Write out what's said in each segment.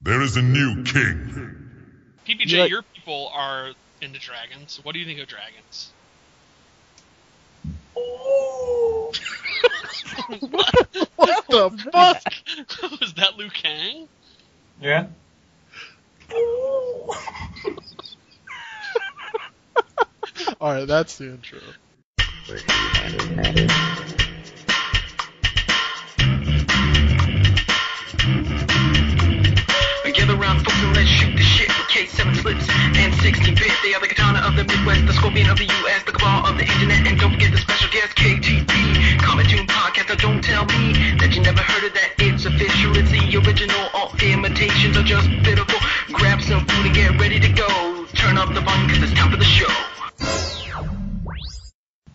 There is a new king. PPJ, your people are into dragons. What do you think of dragons? Oh. What the fuck? Was that Liu Kang? Yeah. Alright, that's the intro. Gather around, folks, and let's shoot the shit with K7 slips and 16-bit. They are the katana of the Midwest, the scorpion of the U.S., the cabal of the internet, and don't forget the special guest, KTP. Comet Tune Podcast, now don't tell me that you never heard of that. It's official, it's the original. All imitations are just pitiful. Grab some food and get ready to go. Turn up the volume, cause it's time for the show.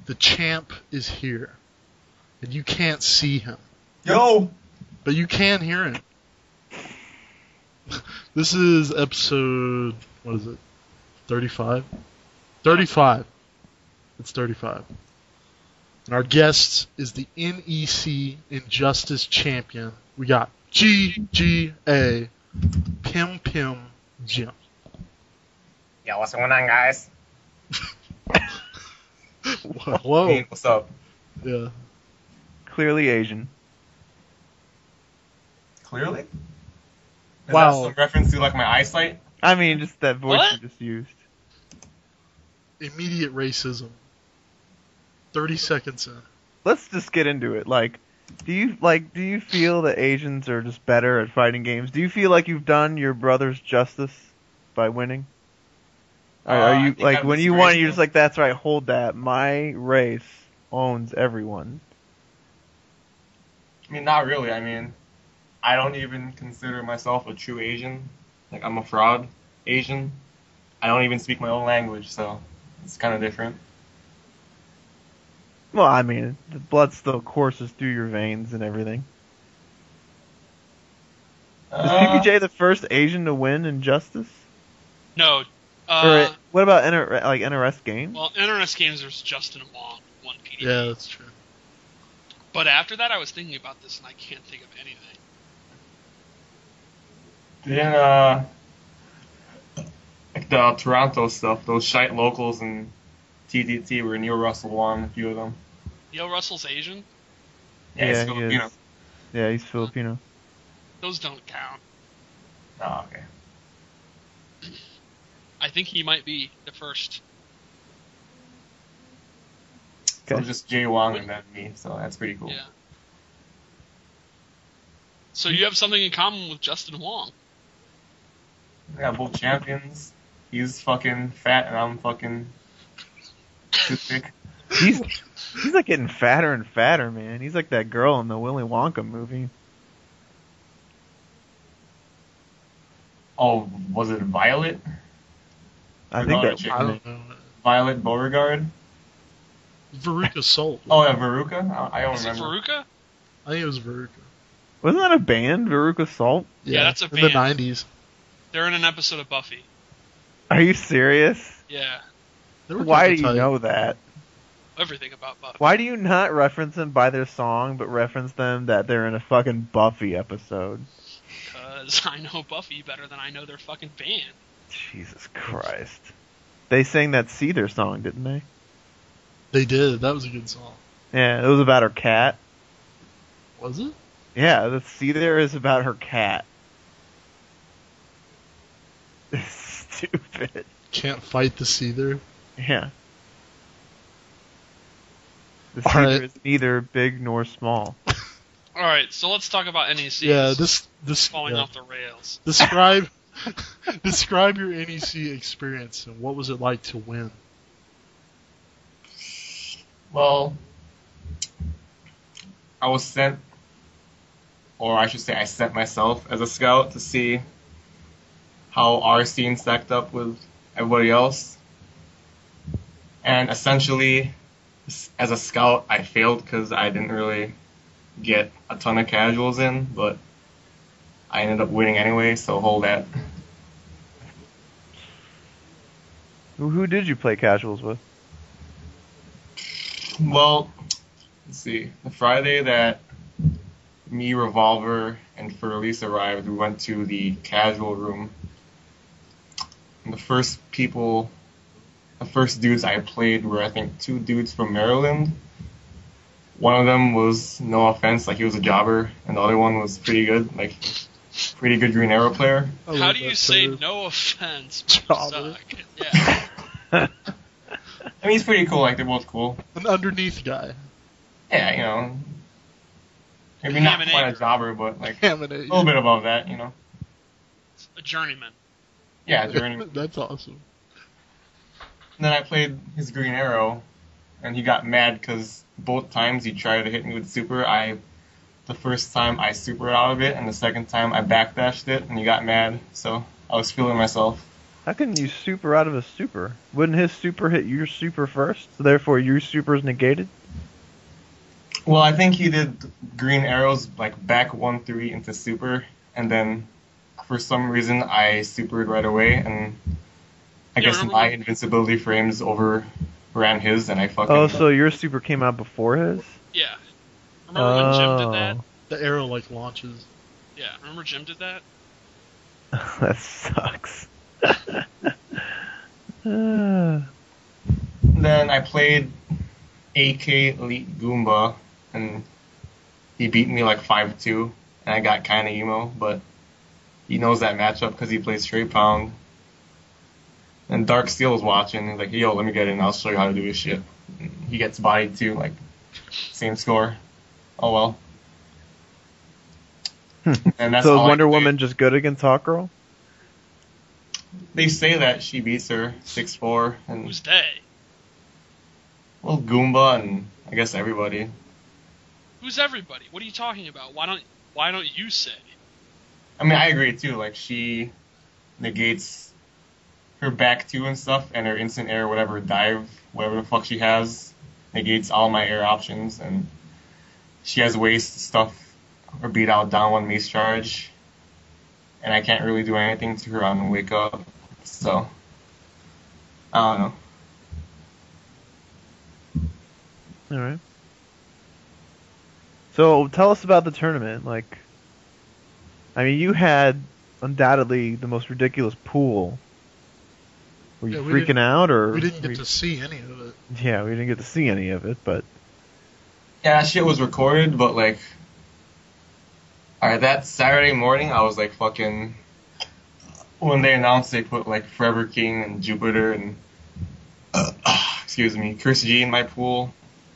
The champ is here. And you can't see him. Yo! But you can hear him. This is episode, what is it, 35? 35. It's 35. And our guest is the NEC Injustice champion. We got GGA, Pimpimjim. Yo, what's going on, guys? Whoa. Hey, what's up? Yeah. Clearly Asian. Clearly? Is Wow. that some reference to, like, my eyesight? I mean, just that voice What? you just used. Immediate racism. 30 seconds in. Let's just get into it. Do you feel that Asians are just better at fighting games? Do you feel like you've done your brothers justice by winning? Are I you think like I'm when you won? You're disgraceful. just like, that's right. Hold that. My race owns everyone. I mean, not really. I mean, I don't even consider myself a true Asian. Like, I'm a fraud Asian. I don't even speak my own language, so it's kind of different. Well, I mean, the blood still courses through your veins and everything. Is PPJ the first Asian to win Injustice? No. Or what about NRS games? Well, NRS games, there's Justin Wong, one PDB. Yeah, that's true. But after that, I was thinking about this, and I can't think of anything. Then, like the Toronto stuff, those shite locals and TDT where Neil Russell won a few of them. Neil Russell's Asian? Yeah, he's he Filipino. is. Yeah, he's Filipino. Those don't count. Oh, okay. I think he might be the first. So Okay. just Jay Wong and then me, so that's pretty cool. Yeah. So you have something in common with Justin Wong. Yeah, both champions. He's fucking fat and I'm fucking too thick. He's like getting fatter and fatter, man. He's like that girl in the Willy Wonka movie. Oh, was it Violet? I think that. I don't know. Violet Beauregard? Veruca Salt. Oh, yeah, Veruca? I don't Is it remember. Veruca? I think it was Veruca. Wasn't that a band, Veruca Salt? Yeah, that's a in the band. 90s. They're in an episode of Buffy. Are you serious? Yeah. They were Why do kinda you tight. know that? Everything about Buffy. Why do you not reference them by their song, but reference them that they're in a fucking Buffy episode? Because I know Buffy better than I know their fucking band. Jesus Christ. They sang that Seether song, didn't they? They did. That was a good song. Yeah, it was about her cat. Was it? Yeah, the Seether is about her cat. Stupid. Can't fight the Seether. Yeah. The All Seether right. is neither big nor small. Alright, so let's talk about NEC. Yeah, this falling yeah. off the rails. Describe describe your NEC experience and what was it like to win? Well, I was sent, or I should say I sent myself as a scout to see how our scene stacked up with everybody else. And essentially, as a scout, I failed because I didn't really get a ton of casuals in, but I ended up winning anyway, so hold that. Who did you play casuals with? Well, let's see. The Friday that me, Revolver, and Furlise arrived, we went to the casual room. And the first dudes I played were, I think, 2 dudes from Maryland. One of them was, no offense, like he was a jobber, and the other one was pretty good, like pretty good Green Arrow player. How do you say no offense? Jobber. Suck? Yeah. I mean, he's pretty cool, like they're both cool. An underneath guy. Yeah, you know, maybe Ham not and quite a acre. jobber, but like a Contaminate. little bit above that, you know. A journeyman. Yeah, journey. That's awesome. And then I played his Green Arrow, and he got mad because both times he tried to hit me with super. The first time I supered out of it, and the second time I backdashed it, and he got mad. So I was feeling myself. How can you super out of a super? Wouldn't his super hit your super first? So therefore your super is negated? Well, I think he did Green Arrows like back 1-3 into super, and then for some reason I supered right away, and I Yeah, guess remember my when- invincibility frames overran his, and I fucking. Oh, so your super came out before his? Yeah. Remember when Jim did that? The arrow like launches. Yeah. Remember Jim did that? That sucks. Then I played AK Elite Goomba, and he beat me like 5-2, and I got kind of emo, but he knows that matchup because he plays straight pound. And Dark Steel was watching, he's like, yo, let me get in, I'll show you how to do this shit. And he gets bodied too, like, same score. Oh well. And that's So is all I Wonder played. Woman just good against Hawkgirl? They say that she beats her 6-4, and Who's they? well, Goomba and I guess everybody. Who's everybody? What are you talking about? Why don't you say? I mean, I agree too. Like she negates her back two and stuff, and her instant air, whatever dive, whatever the fuck she has, negates all my air options, and she has waste stuff or beat out down one mace charge, and I can't really do anything to her on wake up. So I don't know. All right. So tell us about the tournament. Like, I mean, you had undoubtedly the most ridiculous pool. Were you Yeah, we freaking didn't- out, or We didn't get to see any of it. Yeah, we didn't get to see any of it, but Yeah, that shit was recorded, but like, alright, that Saturday morning, I was like fucking, when they announced they put like Forever King and Jupiter and, excuse me, Chris G in my pool,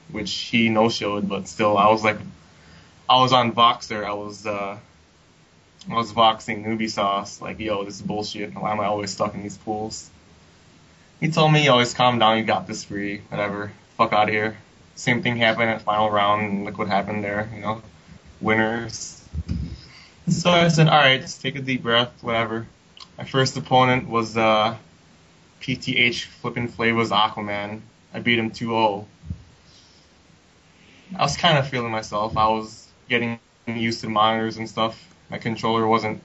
which he no-showed, but still, I was on Voxer, I was voxing Newbie Sauce, like, yo, this is bullshit, why am I always stuck in these pools? He told me, always calm down, you got this free, whatever, fuck out of here. Same thing happened at final round, and look what happened there, you know, winners. So I said, alright, just take a deep breath, whatever. My first opponent was PTH Flippin' Flavors Aquaman. I beat him 2-0. I was kind of feeling myself. I was getting used to monitors and stuff. My controller wasn't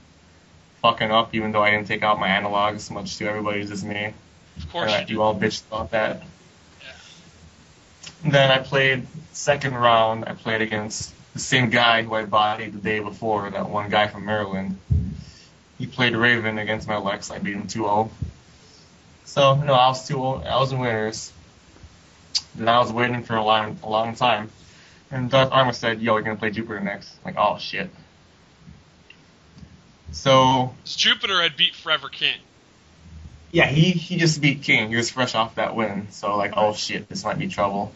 fucking up, even though I didn't take out my analogs, much to everybody's dismay. Of course you do. You all bitched about that. Yeah. Then I played second round. I played against the same guy who I bodied the day before, that one guy from Maryland. He played Raven against my Lex. I beat him 2-0. So, no, I was 2-0. I was in winners. Then I was waiting for a long time. And Darth Armor said, yo, you're going to play Jupiter next. I'm like, oh, shit. So, Jupiter had beat Forever King. yeah, he just beat King. He was fresh off that win. So, like, oh, shit, this might be trouble.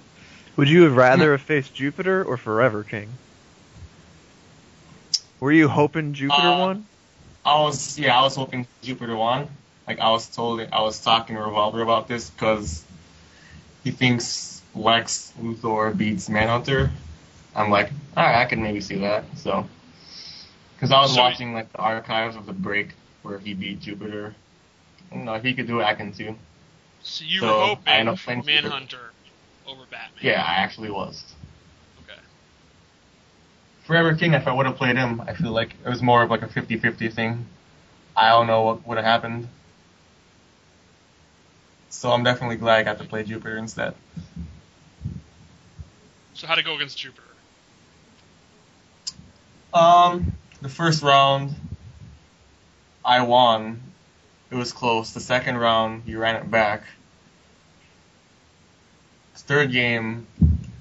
would you have rather have faced Jupiter or Forever King? Were you hoping Jupiter won? I was hoping Jupiter won. Like, I was talking to Revolver about this because he thinks Lex Luthor beats Manhunter. I'm like, alright, I can maybe see that. So, because I was watching like the archives of the break where he beat Jupiter. You know, if he could do it, I can too. So you So, were I ended hoping up for playing Jupiter. Manhunter over Batman. Yeah, I actually was. Okay. Forever King, if I would have played him, I feel like it was more of like a 50-50 thing. I don't know what would have happened. So I'm definitely glad I got to play Jupiter instead. So how'd it go against Jupiter? The first round, I won. It was close. The second round, he ran it back. Third game,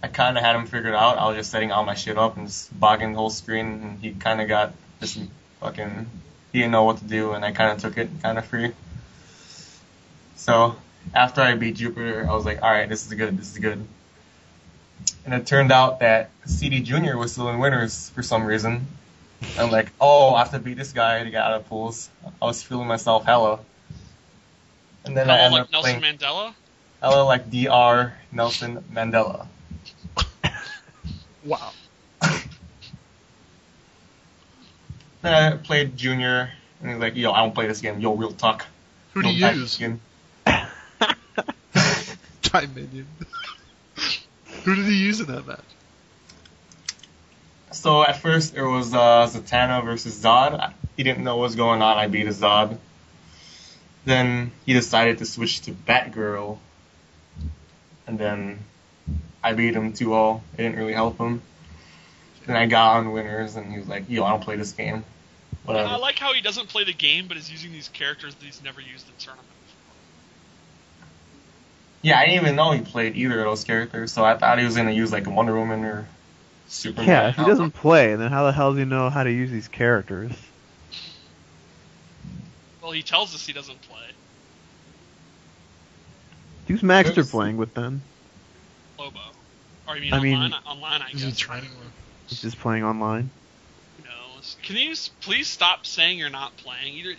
I kind of had him figured out. I was just setting all my shit up and just bogging the whole screen, and he kind of got this fucking. He didn't know what to do, and I kind of took it kind of free. So after I beat Jupiter, I was like, all right, this is good. This is good. And it turned out that CD Junior was still in winners for some reason. I'm like, oh, I have to beat this guy to get out of pools. I was feeling myself hella. And then I Hella ended like up Nelson playing Mandela? hella like Dr. Nelson Mandela. Wow. Then I played Junior, and he's like, yo, I don't play this game. Yo, real talk. Who do you Don't use? game. Time Minion. Who did he use in that match? So at first it was Zatanna versus Zod. He didn't know what was going on. I beat a Zod. Then he decided to switch to Batgirl. And then I beat him 2-0. It didn't really help him. Then I got on winners, and he was like, yo, I don't play this game. Whatever. I like how he doesn't play the game, but is using these characters that he's never used in tournament before. Yeah, I didn't even know he played either of those characters, so I thought he was going to use like Wonder Woman or Superman. Yeah, if he doesn't play, then how the hell does he know how to use these characters? Well, he tells us he doesn't play. Who's Maxter playing with then? Lobo. Or you mean I mean- online, I Is he guess. training with? He's just playing online. Who knows? Can you please stop saying you're not playing? Either.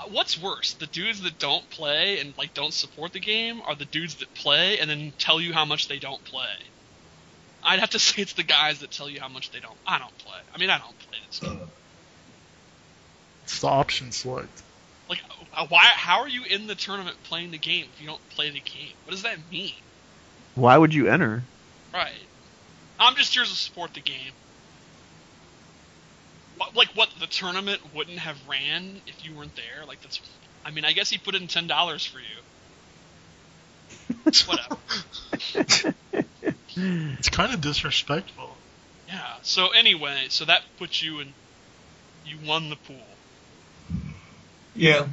What's worse, the dudes that don't play and like don't support the game, or the dudes that play and then tell you how much they don't play? I'd have to say it's the guys that tell you how much they don't. I don't play. I mean, I don't play this game. It's the option select. Like, why? How are you in the tournament playing the game if you don't play the game? What does that mean? Why would you enter? Right. I'm just here to support the game. What? The tournament wouldn't have ran if you weren't there? Like, that's. I mean, I guess he put in $10 for you. Whatever. It's kind of disrespectful. Yeah. So anyway, so that puts you in. You won the pool. Yeah.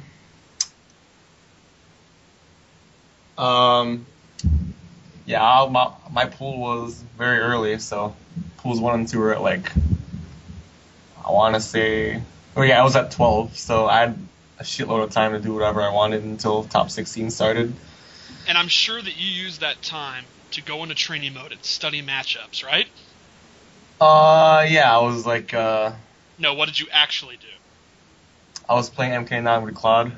Yeah, my pool was very early, so pools 1 and 2 were at like, I want to say, oh yeah, I was at 12, so I had a shitload of time to do whatever I wanted until top 16 started. And I'm sure that you used that time to go into training mode and study matchups, right? Yeah, I was like, No, what did you actually do? I was playing MK9 with Claude.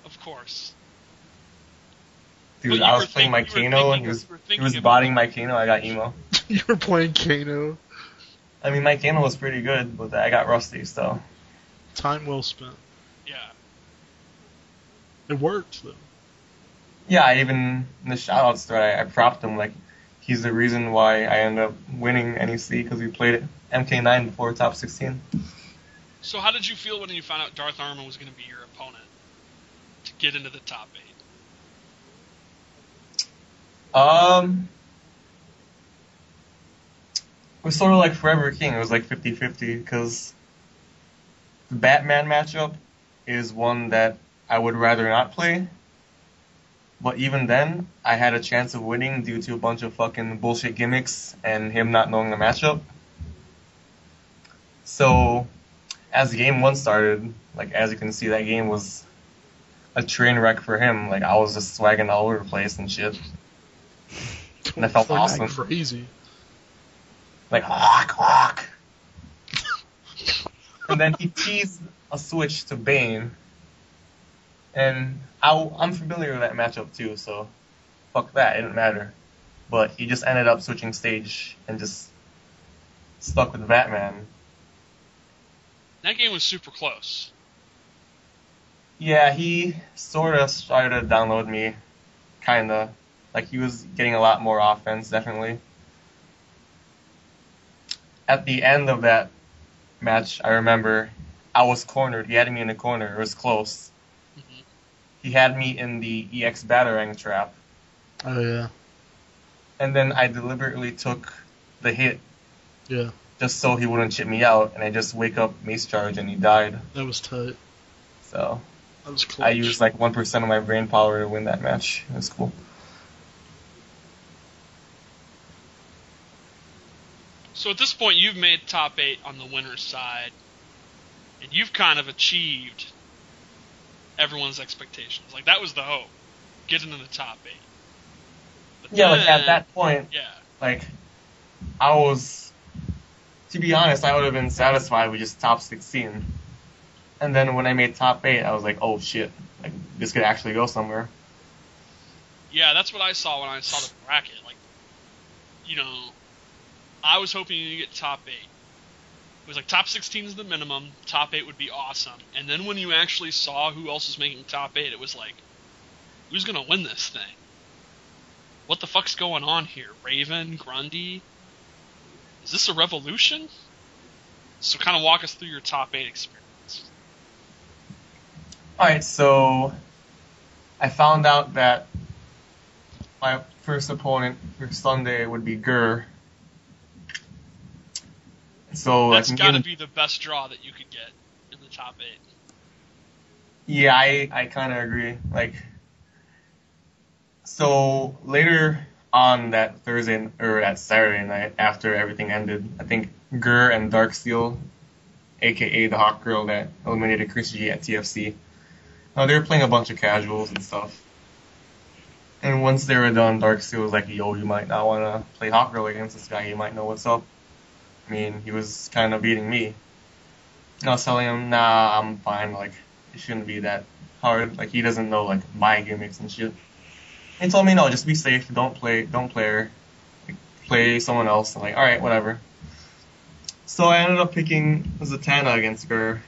Of course. Dude, But you I were was playing my thinking- you were Kano, thinking- and you were he thinking was about- botting my Kano, I got emo. You were playing Kano. I mean, my Kano was pretty good, but I got rusty, so. Time well spent. Yeah. It worked though. Yeah, I even, in the shoutouts thread, I propped him, like, he's the reason why I ended up winning NEC, because we played MK9 before top 16. So how did you feel when you found out Darth Armor was going to be your opponent to get into the top 8? It was sort of like Forever King. It was like 50-50, because the Batman matchup is one that I would rather not play. But even then, I had a chance of winning due to a bunch of fucking bullshit gimmicks and him not knowing the matchup. So, as game 1 started, like, as you can see, that game was a train wreck for him. Like, I was just swagging all over the place and shit. And I felt Like awesome. crazy. Like, hawk, hawk. And then he teased a switch to Bane. And I'm familiar with that matchup too, so fuck that, it didn't matter. But he just ended up switching stage and just stuck with Batman. That game was super close. Yeah, he sort of started to download me, kinda. Like, he was getting a lot more offense, definitely. At the end of that match, I remember I was cornered. He had me in the corner. It was close. Mm-hmm. He had me in the EX Batarang trap. Oh yeah. And then I deliberately took the hit Yeah, just so he wouldn't chip me out, and I just wake up Mace Charge and he died. that was tight. So That was clutch. I used like 1% of my brain power to win that match. It was cool. So at this point, you've made top 8 on the winner's side, and you've kind of achieved everyone's expectations. Like, that was the hope, getting in the top 8. But Yeah, like then- at that point, Yeah. like I was, to be honest, I would have been satisfied with just top 16. And then when I made top 8, I was like, oh shit, like this could actually go somewhere. Yeah, that's what I saw when I saw the bracket. Like, you know, I was hoping to get top 8. It was like top 16 is the minimum, top 8 would be awesome. And then when you actually saw who else was making top 8, it was like, who's going to win this thing? What the fuck's going on here? Raven? Grundy? Is this a revolution? So kind of walk us through your top 8 experience. Alright, so I found out that my first opponent for Sunday would be Gur. So That's like, got to be the best draw that you could get in the top 8. Yeah, I kind of agree. Like, so later on that Thursday or that Saturday night after everything ended, I think Gur and Darksteel, aka the Hawk Girl that eliminated Chris G at TFC, they were playing a bunch of casuals and stuff. And once they were done, Darksteel was like, yo, you might not want to play Hawk Girl against this guy, you might know what's up. I mean, he was kind of beating me. And I was telling him, nah, I'm fine, like, it shouldn't be that hard. Like, he doesn't know, like, my gimmicks and shit. He told me, no, just be safe, don't play her. Like, play someone else. I'm like, alright, whatever. So I ended up picking Zatanna against Gur.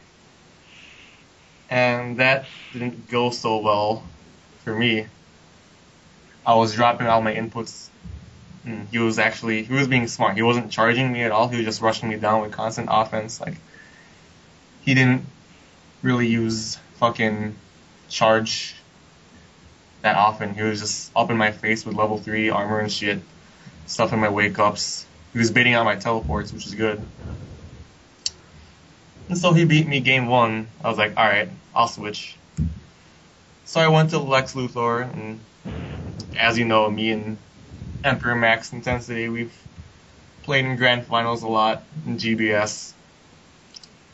And that didn't go so well for me. I was dropping all my inputs. He was being smart. He wasn't charging me at all. He was just rushing me down with constant offense. Like, he didn't really use fucking charge that often. He was just up in my face with level 3 armor and shit, stuff in my wake-ups. He was baiting out my teleports, which is good. And so he beat me game 1. I was like, alright, I'll switch. So I went to Lex Luthor, and as you know, me and Emperor Max Intensity, we've played in grand finals a lot in GBS.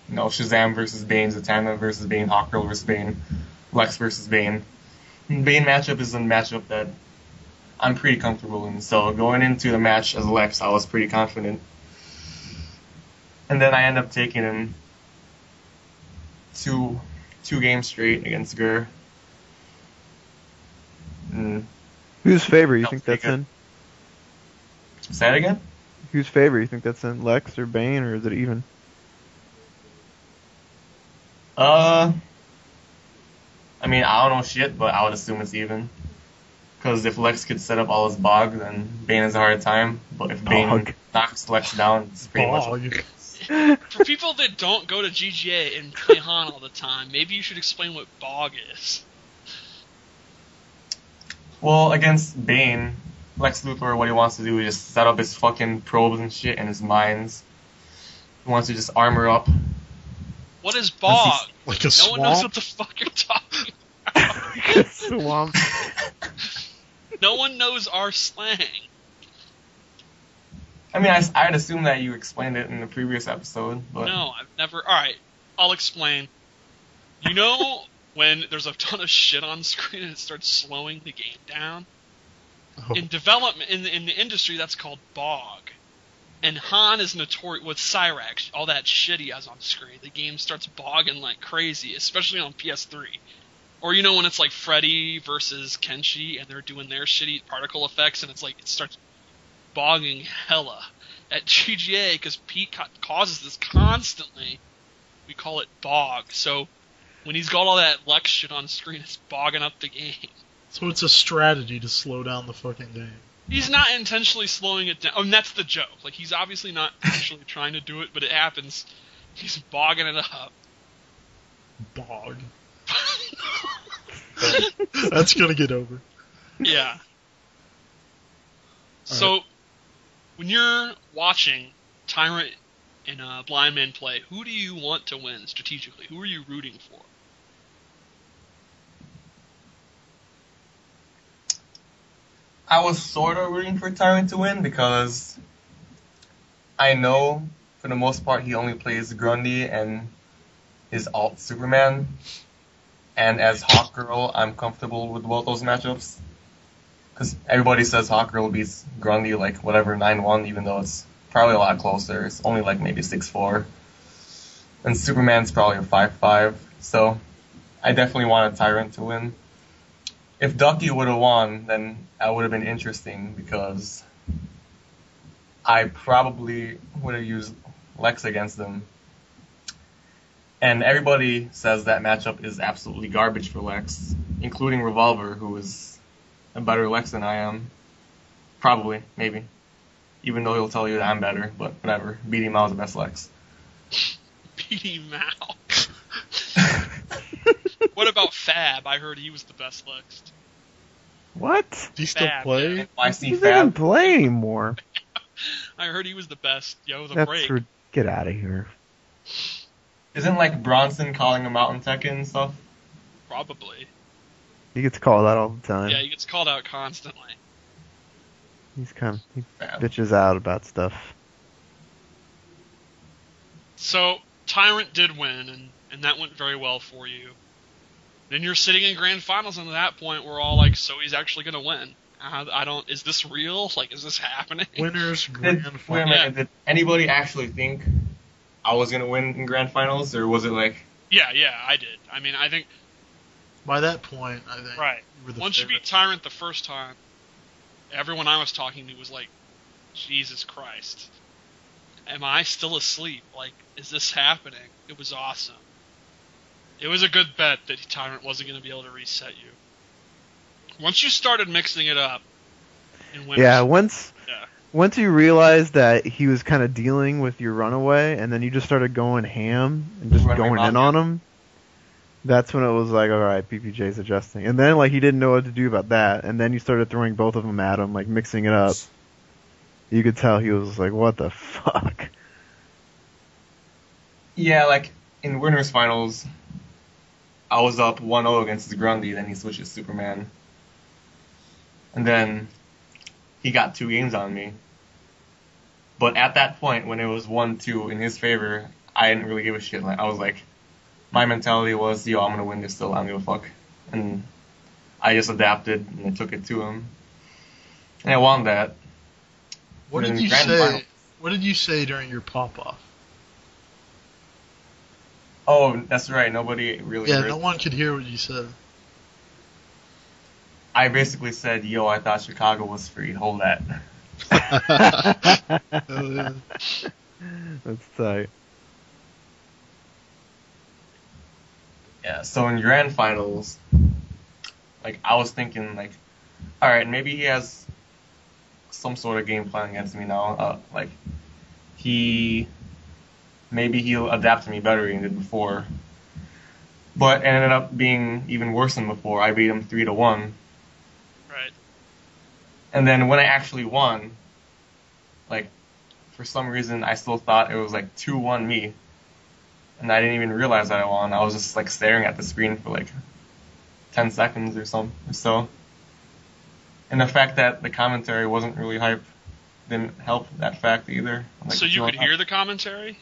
You know, Shazam versus Bane, Zatanna versus Bane, Hawkgirl versus Bane, Lex versus Bane. And Bane matchup is a matchup that I'm pretty comfortable in. So going into the match as Lex, I was pretty confident. And then I end up taking him two games straight against Gur. Whose favor you think that's in? Say that again? Whose favor you think that's in? Lex or Bane, or is it even? I mean, I don't know shit, but I would assume it's even. Because if Lex could set up all his bog, then Bane has a hard time. But if Bane knocks Lex down, it's pretty much... For people that don't go to GGA and play Han all the time, maybe you should explain what bog is. Well, against Bane, Lex Luthor, what he wants to do is just set up his fucking probes and shit and his mines. He wants to just armor up. What is bog? Like a No one knows swamp? what the fuck you're talking about. Swamp. No one knows our slang. I mean, I'd assume that you explained it in the previous episode, but... No, I've never... Alright, I'll explain. You know when there's a ton of shit on screen and it starts slowing the game down? Oh. In development, in the industry, that's called bog. And Han is notorious with Cyrax, all that shit he has on screen. The game starts bogging like crazy, especially on PS3. Or you know when it's like Freddy versus Kenshi and they're doing their shitty particle effects and it's like it starts bogging hella. At GGA, because Pete causes this constantly, we call it bog. So when he's got all that Lex shit on screen, it's bogging up the game. So it's a strategy to slow down the fucking game. He's not intentionally slowing it down. I mean, that's the joke. Like, he's obviously not actually trying to do it, but it happens. He's bogging it up. Bog. That's gonna get over. Yeah. So, when you're watching Tyrant and Blind Man play, who do you want to win strategically? Who are you rooting for? I was sort of rooting for Tyrant to win because I know for the most part he only plays Grundy and his alt Superman. And as Hawkgirl, I'm comfortable with both those matchups. Because everybody says Hawkgirl beats Grundy like whatever 9-1, even though it's probably a lot closer. It's only like maybe 6-4. And Superman's probably a 5-5. So I definitely wanted Tyrant to win. If Ducky would have won, then that would have been interesting because I probably would have used Lex against them. And everybody says that matchup is absolutely garbage for Lex, including Revolver, who is a better Lex than I am. Probably, maybe. Even though he'll tell you that I'm better, but whatever. BD Mao's the best Lex. BD Mao. What about Fab? I heard he was the best Lex. What? Do you still Fab, play? yeah. Why see He doesn't Fab? play anymore. I heard he was the best. Yo, the That's break. get out of here. Isn't like Bronson calling him out in Tekken and stuff? Probably. He gets called out all the time. Yeah, he gets called out constantly. He Fab. bitches out about stuff. So, Tyrant did win, and that went very well for you. Then you're sitting in grand finals, and at that point, we're all like, so he's actually going to win. Is this real? Like, is this happening? Winners, Did, grand wait a final. minute, did anybody actually think I was going to win in grand finals, or was it like... Yeah, I did. I mean, I think... By that point, I think Right. you were the Once you favorite. beat Tyrant the first time, everyone I was talking to was like, Jesus Christ. Am I still asleep? Like, is this happening? It was awesome. It was a good bet that Tyrant wasn't going to be able to reset you. Once you started mixing it up in winners, Yeah, once yeah. you realized that he was kind of dealing with your runaway, and then you just started going ham and just Runaway going in Mafia. on him, that's when it was like, all right, PPJ's adjusting. And then like he didn't know what to do about that, and then you started throwing both of them at him, like mixing it up. You could tell he was like, what the fuck? Yeah, like, in winners finals, I was up 1-0 against Grundy, then he switches Superman. And then he got 2 games on me. But at that point, when it was 1-2 in his favor, I didn't really give a shit. Like, I was like, my mentality was, yo, I'm gonna win this still, I don't give a fuck. And I just adapted, and I took it to him. And I won that. What And did then you grand say? final- What did you say during your pop-off? Oh, that's right, nobody really Yeah, heard. no one could hear what you said. I basically said, yo, I thought Chicago was free, hold that. Oh, yeah. That's tight. Yeah, so in grand finals, like, I was thinking, like, alright, maybe he has some sort of game plan against me now. Maybe he'll adapt to me better than he did before. But it ended up being even worse than before. I beat him 3-1. Right. And then when I actually won, like, for some reason, I still thought it was like 2-1 me. And I didn't even realize that I won. I was just like staring at the screen for like 10 seconds or so. And the fact that the commentary wasn't really hype didn't help that fact either. Like, So you could hear the commentary?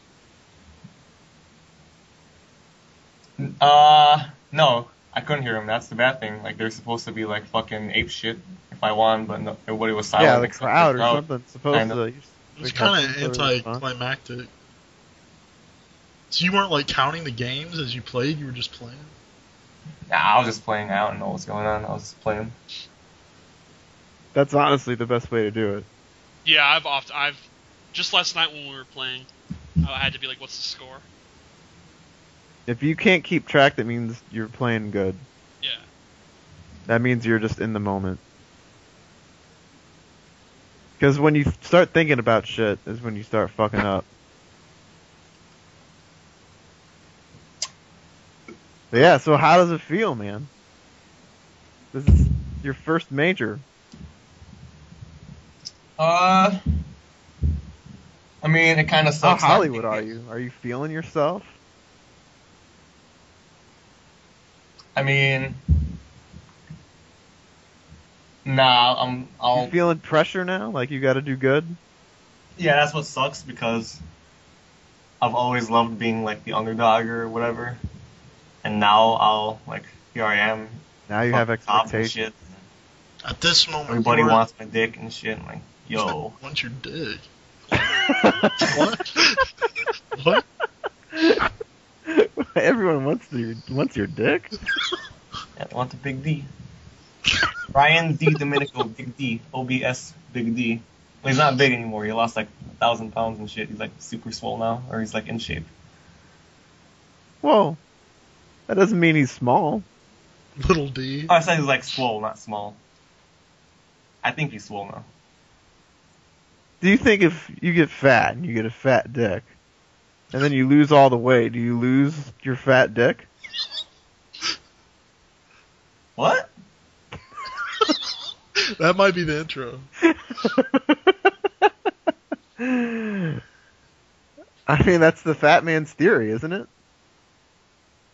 No, I couldn't hear him. That's the bad thing. Like, they're supposed to be like fucking ape shit if I won, but no, everybody was silent. Yeah, the except crowd or crowd. something supposed Kind of. to. It was kind of anticlimactic. So you weren't like counting the games as you played; you were just playing. Nah, I was just playing. I don't know what's going on. I was just playing. That's honestly the best way to do it. Yeah, I've just last night when we were playing, I had to be like, what's the score? If you can't keep track, that means you're playing good. Yeah. That means you're just in the moment. Because when you start thinking about shit is when you start fucking up. But yeah, so how does it feel, man? This is your first major. Well, I mean, it kind of How sucks. not Hollywood being are it. you? Are you feeling yourself? I mean, nah. You feeling pressure now? Like you got to do good? Yeah, that's what sucks because I've always loved being like the underdog or whatever, and now here I am. Now you have fucking top and expectations. shit. At this moment, Everybody you are- wants my dick and shit. I'm like, yo. wants your dick. What? What? Everyone wants your dick. I want the big D. Ryan D. Domenico, big D. OBS, big D. Well, he's not big anymore. He lost like 1,000 pounds and shit. He's like super swole now, or he's like in shape. Whoa, that doesn't mean he's small. Little D. Oh, I said he's like swole, not small. I think he's swole now. Do you think if you get fat and you get a fat dick, and then you lose all the weight, do you lose your fat dick? What? That might be the intro. I mean, that's the fat man's theory, isn't it?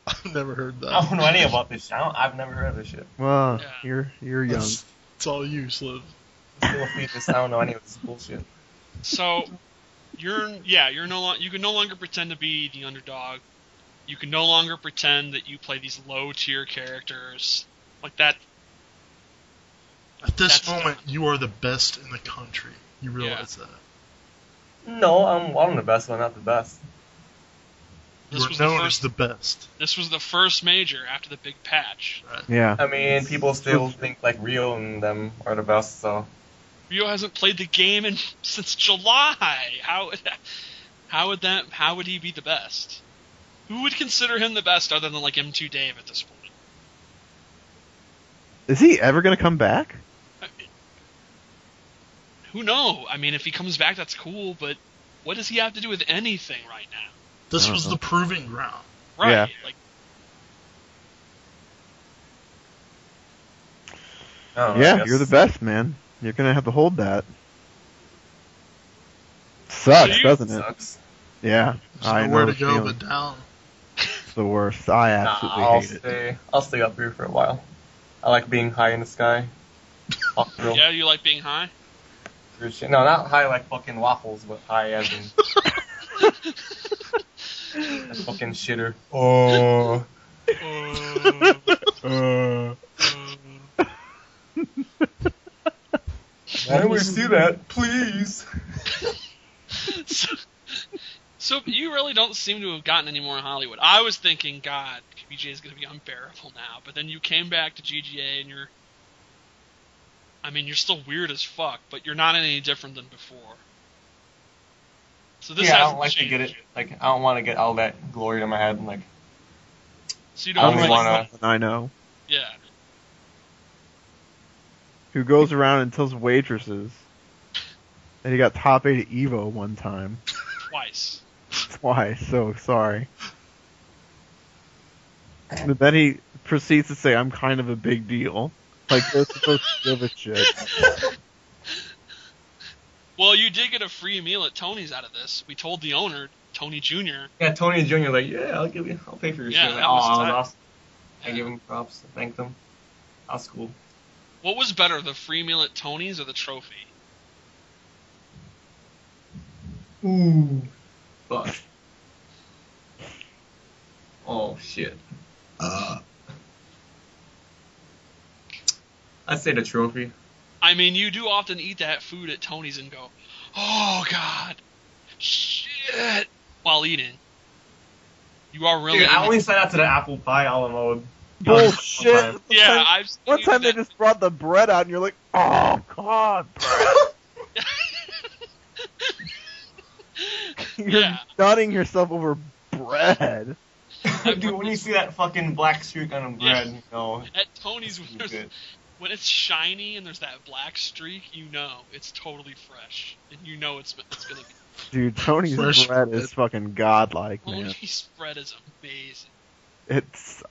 I've never heard that. I don't know any about this shit. I've never heard of this shit. Well, Yeah. you're young. It's all you, Sliv. Still fetus. I don't know any of this bullshit. So, you can no longer pretend to be the underdog. You can no longer pretend that you play these low tier characters like that. At this That's moment, done. you are the best in the country. You realize that. No, I'm the best, but I'm not the best. This You are was the known first- as the best. This was the first major after the big patch. Right. Yeah. I mean, people still think like Rio and them are the best, so. Rio hasn't played the game since July. How would he be the best? Who would consider him the best other than like M2 Dave at this point? Is he ever gonna come back? Who knows? I mean, if he comes back, that's cool, but what does he have to do with anything right now? This I was don't the proving ground. Right. Yeah. Like, I don't know, I Yeah, guess. you're the best, man. You're gonna have to hold that. Sucks, So you- doesn't it? Sucks. Yeah, There's I nowhere know to the go feeling. but down. It's the worst. I absolutely I'll hate it. stay up here for a while. I like being high in the sky. Fuck real. yeah, you like being high? Weird shit. No, not high like fucking waffles, but high as in a fucking shitter. Oh. Why do we see that? Please. So you really don't seem to have gotten any more in Hollywood. I was thinking, God, PBJ is going to be unbearable now. But then you came back to GGA and you're still weird as fuck, but you're not any different than before. So this Yeah, I hasn't don't like to changed. get it. Like, I don't want to get all that glory in my head. And like, So you I don't only really wanna- I know. Yeah. Who goes around and tells waitresses that he got top 8 at Evo one time. Twice. Twice, so sorry. But then he proceeds to say, I'm kind of a big deal. Like, they're supposed to give a shit. Well, you did get a free meal at Tony's out of this. We told the owner, Tony Jr. yeah, Tony Jr. like, yeah, I'll pay for your Yeah, shit. Like, that was that was tight. awesome. I Yeah. give him props. I thanked him. That's cool. What was better, the free meal at Tony's or the trophy? Ooh. Fuck. Oh shit. I'd say the trophy. I mean, you do often eat that food at Tony's and go, oh, God, shit, while eating. You are really... Dude, I only said that to the apple pie a la mode. Bullshit! Yeah, I've seen One you time do they that. just brought the bread out and you're like, oh god, you're Yeah. nutting yourself over bread. Dude, when you see that fucking black streak on the bread, Yeah. you know. At Tony's, It's good. when it's shiny and there's that black streak, you know it's totally fresh. And you know it's going to be... Dude, Tony's Fresh bread bread. is fucking godlike, man. Tony's bread is amazing.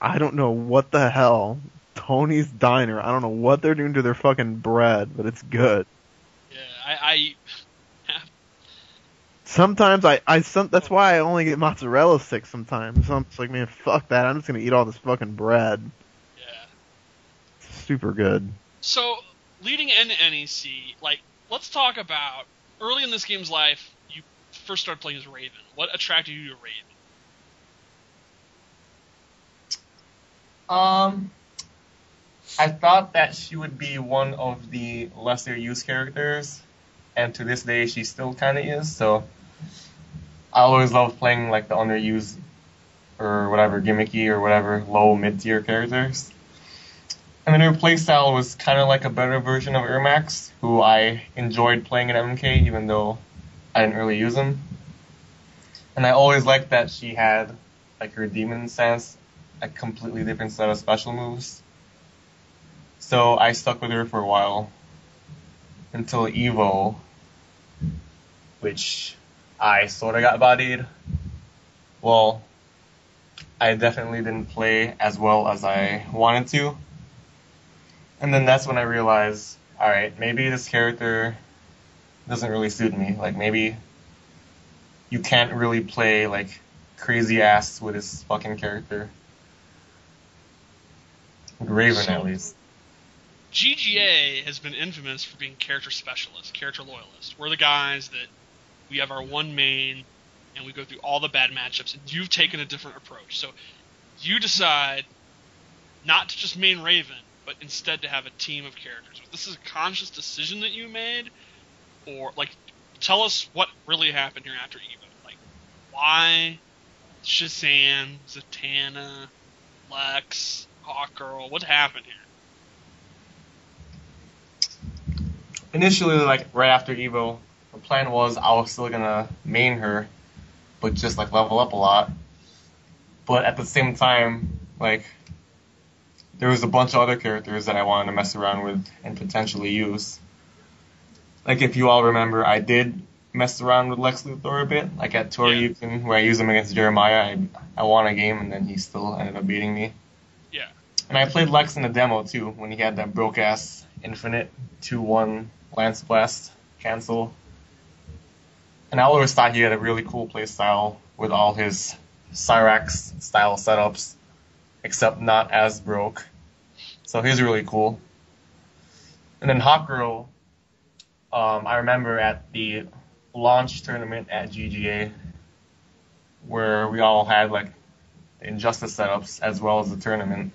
I don't know what the hell. Tony's Diner, I don't know what they're doing to their fucking bread, but it's good. Yeah, I Sometimes that's why I only get mozzarella sticks sometimes. So I'm just like, man, fuck that. I'm just gonna eat all this fucking bread. Yeah. It's super good. So, leading into NEC, like, let's talk about early in this game's life. You first started playing as Raven. What attracted you to Raven? I thought that she would be one of the lesser used characters, and to this day she still kind of is. So I always love playing like the underused or whatever gimmicky or whatever low mid tier characters. And then her playstyle was kind of like a better version of Ermax, who I enjoyed playing in MK even though I didn't really use him. And I always liked that she had like her demon sense, a completely different set of special moves. So I stuck with her for a while until Evo, which I sort of got bodied. Well, I definitely didn't play as well as I wanted to. And then that's when I realized, alright, maybe this character doesn't really suit me. Like, maybe you can't really play, like, crazy ass with this fucking character. With Raven, at least. GGA has been infamous for being character specialists, character loyalists. We're the guys that we have our one main, and we go through all the bad matchups, and you've taken a different approach. So you decide not to just main Raven, but instead to have a team of characters. This is a conscious decision that you made, or, like, tell us what really happened here after Evo. Like, why Shazam, Zatanna, Lex, Hawkgirl, what happened here? Initially, like, right after Evo, the plan was I was still gonna main her, but just, like, level up a lot. But at the same time, like, there was a bunch of other characters that I wanted to mess around with and potentially use. Like, if you all remember, I did mess around with Lex Luthor a bit. Like, at Tourney, where I used him against Jeremiah, I won a game, and then he still ended up beating me. Yeah. And I played Lex in the demo, too, when he had that broke-ass Infinite 2-1 Lance Blast cancel. And I always thought he had a really cool playstyle with all his Cyrax-style setups, except not as broke. So he's really cool. And then Hawkgirl, I remember at the launch tournament at GGA, where we all had like the Injustice setups as well as the tournament.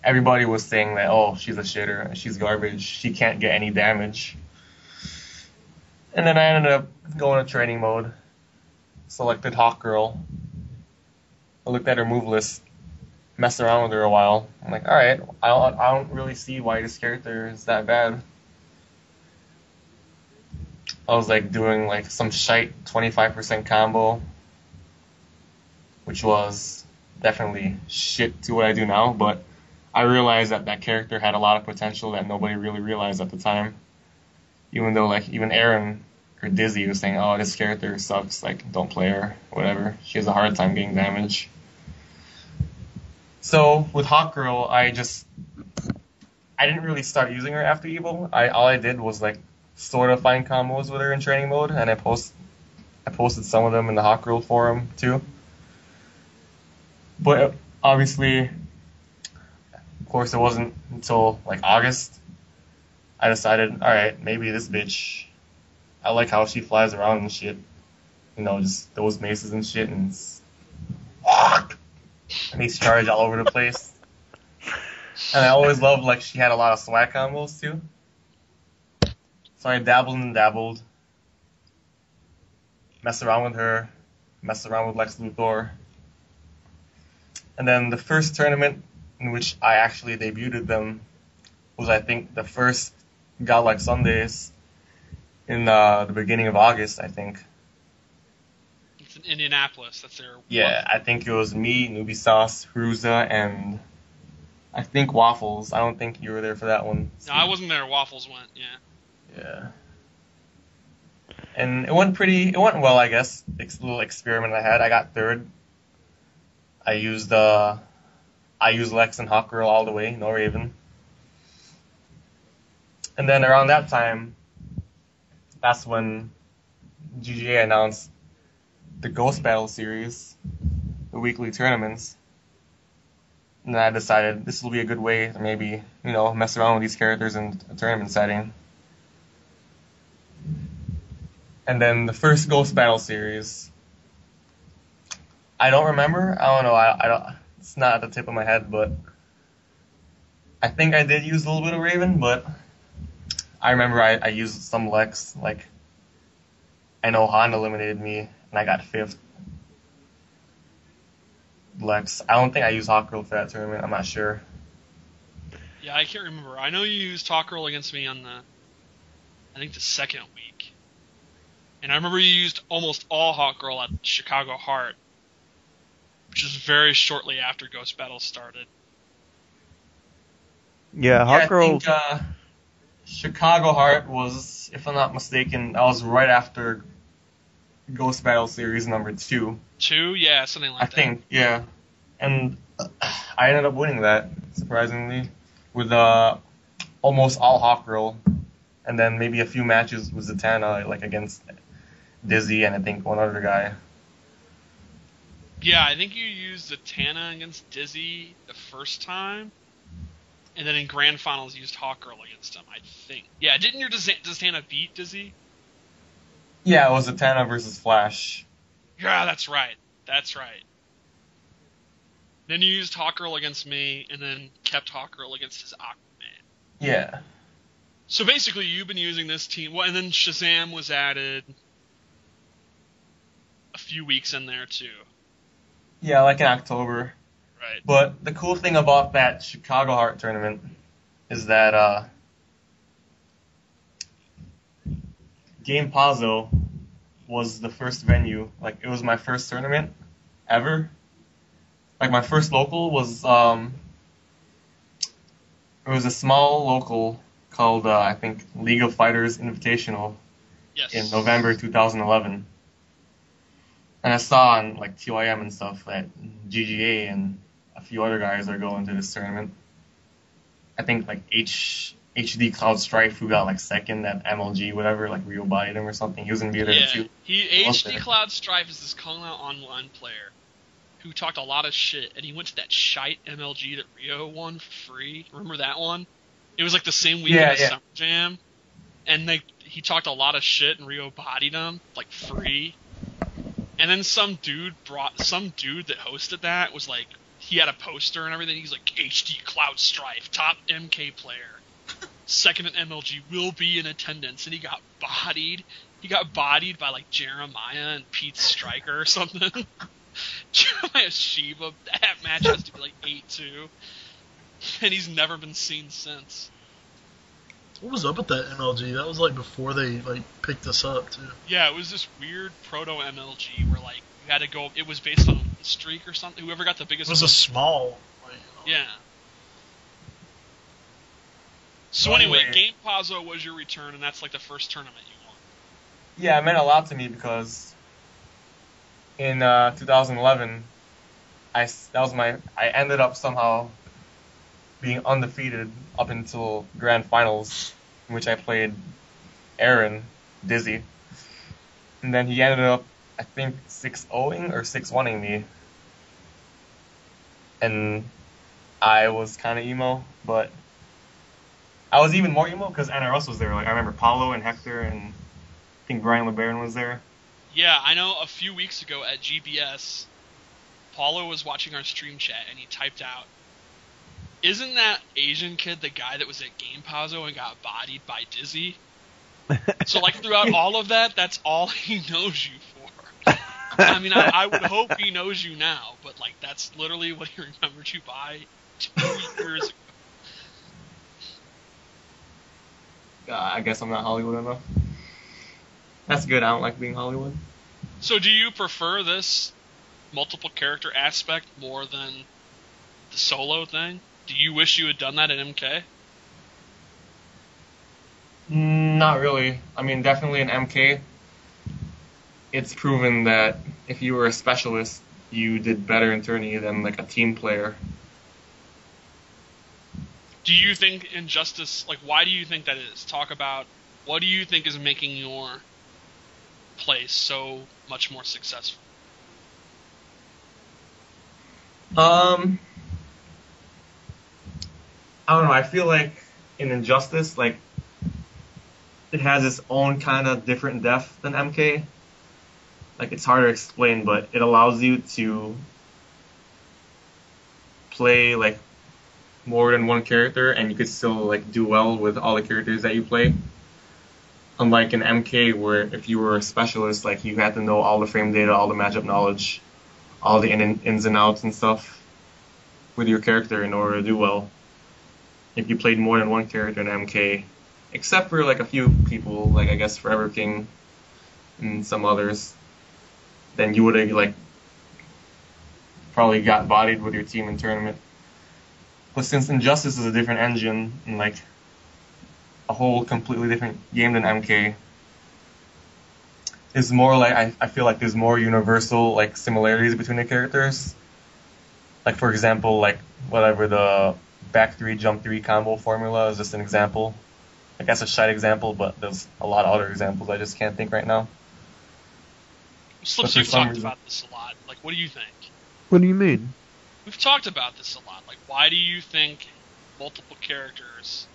Everybody was saying that, oh, she's a shitter, she's garbage, she can't get any damage. And then I ended up going to training mode, selected Hawkgirl, I looked at her move list, messed around with her a while. I'm like, alright, I don't really see why this character is that bad. I was like doing like some shite 25% combo, which was definitely shit to what I do now, but I realized that that character had a lot of potential that nobody really realized at the time. Even though like even Aaron or Dizzy was saying, oh, this character sucks, like don't play her, whatever. She has a hard time getting damage. So with Hawkgirl, I didn't really start using her after Evo. All I did was like sort of find combos with her in training mode, and I posted some of them in the Hawkgirl forum too. But obviously, of course, it wasn't until like August I decided, alright, maybe this bitch, I like how she flies around and shit. You know, just those maces and shit, and makes charge all over the place. And I always loved, like, she had a lot of swag combos, too. So I dabbled and dabbled. Messed around with her. Messed around with Lex Luthor. And then the first tournament in which I actually debuted them was, I think, the first Godlike Sundays in the beginning of August, I think. It's in Indianapolis. That's their... Yeah, I think it was me, Newbie Sauce, Hruza, and I think Waffles. I don't think you were there for that one. No, I wasn't there. Waffles went, yeah. Yeah. And it went well, I guess. This little experiment I had. I got third. I used Lex and Hawkgirl all the way, no Raven. And then around that time, that's when GGA announced the Ghost Battle series, the weekly tournaments. And I decided this will be a good way to maybe, mess around with these characters in a tournament setting. And then the first Ghost Battle series, I don't remember. I don't know. I don't. It's not at the tip of my head, but I think I did use a little bit of Raven. But I remember I used some Lex. Like, I know Han eliminated me, and I got 5th. Lex. I don't think I used Hawkgirl for that tournament. I'm not sure. Yeah, I can't remember. I know you used Hawkgirl against me on I think the second week. And I remember you used almost all Hawkgirl at Chicago Heart, which is very shortly after Ghost Battle started. Yeah, Hawkgirl. I think Chicago Heart was, if I'm not mistaken, that was right after Ghost Battle Series number 2. 2? Yeah, something like that. I think, yeah. And I ended up winning that, surprisingly, with almost all Hawkgirl. And then maybe a few matches with Zatanna, like against Dizzy and I think one other guy. Yeah, I think you used Zatanna against Dizzy the first time. And then in Grand Finals you used Hawkgirl against him, I think. Yeah, didn't your Zatanna beat Dizzy? Yeah, it was Zatanna versus Flash. Yeah, that's right. That's right. Then you used Hawkgirl against me, and then kept Hawkgirl against his Aquaman. Yeah. So basically, you've been using this team. Well, and then Shazam was added a few weeks in there, too. Yeah, like in October. Right. But the cool thing about that Chicago Heart tournament is that Game Pazzo was the first venue. Like, it was my first tournament ever. Like, my first local was, it was a small local called, I think, League of Fighters Invitational. Yes. In November 2011. And I saw on, like, TYM and stuff that GGA and a few other guys are going to this tournament. I think, like, HD Cloud Strife, who got, like, second at MLG, whatever, like, Rio bodied him or something. He was going to be there too. HD Cloud Strife is this Kung Lao Online player who talked a lot of shit, and he went to that shite MLG that Rio won for free. Remember that one? It was, like, the same week as Summer Jam. And he talked a lot of shit, and Rio bodied him, like, free. And then some dude that hosted that was like, he had a poster and everything. He's like, HD Cloud Strife, top MK player, second at MLG, will be in attendance. And he got bodied. He got bodied by like Jeremiah and Pete Stryker or something. Jeremiah Shiva. That match has to be like 8-2. And he's never been seen since. What was up with that MLG? That was like before they like picked us up too. Yeah, it was this weird proto MLG where like you had to go. It was based on a win streak or something. Whoever got the biggest. It was a small. Yeah. So anyway, Game Pazzo was your return, and that's like the first tournament you won. Yeah, it meant a lot to me because in 2011, I ended up somehow being undefeated up until Grand Finals, in which I played Aaron, Dizzy. And then he ended up, I think, 6-0ing or 6-1ing me. And I was kind of emo, but I was even more emo because NRS was there. Like, I remember Paulo and Hector and I think Brian LeBaron was there. Yeah, I know a few weeks ago at GBS, Paulo was watching our stream chat and he typed out, "Isn't that Asian kid the guy that was at Game Pazzo and got bodied by Dizzy?" So, like, throughout all of that, that's all he knows you for. I mean, I would hope he knows you now, but, like, that's literally what he remembered you by 2 years ago. I guess I'm not Hollywood enough. That's good. I don't like being Hollywood. So, do you prefer this multiple character aspect more than the solo thing? Do you wish you had done that at MK? Not really. I mean, definitely in MK, it's proven that if you were a specialist, you did better in tourney than like a team player. Do you think Injustice, like, why do you think that is? Talk about, what do you think is making your play so much more successful? I don't know. I feel like in Injustice, like it has its own kind of different depth than MK. Like it's hard to explain, but it allows you to play like more than one character, and you could still like do well with all the characters that you play. Unlike in MK, where if you were a specialist, like you had to know all the frame data, all the matchup knowledge, all the ins and outs and stuff with your character in order to do well. If you played more than one character in MK, except for like a few people, like I guess Forever King and some others, then you would have like probably got bodied with your team in tournament. But since Injustice is a different engine and like a whole completely different game than MK, it's more like I feel like there's more universal like similarities between the characters. Like for example, like whatever the back 3 jump 3 combo formula is just an example. Like that's a shite example, but there's a lot of other examples I just can't think right now. Slips, you've talked about this a lot. Like, what do you think? What do you mean? We've talked about this a lot. Like, why do you think multiple characters...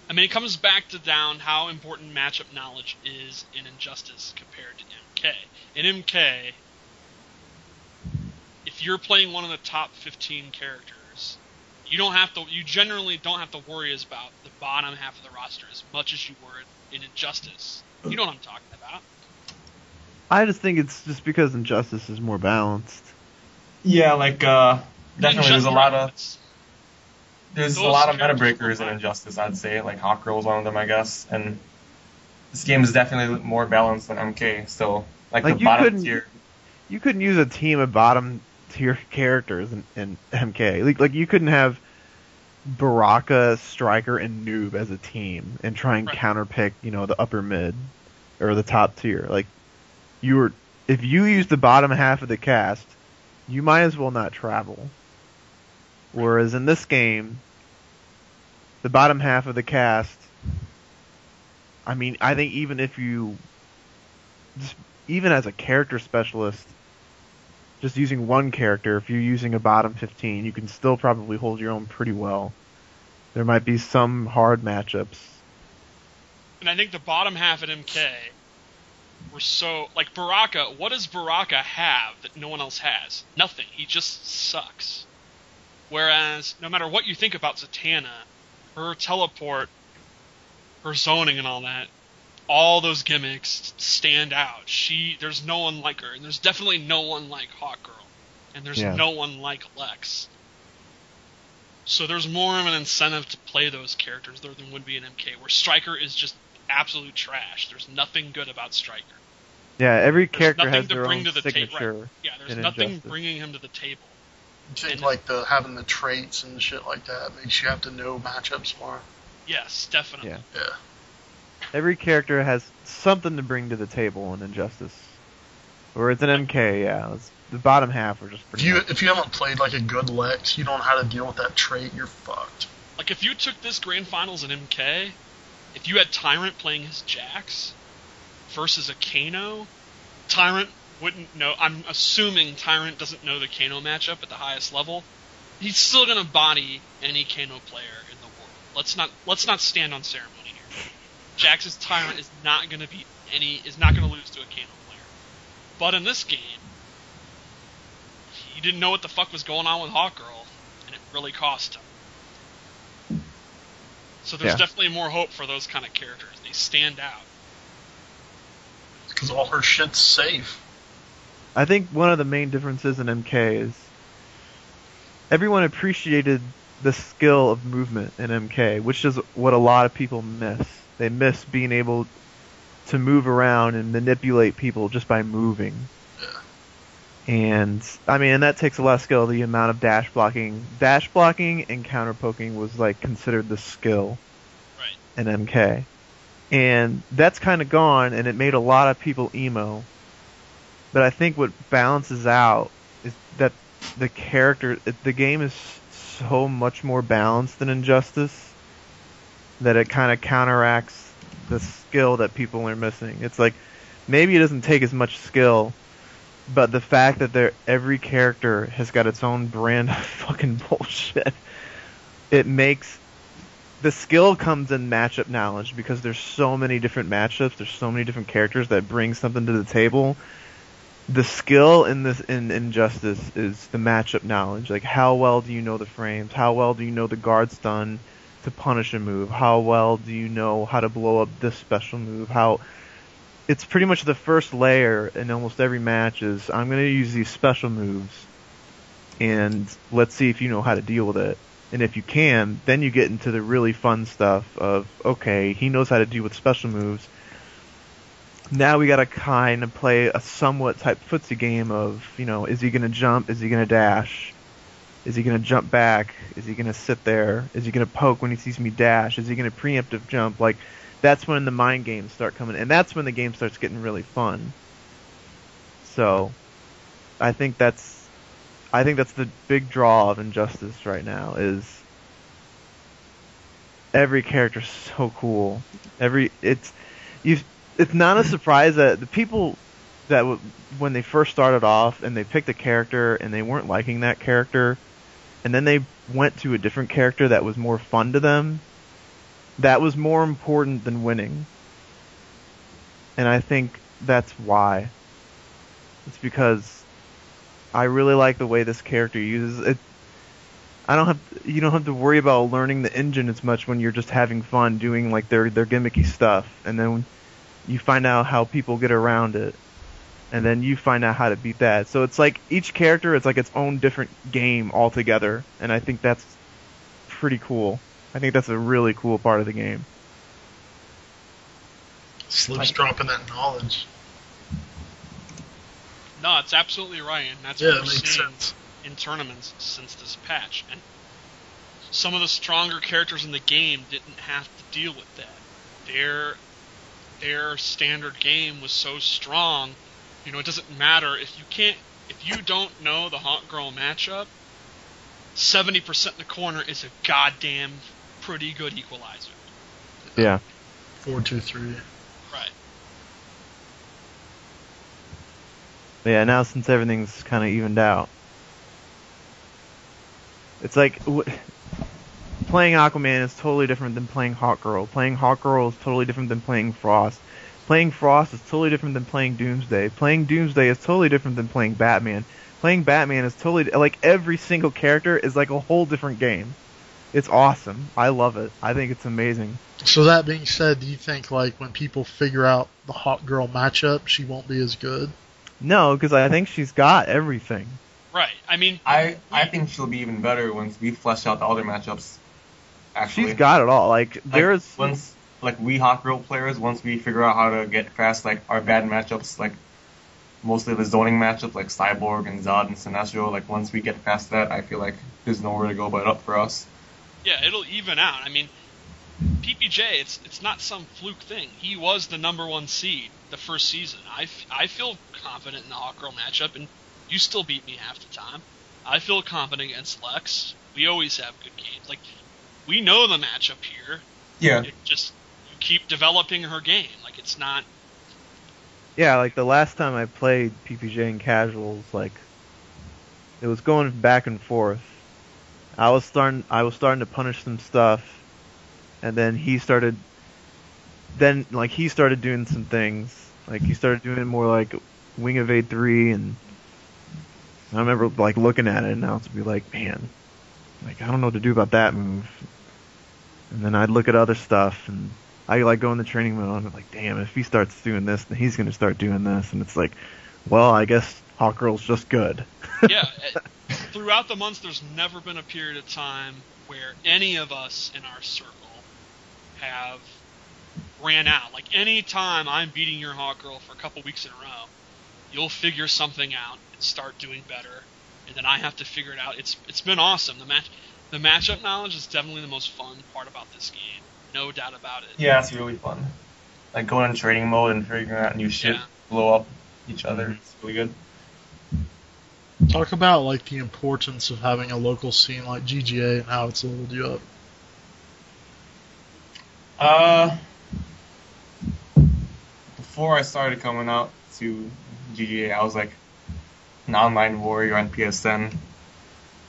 I mean, it comes back to down how important matchup knowledge is in Injustice compared to MK. In MK, if you're playing one of the top 15 characters, you generally don't have to worry about the bottom half of the roster as much as you were in Injustice. You know what I'm talking about. I just think it's just because Injustice is more balanced. Yeah, like definitely there's a lot of meta breakers in Injustice, I'd say. Like Hawkgirl is one of them, I guess. And this game is definitely more balanced than MK. So like the bottom tier. You couldn't use a team of bottom tier characters in MK. Like you couldn't have Baraka, Striker, and Noob as a team and try and counterpick, the upper mid or the top tier. Like if you use the bottom half of the cast, you might as well not travel. Whereas in this game, the bottom half of the cast, I mean, I think even if you, even as a character specialist, just using one character, if you're using a bottom 15, you can still probably hold your own pretty well. There might be some hard matchups. And I think the bottom half at MK were so... Like, Baraka, what does Baraka have that no one else has? Nothing. He just sucks. Whereas, no matter what you think about Zatanna, her teleport, her zoning and all that, all those gimmicks stand out. There's no one like her, and there's definitely no one like Hawkgirl, and there's no one like Lex. So there's more of an incentive to play those characters there than would be in MK, where Striker is just absolute trash. There's nothing good about Striker. Yeah, every character has their own signature. Right. Yeah, there's nothing bringing him to the table. I think like having the traits and shit like that makes you have to know matchups more. Yes, definitely. Yeah. Every character has something to bring to the table in Injustice. Whereas in MK, the bottom half are just pretty If you haven't played like a good Lex, you don't know how to deal with that trait, you're fucked. Like if you took this Grand Finals in MK, if you had Tyrant playing his Jax versus a Kano, Tyrant wouldn't know. I'm assuming Tyrant doesn't know the Kano matchup at the highest level. He's still gonna body any Kano player in the world. Let's not stand on ceremony here. Jax's Tyrant is not gonna lose to a Kano player. But in this game, he didn't know what the fuck was going on with Hawkgirl, and it really cost him. So there's definitely more hope for those kind of characters. They stand out. Because all her shit's safe. I think one of the main differences in MK is everyone appreciated the skill of movement in MK, which is what a lot of people miss. They miss being able to move around and manipulate people just by moving. Yeah. And that takes a lot of skill. The amount of dash blocking and counter poking was like considered the skill in MK. And that's kind of gone, and it made a lot of people emo. But I think what balances out is that the game is so much more balanced than Injustice that it kind of counteracts the skill that people are missing. It's like maybe it doesn't take as much skill, but the fact that every character has got its own brand of fucking bullshit, it makes the skill comes in matchup knowledge because there's so many different matchups, there's so many different characters that bring something to the table. The skill in Injustice is the matchup knowledge. Like, how well do you know the frames? How well do you know the guard stun to punish a move? How well do you know how to blow up this special move? It's pretty much the first layer in almost every match is, I'm going to use these special moves, and let's see if you know how to deal with it. And if you can, then you get into the really fun stuff of, okay, he knows how to deal with special moves. Now we gotta kind of play a somewhat type footsie game of, is he gonna jump? Is he gonna dash? Is he gonna jump back? Is he gonna sit there? Is he gonna poke when he sees me dash? Is he gonna preemptive jump? Like, that's when the mind games start coming, and that's when the game starts getting really fun. So, I think that's the big draw of Injustice right now, is every character's so cool. It's not a surprise that the people that when they first started off and they picked a character and they weren't liking that character, and then they went to a different character that was more fun to them, that was more important than winning. And I think that's why. It's because I really like the way this character uses it. You don't have to worry about learning the engine as much when you're just having fun doing like their gimmicky stuff, and then you find out how people get around it, and then you find out how to beat that. So it's like each character is like its own different game altogether, and I think that's pretty cool. I think that's a really cool part of the game. Slip's dropping that knowledge. No, it's absolutely right, and that's Yeah, what we're it makes seeing sense. in tournaments since this patch. And some of the stronger characters in the game didn't have to deal with that. Their standard game was so strong, it doesn't matter if you don't know the Hot Girl matchup, 70% in the corner is a goddamn pretty good equalizer. Yeah. 4-2-3. Right. Yeah, now since everything's kind of evened out, it's like playing Aquaman is totally different than playing Hawk Girl. Playing Hawk Girl is totally different than playing Frost. Playing Frost is totally different than playing Doomsday. Playing Doomsday is totally different than playing Batman. Playing Batman is totally, like, every single character is like a whole different game. It's awesome. I love it. I think it's amazing. So that being said, do you think, like, when people figure out the Hawk Girl matchup, she won't be as good? No, because I think she's got everything. Right. I mean, I think she'll be even better once we flesh out the other matchups. Actually, She's got it all. Like, there's once, like, we Hot Girl players, once we figure out how to get past like our bad matchups, like mostly the zoning matchups like Cyborg and Zod and Sinestro, like once we get past that, I feel like there's nowhere to go but up for us. yeah, it'll even out. I mean, PPJ, it's not some fluke thing. He was the #1 seed the first season. I feel confident in the Hawk Girl matchup, and you still beat me half the time. I feel confident against Lex. We always have good games. Like, we know the matchup here. Yeah. It just, you keep developing her game. Like, it's not... Yeah, like the last time I played PPJ in casuals, like it was going back and forth. I was starting to punish some stuff, and then he started doing some things. Like he started doing more like Wing Evade 3, and I remember like looking at it and I would be like, man, like I don't know what to do about that move. And then I'd look at other stuff, and I like go in the training mode, and I'm like, damn, if he starts doing this, then he's gonna start doing this, and it's like, well, I guess Hawk Girl's just good. Yeah, throughout the months, there's never been a period of time where any of us in our circle have ran out. Like, any time I'm beating your Hawk Girl for a couple weeks in a row, you'll figure something out and start doing better, and then I have to figure it out. It's been awesome. The matchup knowledge is definitely the most fun part about this game. No doubt about it. Yeah, it's really fun. Like going in training mode and figuring out new shit, Yeah. blow up each other. It's really good. Talk about, like, the importance of having a local scene like GGA and how it's leveled you up. The before I started coming out to GGA, I was like an online warrior on PSN.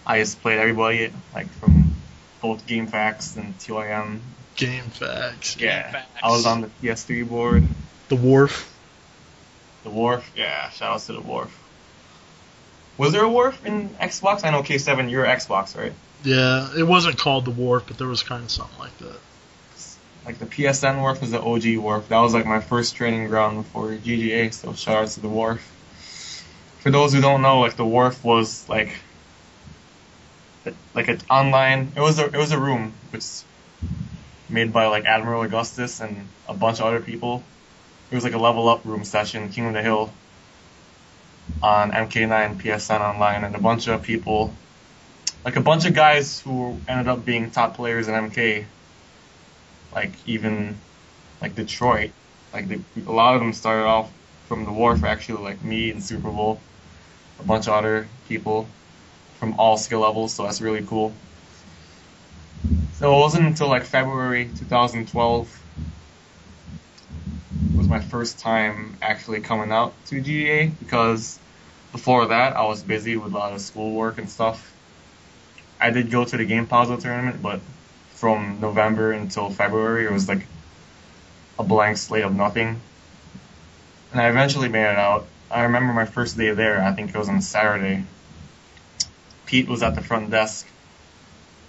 I just played everybody, like from both GameFAQs and TYM. GameFAQs. Yeah, GameFAQs. I was on the PS3 board. The Wharf. The Wharf, yeah, shout out to the Wharf. Was there a Wharf in Xbox? I know K7, you're Xbox, right? Yeah, it wasn't called the Wharf, but there was kind of something like that. Like the PSN Wharf was the OG Wharf. That was like my first training ground before GGA, so shout out to the Wharf. For those who don't know, like the Wharf was like an online. It was a room which made by like Admiral Augustus and a bunch of other people. It was like a level up room session, King of the Hill, on MK9 PSN online, and a bunch of people, like a bunch of guys who ended up being top players in MK, like even like Detroit, like a lot of them started off from the Wharf actually, like me and Super Bowl, a bunch of other people from all skill levels, so that's really cool. So it wasn't until like February 2012 was my first time actually coming out to GGA, because before that I was busy with a lot of schoolwork and stuff. I did go to the Game Puzzle tournament, but from November until February it was like a blank slate of nothing. And I eventually made it out. I remember my first day there, I think it was on Saturday. Pete was at the front desk.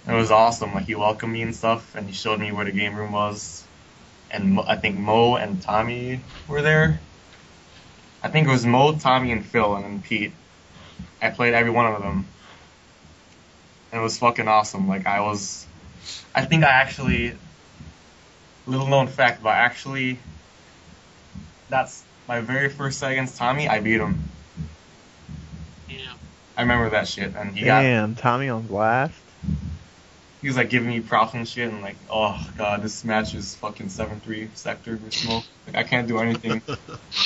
It was awesome. Like, he welcomed me and stuff, and he showed me where the game room was. And I think Mo and Tommy were there. I think it was Mo, Tommy, and Phil, and then Pete. I played every one of them. And it was fucking awesome. Like, I think I actually, little known fact, but actually, that's my very first set against Tommy, I beat him. Yeah. I remember that shit, and Damn, Tommy on blast. he was like giving me props and shit, and like, oh god, this match is fucking 7-3 sector with smoke. Like, I can't do anything.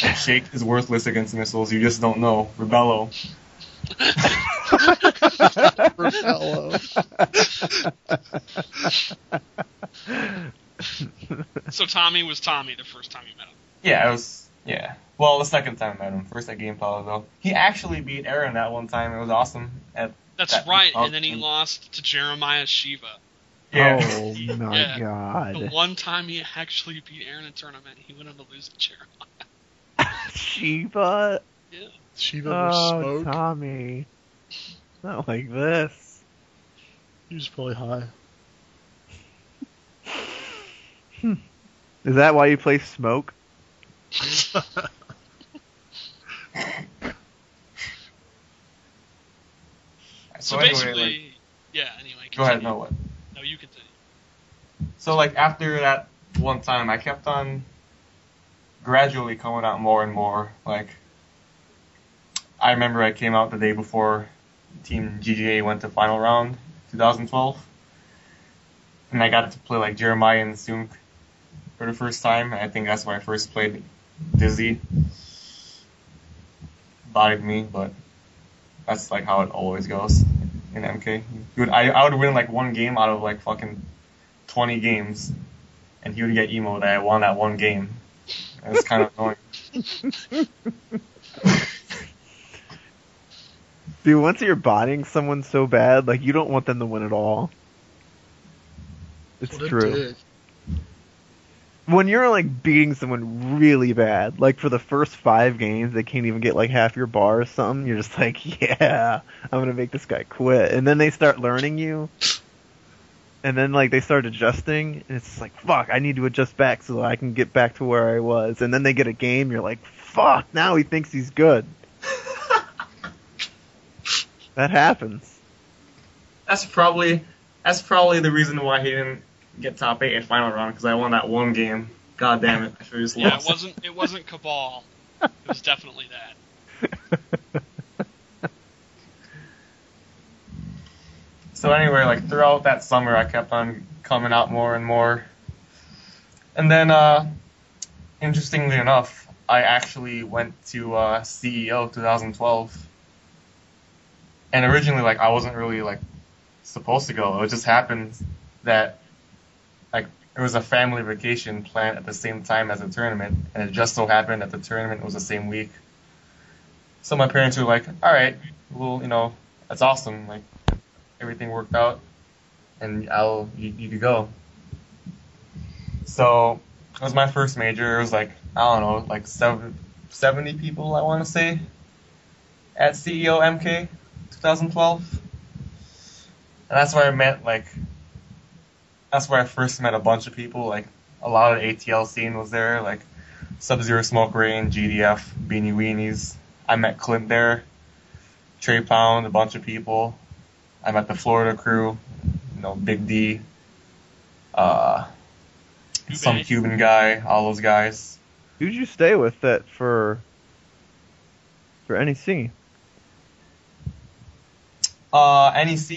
Like, Shake is worthless against missiles. You just don't know. Rebello. So Tommy was Tommy the first time you met him. Yeah, it was. Yeah. Well, the second time I met him. First at Game Power though. He actually beat Aaron that one time. It was awesome. That's right, and then he lost to Jeremiah Shiva. Yeah. Oh my Yeah. god. The one time he actually beat Aaron in a tournament, he went on to lose to Jeremiah. Shiva. Yeah. Shiva versus Oh, Smoke. Tommy. Not like this. He was probably high. Is that why you play Smoke? So anyway, basically, like, yeah. Anyway, go ahead. continue. No, what? No, you continue. So like after that one time, I kept on gradually coming out more and more. Like, I remember I came out the day before Team GGA went to final round, 2012, and I got to play like Jeremiah and Sunk for the first time. I think that's when I first played Dizzy. Bodied me, but that's like how it always goes in MK. I would win like one game out of like fucking 20 games, and he would get emo that I won that one game. It was kind of annoying. Dude, once you're bodying someone so bad, like, you don't want them to win at all. It's What a true. dick. When you're, like, beating someone really bad, like, for the first 5 games, they can't even get, like, half your bar or something, you're just like, yeah, I'm gonna make this guy quit. And then they start learning you, and then, like, they start adjusting, and it's like, fuck, I need to adjust back so that I can get back to where I was. And then they get a game, you're like, fuck, now he thinks he's good. That happens. That's probably the reason why he didn't get top 8 in final round, because I won that one game. God damn it! I should have just Yeah, lost. it wasn't Cabal. It was definitely that. So anyway, like throughout that summer, I kept on coming out more and more. And then, interestingly enough, I actually went to CEO 2012. And originally, like, I wasn't really like supposed to go. It just happened that, like, there was a family vacation planned at the same time as the tournament, and it just so happened that the tournament was the same week. So my parents were like, all right, well, that's awesome. Like, everything worked out, and you could go. So it was my first major. It was like, I don't know, like 70 people, I want to say, at CEO MK 2012. And that's where that's where I first met a bunch of people. Like, a lot of the ATL scene was there, like Sub-Zero Smoke Rain, GDF, Beanie Weenies. I met Clint there, Trey Pound, a bunch of people. I met the Florida crew, Big D, some Cuban guy, all those guys. Who'd you stay with that for NEC? NEC,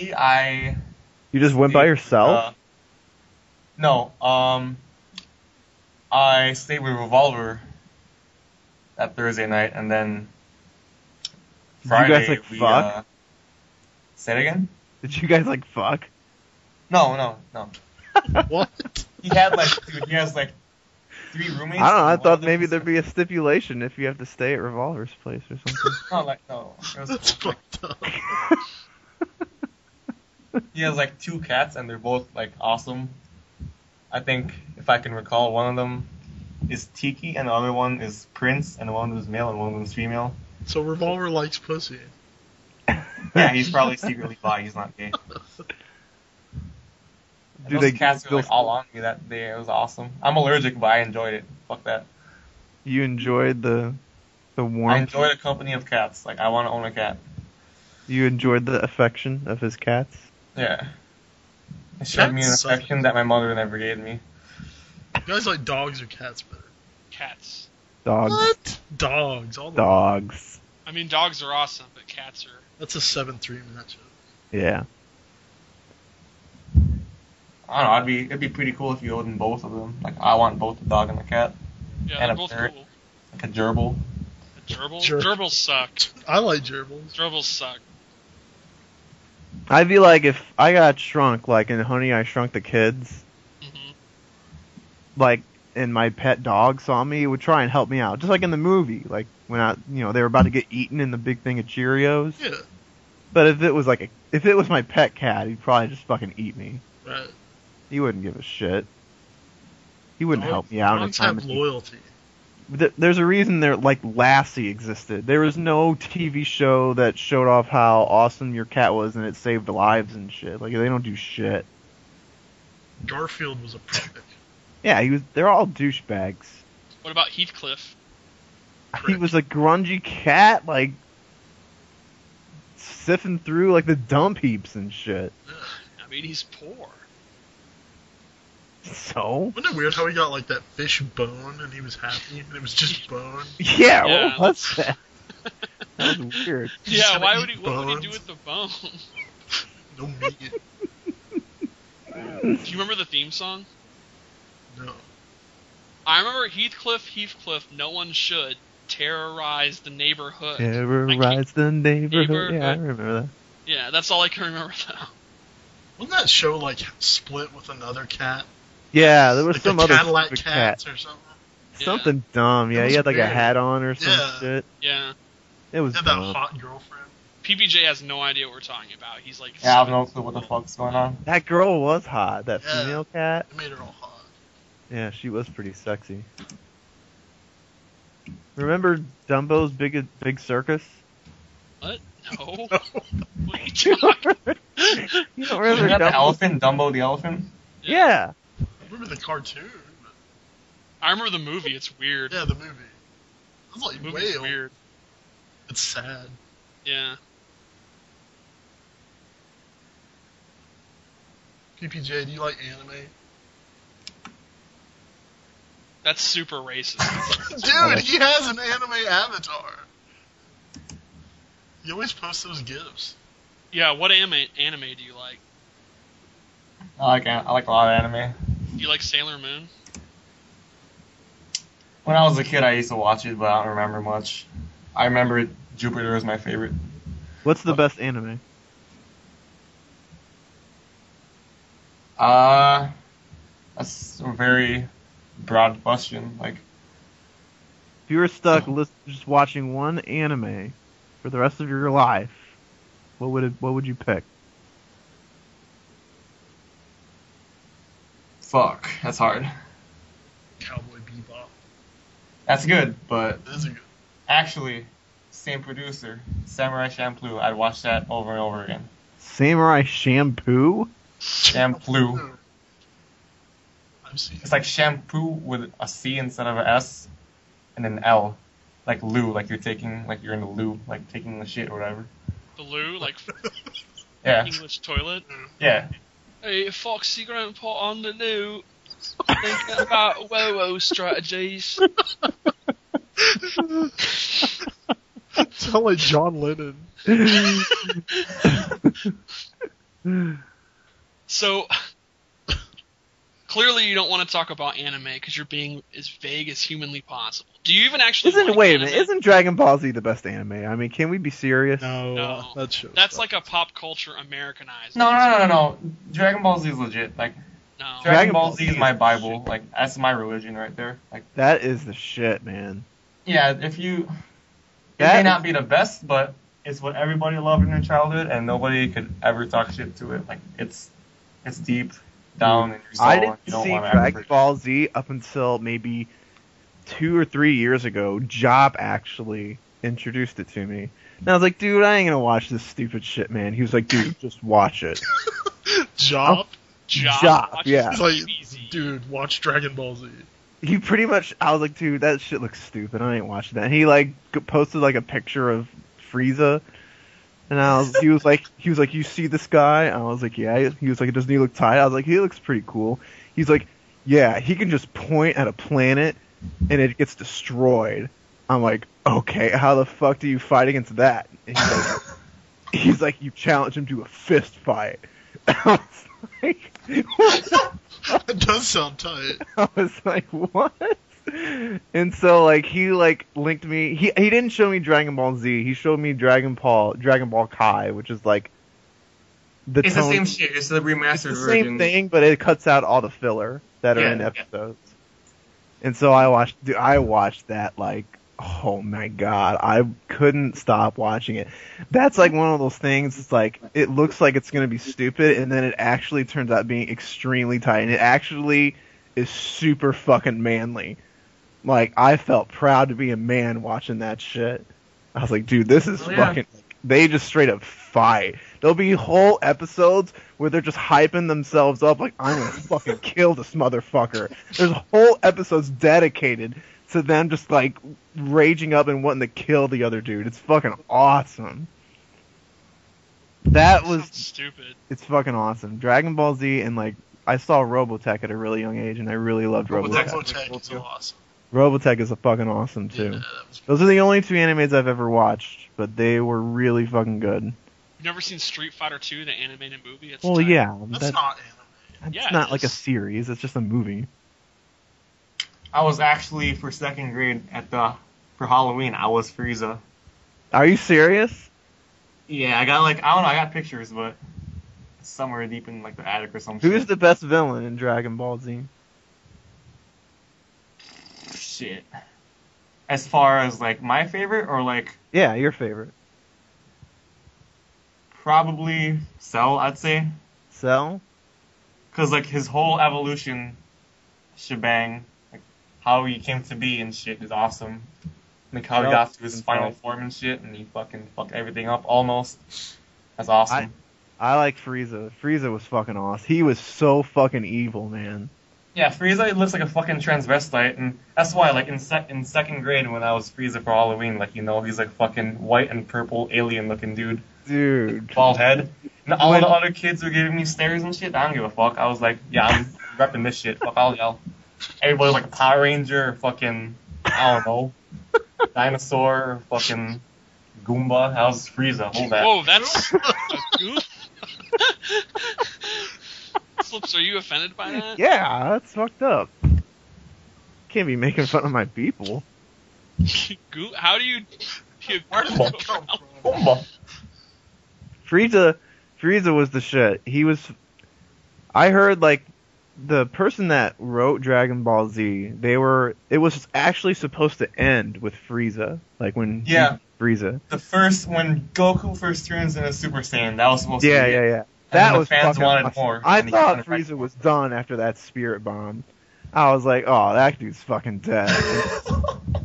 You just went by yourself? No, I stayed with Revolver that Thursday night, and then Friday Did you guys fuck? Say it again? Did you guys fuck? No. What? He has 3 roommates. I don't know. I thought maybe there'd be a stipulation if you have to stay at Revolver's place or something. No. It was That's cool. fucked up. He has 2 cats, and they're both awesome. I think, if I can recall, one of them is Tiki, and the other one is Prince, and one of them is male, and one of them is female. So Revolver likes pussy. Yeah, he's probably secretly bi. He's not gay. Do Those they cats were still- all on me that day. It was awesome. I'm allergic, but I enjoyed it. Fuck that. You enjoyed the warmth? I enjoy the company of cats. I want to own a cat. You enjoyed the affection of his cats? Yeah. It showed me an Cats affection suck. that my mother never gave me. You guys like dogs or cats better? Cats. Dogs. What? Dogs. All the Dogs. I mean, dogs are awesome, but cats are. That's a 7-3 matchup. Yeah. I don't know. It'd be pretty cool if you owned both of them. I want both the dog and the cat. Yeah, And they're a both parrot. cool. Like a gerbil. A gerbil? Ger- Gerbils suck. I like gerbils. Gerbils suck. I'd be like, if I got shrunk, in Honey, I Shrunk the Kids, Hmm. and my pet dog saw me, it would try and help me out. Just like in the movie, when they were about to get eaten in the big thing of Cheerios. Yeah. But if it was if it was my pet cat, he'd probably just fucking eat me. Right. He wouldn't give a shit. He wouldn't help me out in a Dogs time have of need. loyalty. There's a reason Lassie existed. There was no TV show that showed off how awesome your cat was and it saved lives and shit. They don't do shit. Garfield was a prick. Yeah, they're all douchebags. What about Heathcliff? He was a grungy cat, sifting through the dump heaps and shit. I mean, he's poor. So? Wasn't it weird how he got that fish bone and he was happy and it was just bone? Yeah, Yeah. what was that? That was weird. Yeah, Just why gotta would he? eat What would he bones. do with the bone? No meat. Do you remember the theme song? No. I remember Heathcliff, no one should terrorize the neighborhood. Terrorize the neighborhood. Yeah, I neighborhood. remember that. Yeah, that's all I can remember though. Wasn't that show split with another cat? Yeah, there was Like some the other Cadillac stupid Cats cat. or something? Something dumb. Yeah, It he was had a weird. hat on or some Yeah. shit. Yeah. It was He had that dumb. hot girlfriend. PBJ has no idea what we're talking about. He's like, Yeah, I have no clue what the fuck's going on. That girl was hot. That Yeah. female cat. It made her all hot. Yeah, she was pretty sexy. Remember Dumbo's Big Circus? what? No. No. What are you talking? You don't Isn't remember that the Dumbo? elephant? Dumbo the elephant? Yeah. I remember the cartoon. But I remember the movie. It's weird. yeah, the movie. I was The like, movie's whale. weird. It's sad. Yeah. PPJ, do you like anime? That's super racist. Dude, he has an anime avatar. You always post those gifs. Yeah, what anime do you like? I like a lot of anime. Do you like Sailor Moon? When I was a kid, I used to watch it, but I don't remember much. I remember Jupiter is my favorite. What's the best anime? That's That's a very broad question. Like, If you were stuck just watching one anime for the rest of your life, what would you pick? fuck, that's hard. Cowboy Bebop. That's good, but That's a good. actually, same producer, Samurai Champloo. I'd watch that over and over again. Samurai Shampoo? Champloo. I've seen. It's like shampoo with a C instead of an S, and an L, like loo, like you're in the loo, like taking the shit or whatever. The loo, like Yeah, English toilet. yeah. Hey, Foxy Grandpa on the loo. Thinking about WoW strategies. Sound like John Lennon. So, clearly you don't want to talk about anime because you're being as vague as humanly possible. Do you even actually like Wait a anime? minute, isn't Dragon Ball Z the best anime? I mean, can we be serious? No. That shows. That's like a pop culture Americanized. No. Dragon Ball Z is legit. Like, No. Dragon Ball Z is my Bible. Like, that's my religion right there. Like, That is the shit, man. yeah, it may not be the best, but it's what everybody loved in their childhood, and nobody could ever talk shit to it. Like, it's deep down in your soul. I and didn't you don't see wanna Dragon ever- Ball Z up until maybe 2 or 3 years ago. Job actually introduced it to me. And I was like, dude, I ain't gonna watch this stupid shit, man. He was like, dude, just watch it. Job. Job, yeah. He's like, dude, watch Dragon Ball Z. He pretty much, I was like, dude, that shit looks stupid. I ain't watching that. And he like posted like a picture of Frieza, and he was like, you see this guy? I was like, yeah. He was like, doesn't he look tight? I was like, he looks pretty cool. He's like, yeah, he can just point at a planet and it gets destroyed. I'm like, okay, how the fuck do you fight against that? And he's like, you challenge him to a fist fight. I was like, That does sound tight. I was like, what? And so like he like linked me. He didn't show me Dragon Ball Z. He showed me Dragon Ball Kai, which is like It's the same shit. It's the remastered It's the version. same thing, but it cuts out all the filler that are in episodes. And so I watched that like, oh my god, I couldn't stop watching it. That's like one of those things. It's like it looks like it's gonna be stupid, and then it actually turns out being extremely tight, and it actually is super fucking manly. Like I felt proud to be a man watching that shit. I was like, dude, this is fucking. They just straight up fight. There'll be whole episodes where they're just hyping themselves up like, I'm gonna fucking kill this motherfucker. There's whole episodes dedicated to them just like raging up and wanting to kill the other dude. It's fucking awesome. That was stupid. It's fucking awesome. Dragon Ball Z, and like I saw Robotech at a really young age, and I really loved Robotech. Robotech is awesome. Robotech is a fucking awesome too. Yeah, Those are the only 2 animes I've ever watched, but they were really fucking good. You've never seen Street Fighter 2, the animated movie? It's Well, tight. yeah, that's not anime. It's Yeah, not it like a is. series. It's just a movie. I was actually for second grade for Halloween. I was Frieza. Are you serious? Yeah, I got pictures, but it's somewhere deep in like the attic or something. Who's the best villain in Dragon Ball Z? Shit. As far as like my favorite, or like Yeah, your favorite. probably Cell, I'd say, Cell? because like his whole evolution shebang, like how he came to be and shit is awesome. Like how he Cell got to his is final right. form and shit, and he fucking fucked everything up almost. That's awesome. I like Frieza. Frieza was fucking awesome. He was so fucking evil, man. Yeah, Frieza looks like a fucking transvestite, and that's why, like, in second grade when I was Frieza for Halloween, like, you know, he's like fucking white and purple alien-looking dude, Dude. bald head. And all the other kids were giving me stares and shit. I don't give a fuck. I was like, yeah, I'm repping this shit. Fuck, I'll yell. Everybody's like a Power Ranger or fucking, I don't know, dinosaur or fucking Goomba. How's Frieza? Hold that. Whoa, that's a goof. Slips, are you offended by that? Yeah, that's fucked up. Can't be making fun of my people. How do you Where did that come from? Goomba. Frieza was the shit. I heard like the person that wrote Dragon Ball Z, it was actually supposed to end with Frieza, like when Frieza. When Goku first turns into Super Saiyan, that was supposed to be Yeah. That was fans fucking wanted awesome. more. I thought Frieza was done after that Spirit Bomb. I was like, oh, that dude's fucking dead.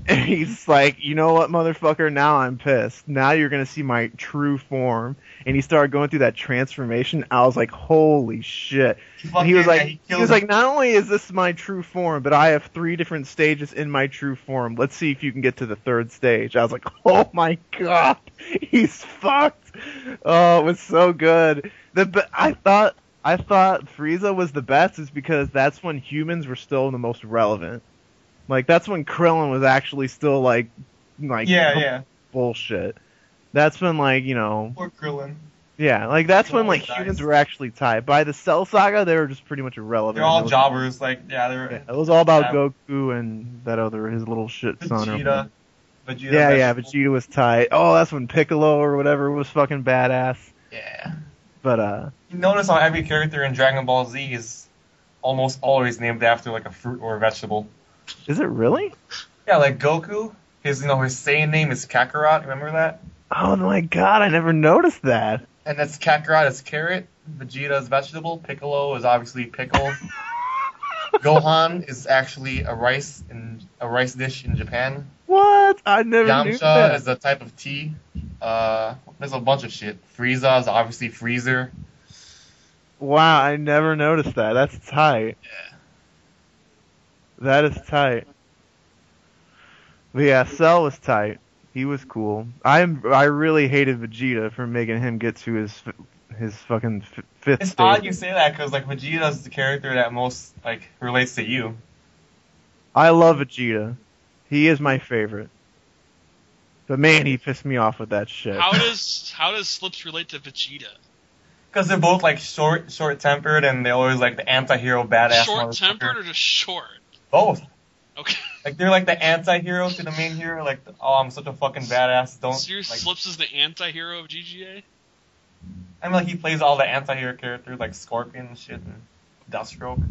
And he's like, you know what, motherfucker? Now I'm pissed. Now you're gonna see my true form. And he started going through that transformation. I was like, holy shit. And he was like, not only is this my true form, but I have 3 different stages in my true form. Let's see if you can get to the 3rd stage. I was like, oh my god, he's fucked. Oh, it was so good. I thought Frieza was the best is because that's when humans were still the most relevant. Like, that's when Krillin was actually still, like bullshit. That's when, like, you know... Poor Krillin. Yeah, like, that's when, like, humans were actually tied. By the Cell Saga, they were just pretty much irrelevant. They're all jobbers, like, it was all about Goku and his little shit son. Vegeta. Vegeta was tight. Oh, that's when Piccolo or whatever was fucking badass. Yeah. But, you notice how every character in Dragon Ball Z is almost always named after, like, a fruit or a vegetable. Is it really? Yeah, like Goku, his Saiyan name is Kakarot, remember that? Oh my god, I never noticed that. And that's Kakarot is carrot, Vegeta is vegetable, Piccolo is obviously pickle. Gohan is actually a rice dish in Japan. What? I never knew that. Yamcha is a type of tea. There's a bunch of shit. Frieza is obviously freezer. Wow, I never noticed that. That's tight. Yeah. That is tight. But yeah, Cell was tight. He was cool. I really hated Vegeta for making him get to his fucking 5th It's stage. odd you say that because like Vegeta's the character that most like relates to you. I love Vegeta. He is my favorite. But man, he pissed me off with that shit. How does Slips relate to Vegeta? Because they're both like short-tempered and they're always like the anti-hero badass. Short-tempered or just short? Both. Okay. Like they're like the anti-hero to the main hero. Like, I'm such a fucking badass. Slips is the anti-hero of GGA? I mean, like he plays all the anti-hero characters like Scorpion and shit and Deathstroke.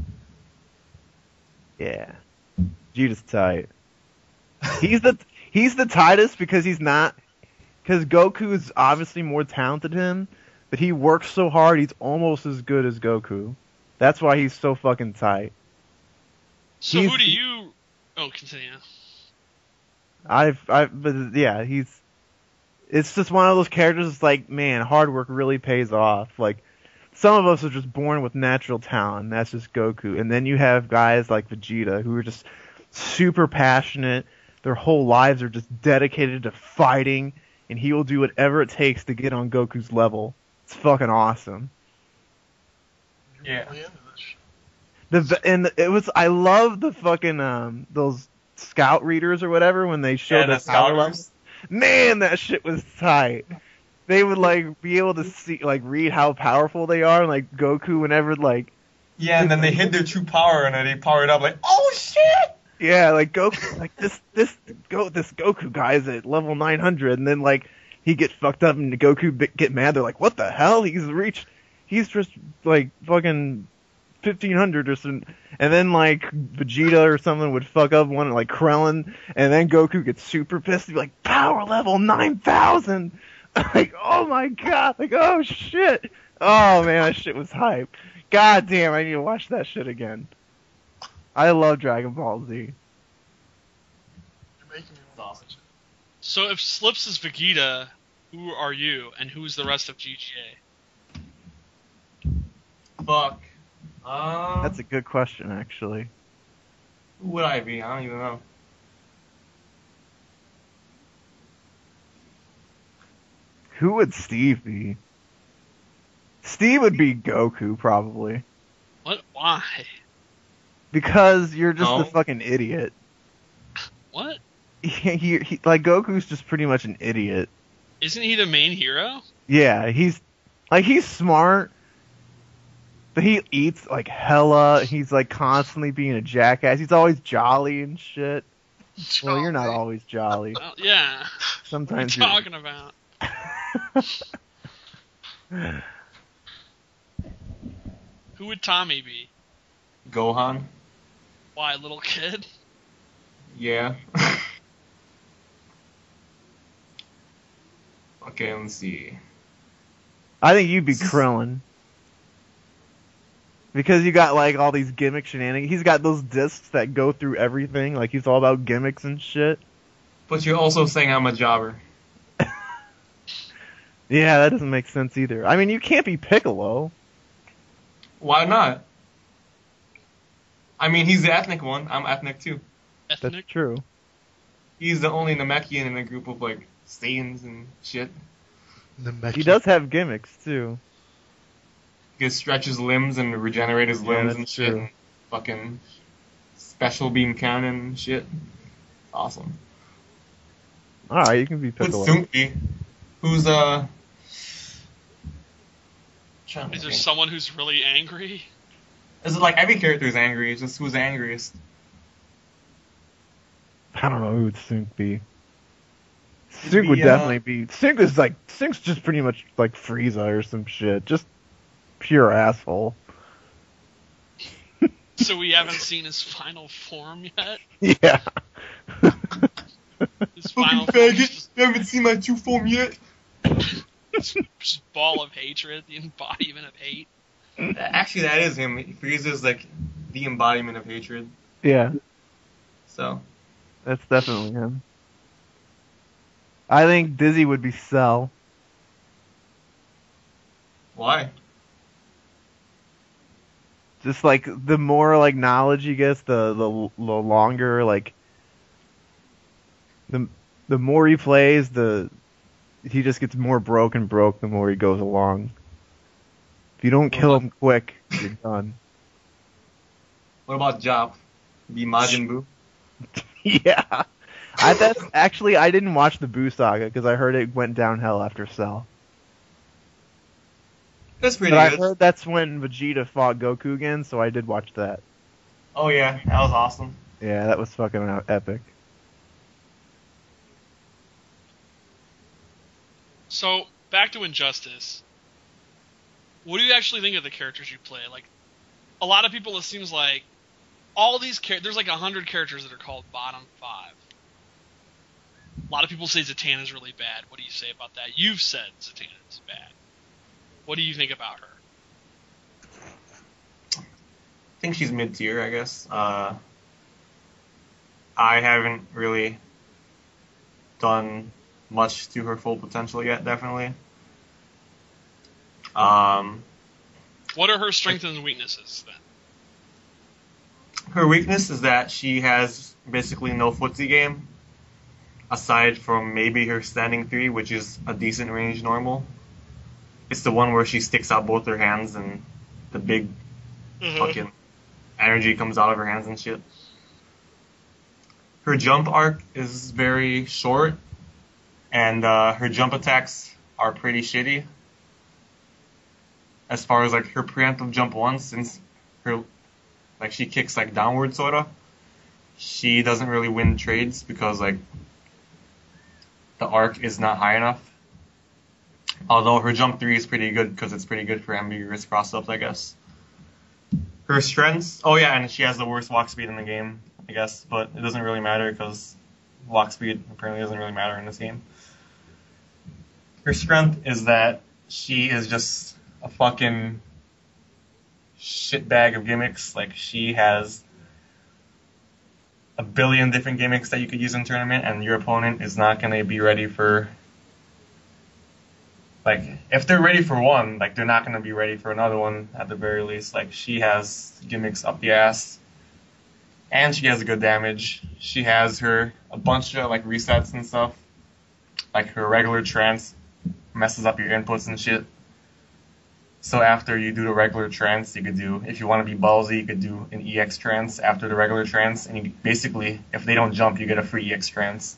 Yeah. Vegeta's tight. He's the tightest because Goku is obviously more talented than him, but he works so hard he's almost as good as Goku. That's why he's so fucking tight. So who do you... Oh, continue. It's just one of those characters that's like, man, hard work really pays off. Like, some of us are just born with natural talent, and that's just Goku. And then you have guys like Vegeta who are just super passionate. Their whole lives are just dedicated to fighting, and he will do whatever it takes to get on Goku's level. It's fucking awesome. Yeah. I love the fucking those scout readers or whatever when they showed the power levels. Man, that shit was tight. They would like be able to see read how powerful they are, and like Goku whenever like. Yeah, and then they hit their true power and then they powered up like, oh shit! Yeah, like Goku, like this Goku guy's at level 900, and then like he gets fucked up and Goku get mad. They're like, what the hell? He's just like fucking 1500 or something. And then like Vegeta or something would fuck up one like Krillin, and then Goku gets super pissed. He'd be like, power level 9000. Like, oh my god, like, oh shit. Oh man, that shit was hype. God damn, I need to watch that shit again. I love Dragon Ball Z. You're making me watch it. So if Slips is Vegeta, who are you, and who's the rest of GGA? Fuck. That's a good question, actually. Who would I be? I don't even know. Who would Steve be? Steve would be Goku, probably. What? Why? Because you're just a fucking idiot. What? He like Goku's just pretty much an idiot. Isn't he the main hero? Yeah, he's smart, but he eats like hella. He's like constantly being a jackass. He's always jolly and shit. Well, you're not always jolly. Well, yeah. Sometimes what are you talking about? Who would Tommy be? Gohan. Why, little kid? Yeah. Okay, let's see. I think you'd be Krillin. Because you got like all these gimmick shenanigans. He's got those discs that go through everything. Like he's all about gimmicks and shit. But you're also saying I'm a jobber. Yeah, that doesn't make sense either. I mean, you can't be Piccolo. Why not? I mean, he's the ethnic one. I'm ethnic too. Ethnic? That's true. He's the only Namekian in a group of like Saiyans and shit. He does have gimmicks too. He stretch his limbs and regenerate his limbs that's and shit. true. And fucking special beam cannon and shit. Awesome. Alright, you can be Who's Piccolo. Sunky? Who's Is there someone who's really angry? Is it like every character is angry? It's just who's the angriest? I don't know who would Sunk be. It'd Sunk be, would definitely be. Sunk's just pretty much like Frieza or some shit. Just pure asshole. So we haven't seen his final form yet? Yeah. His final Fucking form is faggot! You haven't seen my true form yet? just ball of hatred, the embodiment of hate. Actually, that is him. Frieza's like the embodiment of hatred. Yeah, So, that's definitely him. I think Dizzy would be Cell. why? Just like the more like knowledge he gets, the longer like the more he plays, he just gets more broke the more he goes along. If you don't kill him quick, you're done. What about Jop? Be Majin Buu? Yeah. I didn't watch the Buu saga because I heard it went downhill after Cell. That's pretty But I good. heard that's when Vegeta fought Goku again, so I did watch that. Oh yeah, that was awesome. Yeah, that was fucking epic. So, back to Injustice. What do you actually think of the characters you play? Like, a lot of people, it seems like, all these characters, there's like 100 characters that are called bottom 5. A lot of people say Zatanna's really bad. What do you say about that? You've said Zatanna's bad. What do you think about her? I think she's mid-tier, I guess. I haven't really done much to her full potential yet, definitely. What are her strengths and weaknesses, then? Her weakness is that she has basically no footsie game, aside from maybe her standing 3, which is a decent range normal. It's the one where she sticks out both her hands and the big fucking energy comes out of her hands and shit. Her jump arc is very short, and her jump attacks are pretty shitty. As far as like her preemptive jump once, since her like she kicks like downward sorta, she doesn't really win trades because like the arc is not high enough. Although her jump 3 is pretty good because it's pretty good for ambiguous cross-ups, I guess. Her strengths, oh yeah, and she has the worst walk speed in the game, I guess, but it doesn't really matter because walk speed apparently doesn't really matter in this game. Her strength is that she is just a fucking shitbag of gimmicks. Like, she has a billion different gimmicks that you could use in tournament, and your opponent is not going to be ready for... Like, if they're ready for one, like, they're not going to be ready for another one at the very least. Like, she has gimmicks up the ass, and she has good damage. She has a bunch of, like, resets and stuff. Like, her regular trance messes up your inputs and shit. So after you do the regular trance, you could do, if you want to be ballsy, you could do an EX trance after the regular trance, and you basically, if they don't jump, you get a free EX trance.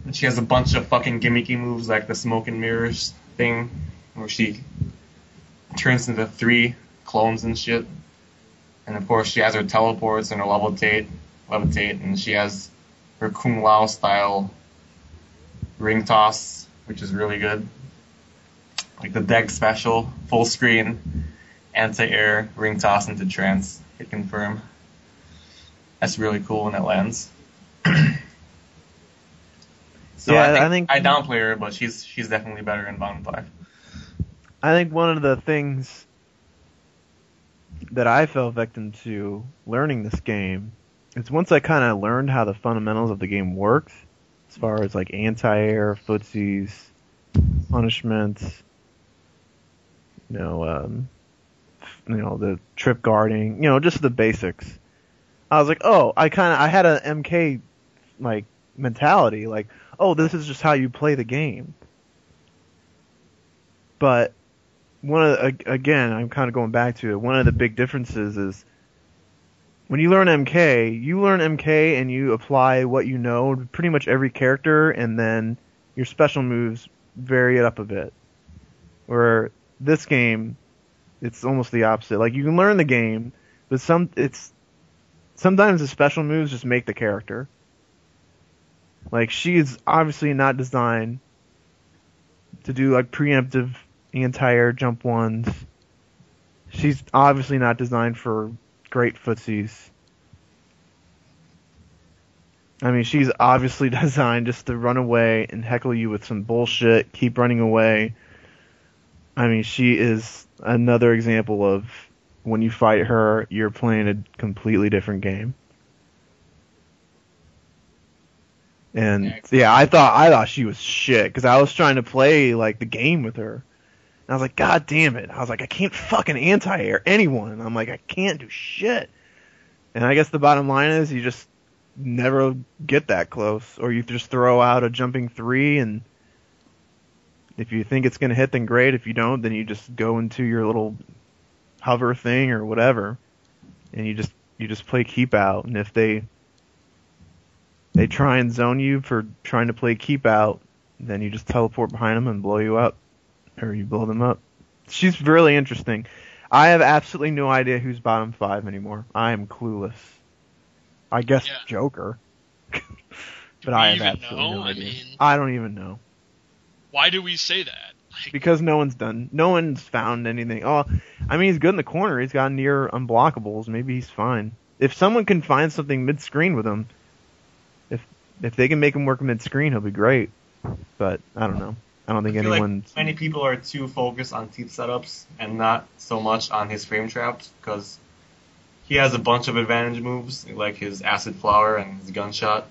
And she has a bunch of fucking gimmicky moves like the smoke and mirrors thing, where she turns into 3 clones and shit. And of course she has her teleports and her levitate, and she has her Kung Lao style ring toss, which is really good. Like the deck special, full screen, anti-air, ring toss into trance, hit confirm. That's really cool when it lands. So Yeah, I think I downplay her, but she's definitely better in bottom 5. I think one of the things that I fell victim to learning this game is once I kind of learned how the fundamentals of the game works, as far as like anti-air, footsies, punishments, the trip guarding, just the basics. I was like, oh, I had a MK like mentality, like, oh, this is just how you play the game. But again, I'm kind of going back to it. One of the big differences is when you learn MK and you apply what you know to pretty much every character, and then your special moves vary it up a bit. Where this game, it's almost the opposite. Like, you can learn the game, but sometimes the special moves just make the character. Like, she is obviously not designed to do like preemptive anti-air jump ones. She's obviously not designed for great footsies. I mean, she's obviously designed just to run away and heckle you with some bullshit, keep running away. I mean, she is another example of when you fight her, you're playing a completely different game. And yeah, I thought she was shit because I was trying to play like the game with her. And I was like, God damn it. I was like, I can't fucking anti-air anyone. I'm like, I can't do shit. And I guess the bottom line is you just never get that close. Or you just throw out a jumping 3, and if you think it's going to hit, then great. If you don't, then you just go into your little hover thing or whatever. And you just play keep out. And if they try and zone you for trying to play keep out, then you just teleport behind them and blow you up. Or you blow them up. She's really interesting. I have absolutely no idea who's bottom 5 anymore. I am clueless. I guess Joker. But I have absolutely no idea. I don't even know. Why do we say that? Because no one's found anything. Oh, I mean, he's good in the corner. He's got near unblockables. Maybe he's fine. If someone can find something mid-screen with him, if they can make him work mid-screen, he'll be great. But I don't know. I don't think anyone's... Like many people are too focused on teeth setups and not so much on his frame traps, because he has a bunch of advantage moves, like his acid flower and his gunshot.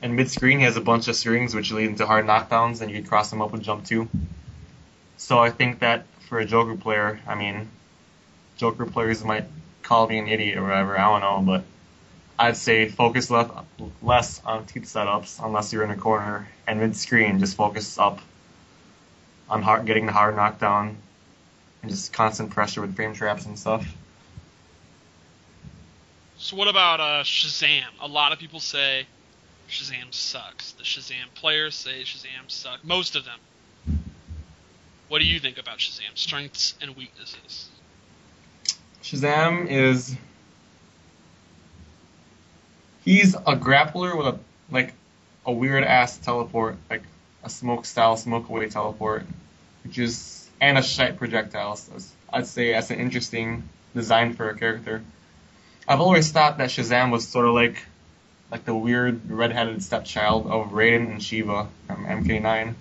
And mid-screen, he has a bunch of strings which lead into hard knockdowns, and you can cross them up with jump 2. So I think that for a Joker player, I mean, Joker players might call me an idiot or whatever, I don't know, but I'd say focus less on teeth setups unless you're in a corner, and mid-screen just focus up on getting the hard knockdown and just constant pressure with frame traps and stuff. So what about Shazam? A lot of people say Shazam sucks. The Shazam players say Shazam sucks. Most of them. What do you think about Shazam? Strengths and weaknesses? Shazam is... He's a grappler with a weird ass teleport, like a smoke away teleport, and a shite projectile. So I'd say that's an interesting design for a character. I've always thought that Shazam was sort of like the weird redheaded stepchild of Raiden and Shiva from MK9.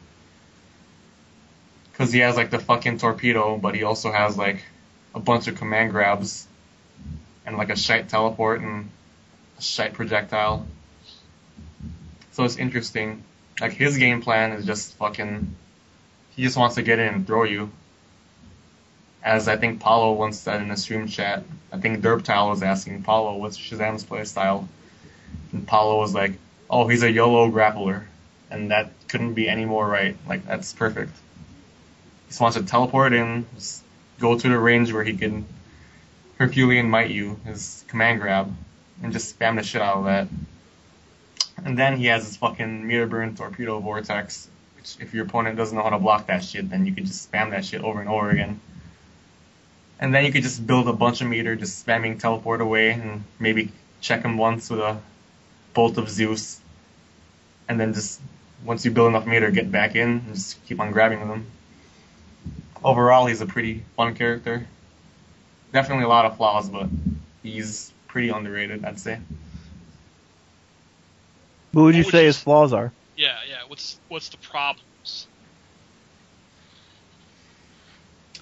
Because he has like the fucking torpedo, but he also has like a bunch of command grabs and like a shite teleport and a shite projectile. So it's interesting. Like, his game plan is just fucking... He just wants to get in and throw you. As I think Paulo once said in a stream chat. I think Derptile was asking Paulo what's Shazam's playstyle. And Paulo was like, oh, he's a YOLO grappler. And that couldn't be any more right. Like, that's perfect. He just wants to teleport in, just go to the range where he can Herculean might you, his command grab, and just spam the shit out of that. And then he has his fucking meter burn torpedo vortex, which if your opponent doesn't know how to block that shit, then you can just spam that shit over and over again. And then you could just build a bunch of meter, just spamming teleport away, and maybe check him once with a bolt of Zeus. And then just, once you build enough meter, get back in, and just keep on grabbing them. overall, he's a pretty fun character. Definitely a lot of flaws, but he's pretty underrated, I'd say. What would you What would say you his flaws are? Yeah. What's the problems?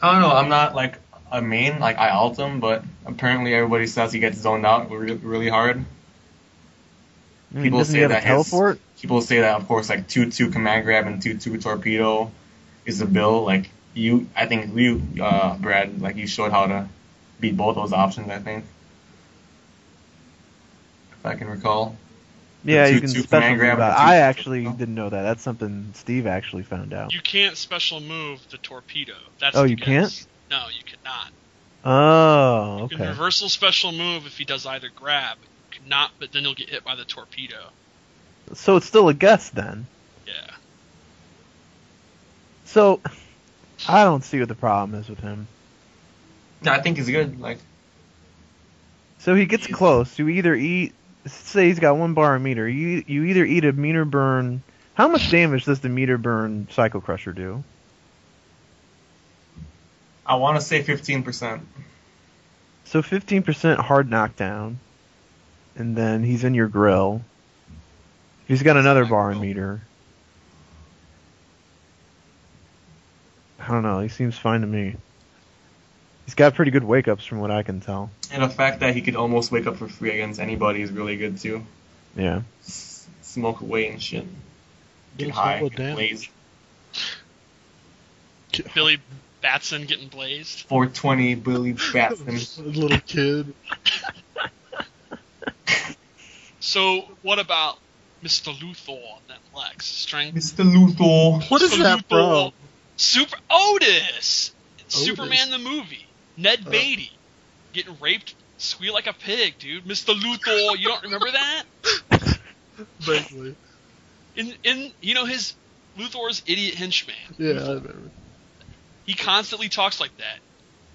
I don't know. I'm not like a main, like I ult him, but apparently everybody says he gets zoned out really hard. I mean, People doesn't say he have a that teleport? People say that, of course, like 2-2 command grab and 2-2 torpedo is a bill. Like I think you, Brad, like you showed how to beat both those options. I think, if I can recall. Yeah, The you can 2-2 special command move grab that. and I 2-2 actually torpedo. didn't know that. That's something Steve actually found out. You can't special move the torpedo. That's Oh, the you guess. can't? No, you cannot. Oh, You can okay. reversal special move if he does either grab. You cannot, but then you'll get hit by the torpedo. So it's still a guess then. Yeah. So I don't see what the problem is with him. Yeah, I think he's good. Like So he gets close. You either eat. Say he's got 1 bar a meter. You either eat a meter burn. How much damage does the meter burn Psycho Crusher do? I want to say 15%. So 15% hard knockdown, and then he's in your grill. He's got another bar a meter. I don't know. He seems fine to me. He's got pretty good wake ups from what I can tell. And the fact that he could almost wake up for free against anybody is really good too. Yeah. Smoke away and shit. Get Don't high, slow it get down. blazed. Billy Batson getting blazed. 420 Billy Batson. Little kid. So what about Mr. Luthor then, Lex? Strength. Mr. Luthor. What is Mr. that Luthor. from? Super Otis. Superman the movie. Ned Beatty getting raped, squeal like a pig, dude. Mr. Luthor. You don't remember that? Basically. In you know his Luthor's idiot henchman. Yeah, I remember. He constantly talks like that.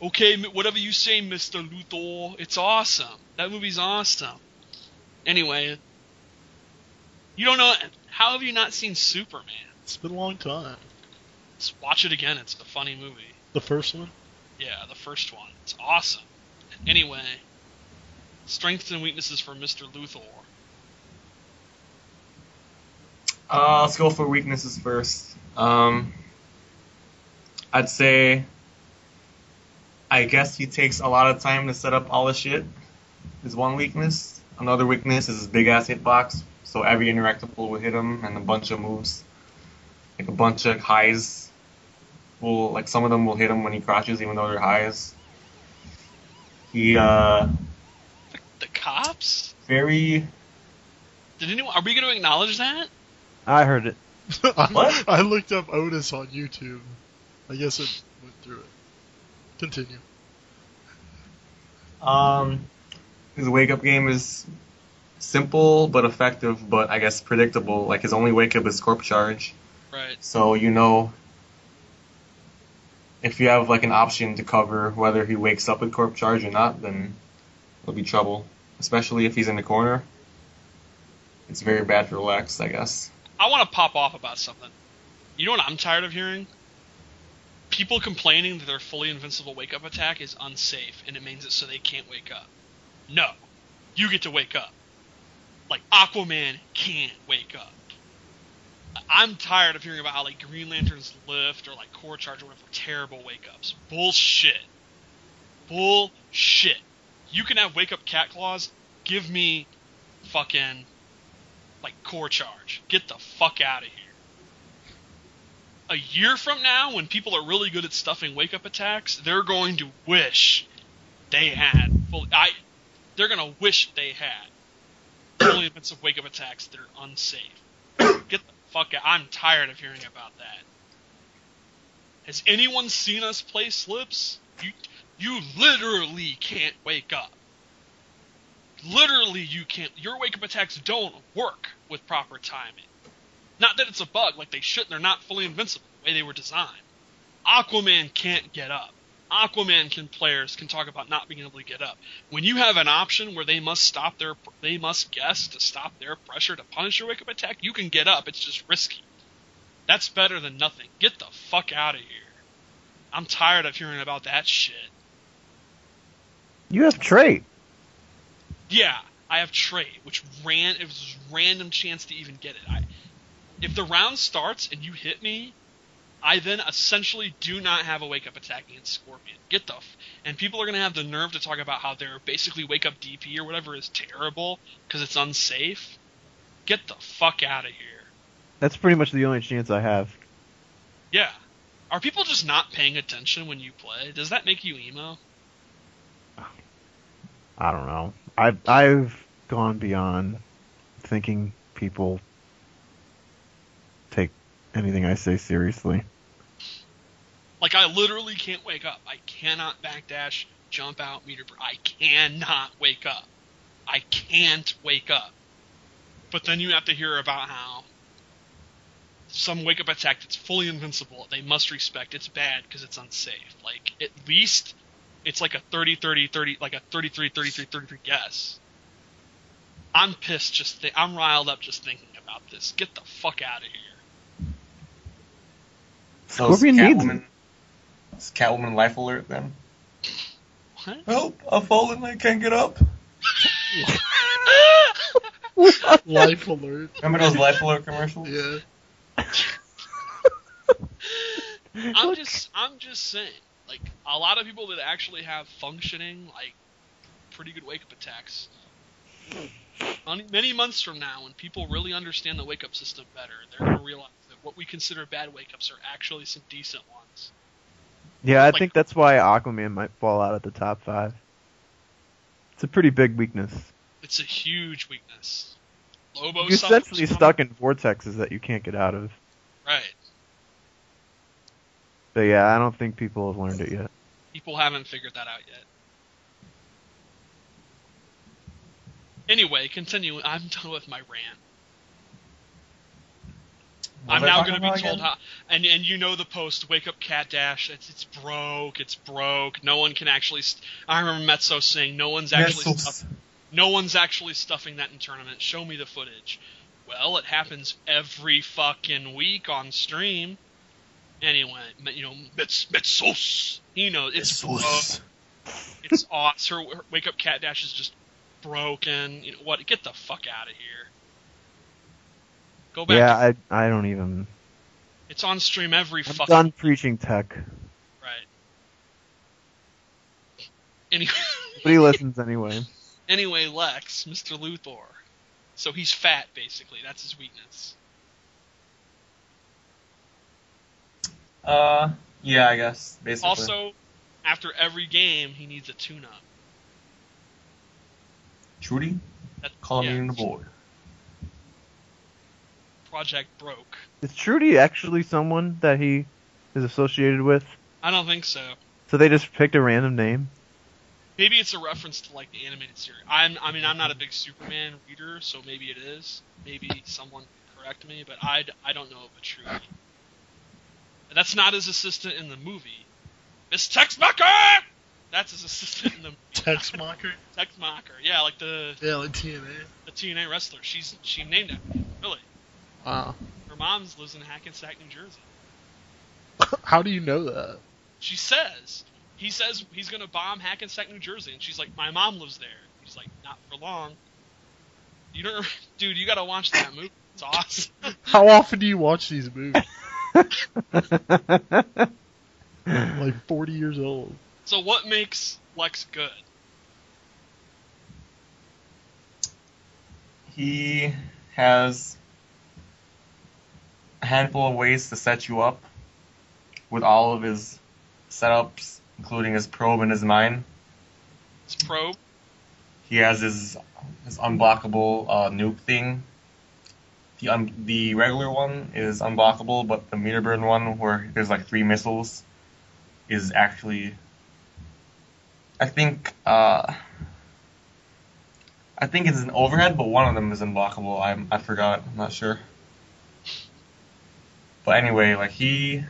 Okay, whatever you say, Mr. Luthor. It's awesome. That movie's awesome. Anyway, you don't know. How have you not seen Superman? It's been a long time. Just watch it again. It's a funny movie. The first one? Yeah, the first one. It's awesome. Anyway, strengths and weaknesses for Mr. Luthor. Let's go for weaknesses first. I'd say, I guess he takes a lot of time to set up all the shit. Is one weakness. Another weakness is his big ass hitbox. So every interactable will hit him, and a bunch of moves, like a bunch of highs, will like some of them will hit him when he crouches, even though they're highs. He The cops? very Did anyone? Are we going to acknowledge that? I heard it. What? I looked up Otis on YouTube. I guess it went through it. Continue. His wake up game is simple but effective, but I guess predictable. Like his only wake up is Corp Charge. Right. So you know if you have like an option to cover whether he wakes up with Corp Charge or not, then it'll be trouble. Especially if he's in the corner. It's very bad for Lex, I guess. I want to pop off about something. You know what I'm tired of hearing? People complaining that their fully invincible wake-up attack is unsafe, and it means it so they can't wake up. No. You get to wake up. Like, Aquaman can't wake up. I'm tired of hearing about how, like, Green Lantern's lift or, like, Core Charge or whatever, terrible wake-ups. Bullshit. Bullshit. You can have wake-up cat claws. Give me fucking, like, Core Charge. Get the fuck out of here. A year from now, when people are really good at stuffing wake-up attacks, they're going to wish they had they're going to wish they had fully invincible wake-up attacks that are unsafe. Get the fuck out. I'm tired of hearing about that. Has anyone seen us play Slips? You literally can't wake up. Literally, you can't. Your wake-up attacks don't work with proper timing. Not that it's a bug, like they shouldn't. They're not fully invincible the way they were designed. Aquaman can't get up. Players can talk about not being able to get up. When you have an option where they must guess to stop their pressure to punish your wake-up attack, you can get up. It's just risky. That's better than nothing. Get the fuck out of here. I'm tired of hearing about that shit. You have trait. Yeah, I have trade, it was a random chance to even get it. If the round starts and you hit me, I then essentially do not have a wake-up attack against Scorpion. And people are going to have the nerve to talk about how their basically wake-up DP or whatever is terrible because it's unsafe. Get the fuck out of here. That's pretty much the only chance I have. Yeah. Are people just not paying attention when you play? Does that make you emo? I don't know. I've gone beyond thinking people take anything I say seriously. Like, I literally can't wake up. I cannot backdash, jump out, meter. I cannot wake up. I can't wake up. But then you have to hear about how some wake-up attack that's fully invincible, they must respect. It's bad because it's unsafe. Like, at least it's like a 30-30-30, like a 33-33-33 guess. I'm pissed I'm riled up just thinking about this. Get the fuck out of here. So Scorpion needs it. Is Catwoman life alert then? What? Help! I've fallen, I can't get up. Life alert. Remember those life alert commercials? Yeah. I'm just saying, like, a lot of people that actually have functioning, like, pretty good wake-up attacks, many months from now, when people really understand the wake-up system better, they're going to realize that what we consider bad wake-ups are actually some decent ones. Yeah, I think that's why Aquaman might fall out at the top 5. It's a pretty big weakness. It's a huge weakness. Lobo You're essentially stuck in vortexes that you can't get out of. Right. But yeah, I don't think people have learned it yet. People haven't figured that out yet. Anyway, continue. I'm done with my rant. I'm now going to be told how, and you know the post, wake up cat dash, it's broke, no one can actually, I remember Mezzo saying, no one's actually stuffing that in tournament, show me the footage. Well, it happens every fucking week on stream. Anyway, you know, Metzos, you know, it's broke. It's awesome. Her wake up cat dash is just broken. You know what? Get the fuck out of here. Go back. Yeah, I don't even. It's on stream every I'm fucking. done preaching tech. Right. Anyway. But he listens anyway. Anyway, Lex, Mr. Luthor. So he's fat, basically. That's his weakness. Yeah, I guess, basically. Also, after every game, he needs a tune-up. Trudy? Call me in the board. Project broke. Is Trudy actually someone that he is associated with? I don't think so. So they just picked a random name? Maybe it's a reference to, like, the animated series. I'm not a big Superman reader, so maybe it is. Maybe someone can correct me, but I don't know of a Trudy. That's not his assistant in the movie. Miss Textmacher! That's his assistant in the movie. Textmacher? Textmacher, yeah, like the... Yeah, like TNA. The TNA wrestler. She named it. Really. Wow. Her mom lives in Hackensack, New Jersey. How do you know that? She says... He says he's going to bomb Hackensack, New Jersey, and she's like, my mom lives there. He's like, not for long. You don't... Dude, you got to watch that movie. It's awesome. How often do you watch these movies? Like 40 years old. So what makes Lex good? He has a handful of ways to set you up with all of his setups, including his probe and his mine. His probe? He has his unblockable nuke thing. The regular one is unblockable, but the meter burn one, where there's like 3 missiles, is actually, I think it's an overhead, but one of them is unblockable. I forgot. I'm not sure. But anyway, like he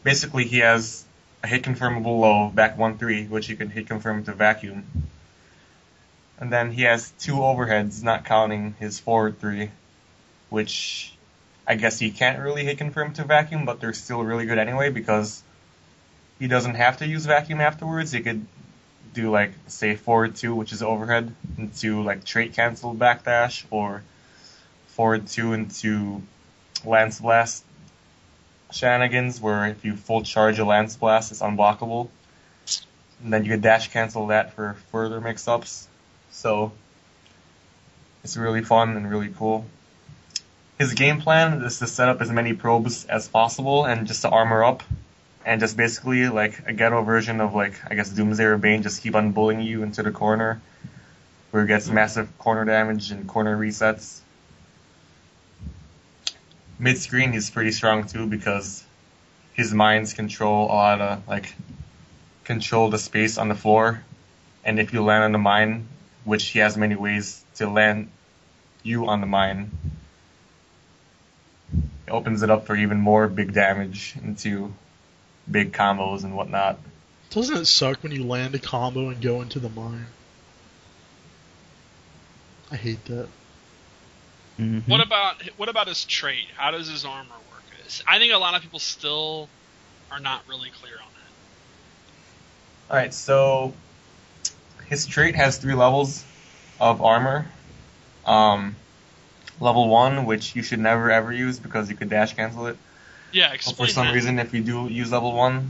has a hit confirmable low, back 1-3, which you can hit confirm to vacuum. And then he has 2 overheads, not counting his forward 3, which I guess he can't really hit confirm to vacuum, but they're still really good anyway, because he doesn't have to use vacuum afterwards. He could do like say forward 2, which is overhead, into like trait cancel backdash, or forward 2 into lance blast shenanigans, where if you full charge a lance blast, it's unblockable. And then you could dash cancel that for further mix-ups. So it's really fun and really cool. His game plan is to set up as many probes as possible and just to armor up. And just basically like a ghetto version of like, I guess, Doomsday or Bane, just keep on bullying you into the corner, where it gets massive corner damage and corner resets. Mid-screen, he's pretty strong too, because his mines control a lot of, like, control the space on the floor. And if you land on the mine, which he has many ways to land you on the mine, it opens it up for even more big damage into big combos and whatnot. Doesn't it suck when you land a combo and go into the mine? I hate that. Mm-hmm. What about his trait? How does his armor work? I think a lot of people still are not really clear on that. Alright, so his trait has 3 levels of armor. Level 1, which you should never ever use because you could dash cancel it. Yeah, But explain for some that. reason, if you do use level 1,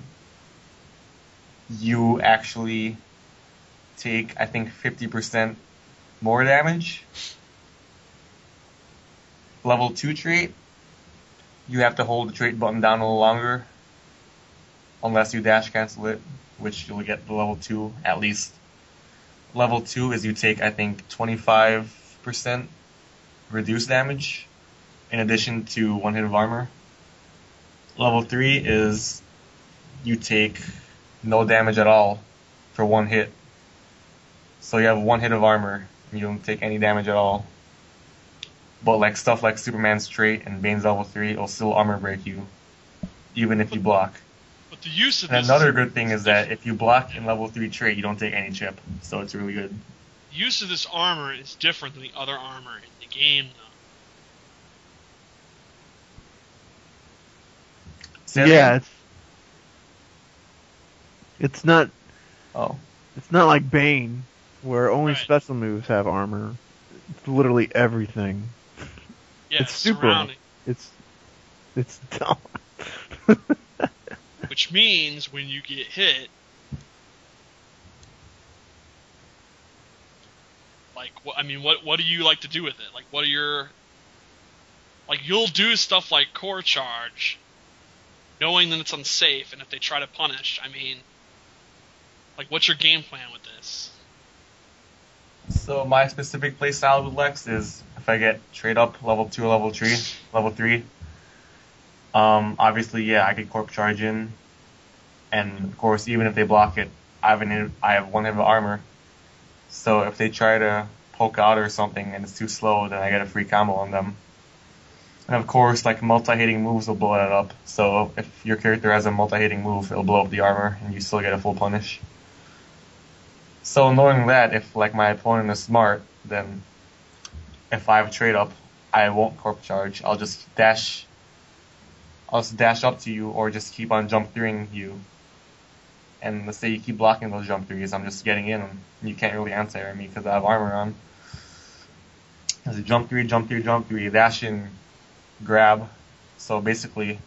you actually take, I think, 50% more damage. Level 2 trait, you have to hold the trait button down a little longer, unless you dash cancel it, which you'll get the level 2 at least. Level 2 is you take, I think, 25% reduced damage, in addition to 1 hit of armor. Level 3 is you take no damage at all for 1 hit. So you have 1 hit of armor, and you don't take any damage at all. But like stuff like Superman's trait and Bane's level 3 will still armor break you, even if you block. But the use of And this another good thing is that if you block in level 3 trait, you don't take any chip, so it's really good. use of this armor is different than the other armor in the game, though. Yeah, it's not Oh. it's not like Bane, where only Right. special moves have armor. It's literally everything. Yeah, It's super. surrounding. It's dumb. Which means when you get hit, like, what do you like to do with it? Like, what are your, like, you'll do stuff like core charge, knowing that it's unsafe, and if they try to punish, like, what's your game plan with this? So my specific playstyle with Lex is if I get trade up level 2 or level 3, obviously, yeah, I could corp charge in, and of course, even if they block it, I have 1 hit of armor. So if they try to poke out or something and it's too slow, then I get a free combo on them. And of course, like, multi-hitting moves will blow that up. So if your character has a multi-hitting move, it'll blow up the armor, and you still get a full punish. So knowing that, if like my opponent is smart, then if I have a trade up, I won't corp charge. I'll just dash up to you, or just keep on jump 3ing you. And let's say you keep blocking those jump 3s, I'm just getting in them. You can't really anti me because I have armor on. There's a jump 3, jump 3, jump 3, dash in, grab. So basically,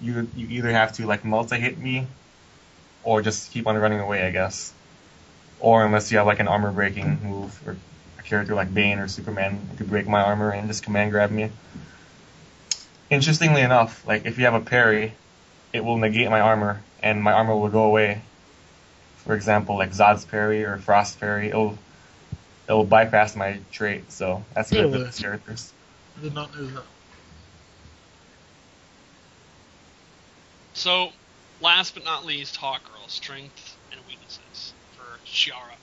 you either have to like multi-hit me, or just keep on running away, I guess. Or unless you have like an armor breaking move, or a character like Bane or Superman who could break my armor and just command grab me. Interestingly enough, like if you have a parry, it will negate my armor, and my armor will go away. For example, like Zod's parry or Frost parry, it'll bypass my trait, so that's good for Really? these characters. I did not know that. So, last but not least, Hawkgirl, strength and weaknesses for Shiara.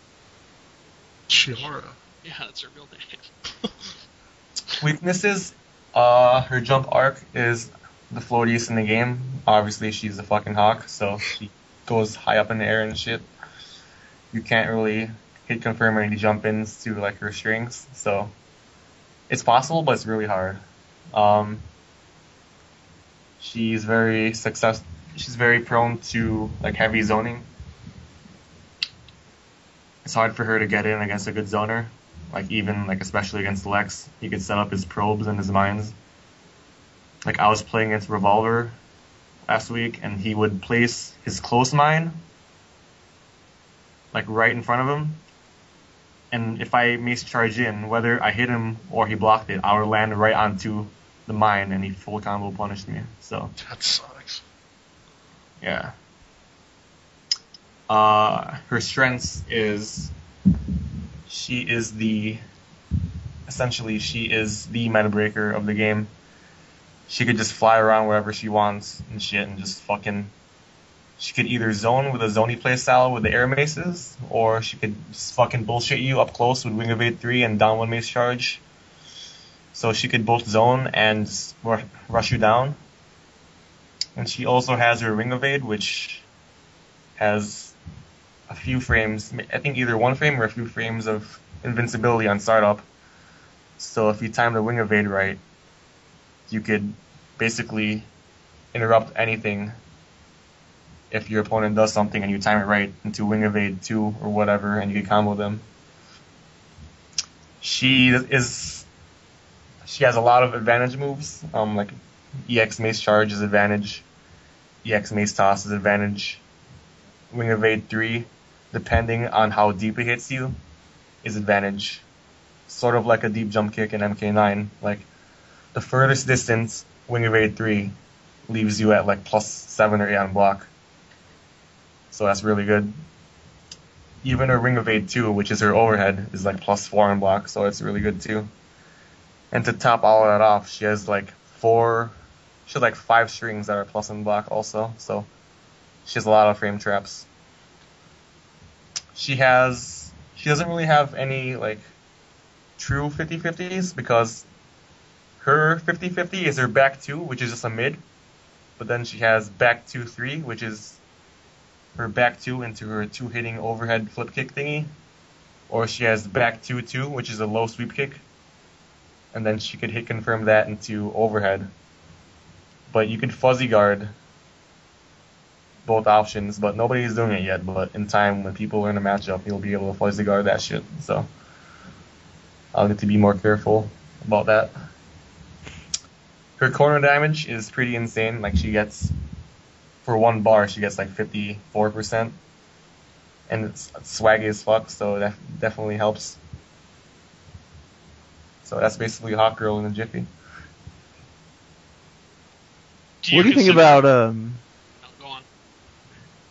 Shiara. Yeah, that's her real name. Weaknesses, her jump arc is the floatiest in the game. Obviously, she's a fucking hawk, so she goes high up in the air and shit. You can't really hit confirm any jump ins to like her strings, so it's possible, but it's really hard. She's very she's very prone to like heavy zoning. It's hard for her to get in against a good zoner. Like even like especially against Lex, he could set up his probes and his mines. Like I was playing against Revolver last week, and he would place his close mine like right in front of him. And if I mace charge in, whether I hit him or he blocked it, I would land right onto the mine, and he full combo punished me. So That sucks. yeah. Her strengths is she is the meta breaker of the game. She could just fly around wherever she wants and shit and just fucking. She could either zone with a zony playstyle with the air maces, or she could just fucking bullshit you up close with Wing Evade 3 and down 1 mace charge. So she could both zone and rush you down. And she also has her Ring Evade, which has a few frames, I think either 1 frame or a few frames of invincibility on startup. So if you time the Wing Evade right, you could basically interrupt anything if your opponent does something and you time it right into Wing Evade 2 or whatever, and you can combo them. She has a lot of advantage moves, like EX Mace Charge is advantage, EX Mace Toss is advantage, Wing Evade 3, depending on how deep it hits you, is advantage. Sort of like a deep jump kick in MK9. Like, the furthest distance, Wing Evade 3 leaves you at like plus 7 or 8 on block. So that's really good. Even her Ring Evade 2, which is her overhead, is like plus 4 on block, so it's really good too. And to top all of that off, she has like 5 strings that are plus on block also, so she has a lot of frame traps. She doesn't really have any like true 50-50s, because her 50-50 is her back 2, which is just a mid, but then she has back 2-3, which is her back 2 into her 2 hitting overhead flip kick thingy, or she has back 2-2, which is a low sweep kick, and then she could hit confirm that into overhead. But you could fuzzy guard both options, but nobody's doing it yet. But in time, when people learn a matchup, you'll be able to fuzzy guard that shit. So I'll get to be more careful about that. Her corner damage is pretty insane. Like, she gets, for 1 bar, she gets like 54%. And it's swaggy as fuck, so that definitely helps. So that's basically Hawk Girl in a jiffy. What do you think about Oh, go on.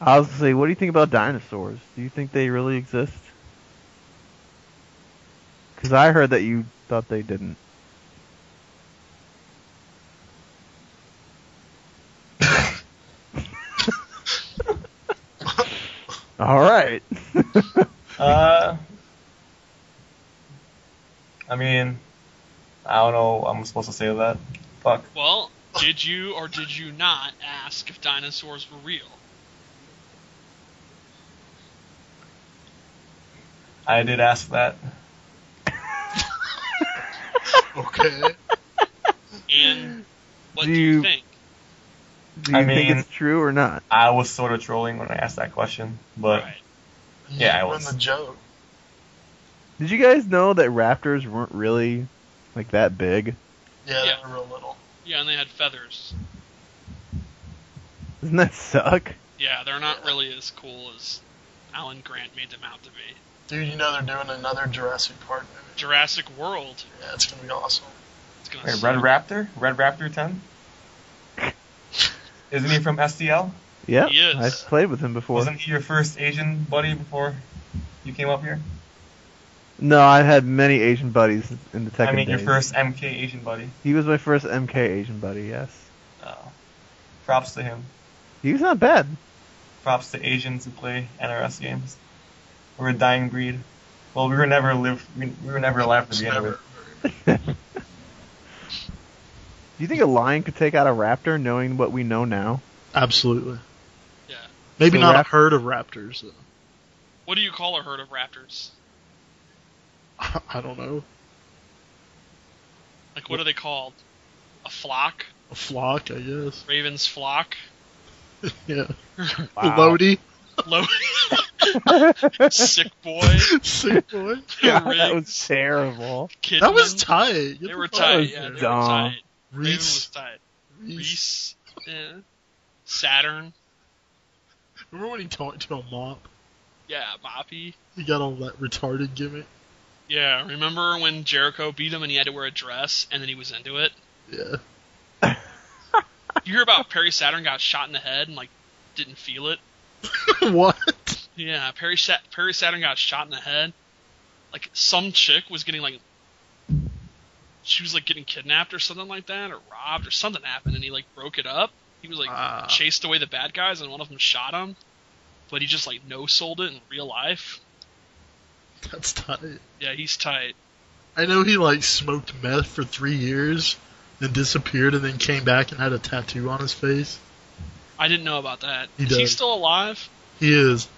I was gonna say, what do you think about dinosaurs? Do you think they really exist? Because I heard that you thought they didn't. All right. I mean, I don't know what I'm supposed to say to that. Fuck. Well, did you or did you not ask if dinosaurs were real? I did ask that. Okay. And what do you think? Do you think it's true or not? I was sort of trolling when I asked that question, but Right. yeah, I You was. ruined the joke. Did you guys know that raptors weren't really like that big? Yeah, Yeah. they were real little. Yeah, and they had feathers. Doesn't that suck? Yeah, they're not really as cool as Alan Grant made them out to be. Dude, you know they're doing another Jurassic Park movie. Jurassic World. Yeah, it's gonna be awesome. It's gonna Wait, suck. Red Raptor? Red Raptor 10? Isn't he from STL? Yeah, He is. I've played with him before. Wasn't he your first Asian buddy before you came up here? No, I had many Asian buddies in the Tekken I mean, your days. first MK Asian buddy. He was my first MK Asian buddy, yes. Oh. Props to him. He was not bad. Props to Asians who play NRS games. We're a dying breed. Well, we were never alive to It's begin never with. Do you think a lion could take out a raptor knowing what we know now? Absolutely. Yeah. Maybe So not a rap- herd of raptors, though. What do you call a herd of raptors? I don't know. Like, what are they called? A flock? A flock, I guess. Raven's flock? Yeah. Wow. Lodi. Sick boy. Sick boy. God, that Riggs, was terrible. Kidman. That was tight. They were That tight. was Yeah, they were dumb. tight. Raven Reese. was tight. Reese. Yeah. Saturn. Remember when he talked to a mop? Yeah, Moppy. He got all that retarded gimmick. Yeah, remember when Jericho beat him and he had to wear a dress and then he was into it? Yeah. You hear about Perry Saturn got shot in the head and, like, didn't feel it? What? Yeah, Perry Saturn got shot in the head. Like, some chick was getting, like... She was, like, getting kidnapped or something like that, or robbed, or something happened, and he, like, broke it up. He was, like, chased away the bad guys, and one of them shot him. But he just, like, no-sold it in real life. That's tight. Yeah, he's tight. I know he, like, smoked meth for 3 years, then disappeared, and then came back and had a tattoo on his face. I didn't know about that. He Is he does. still alive? He is.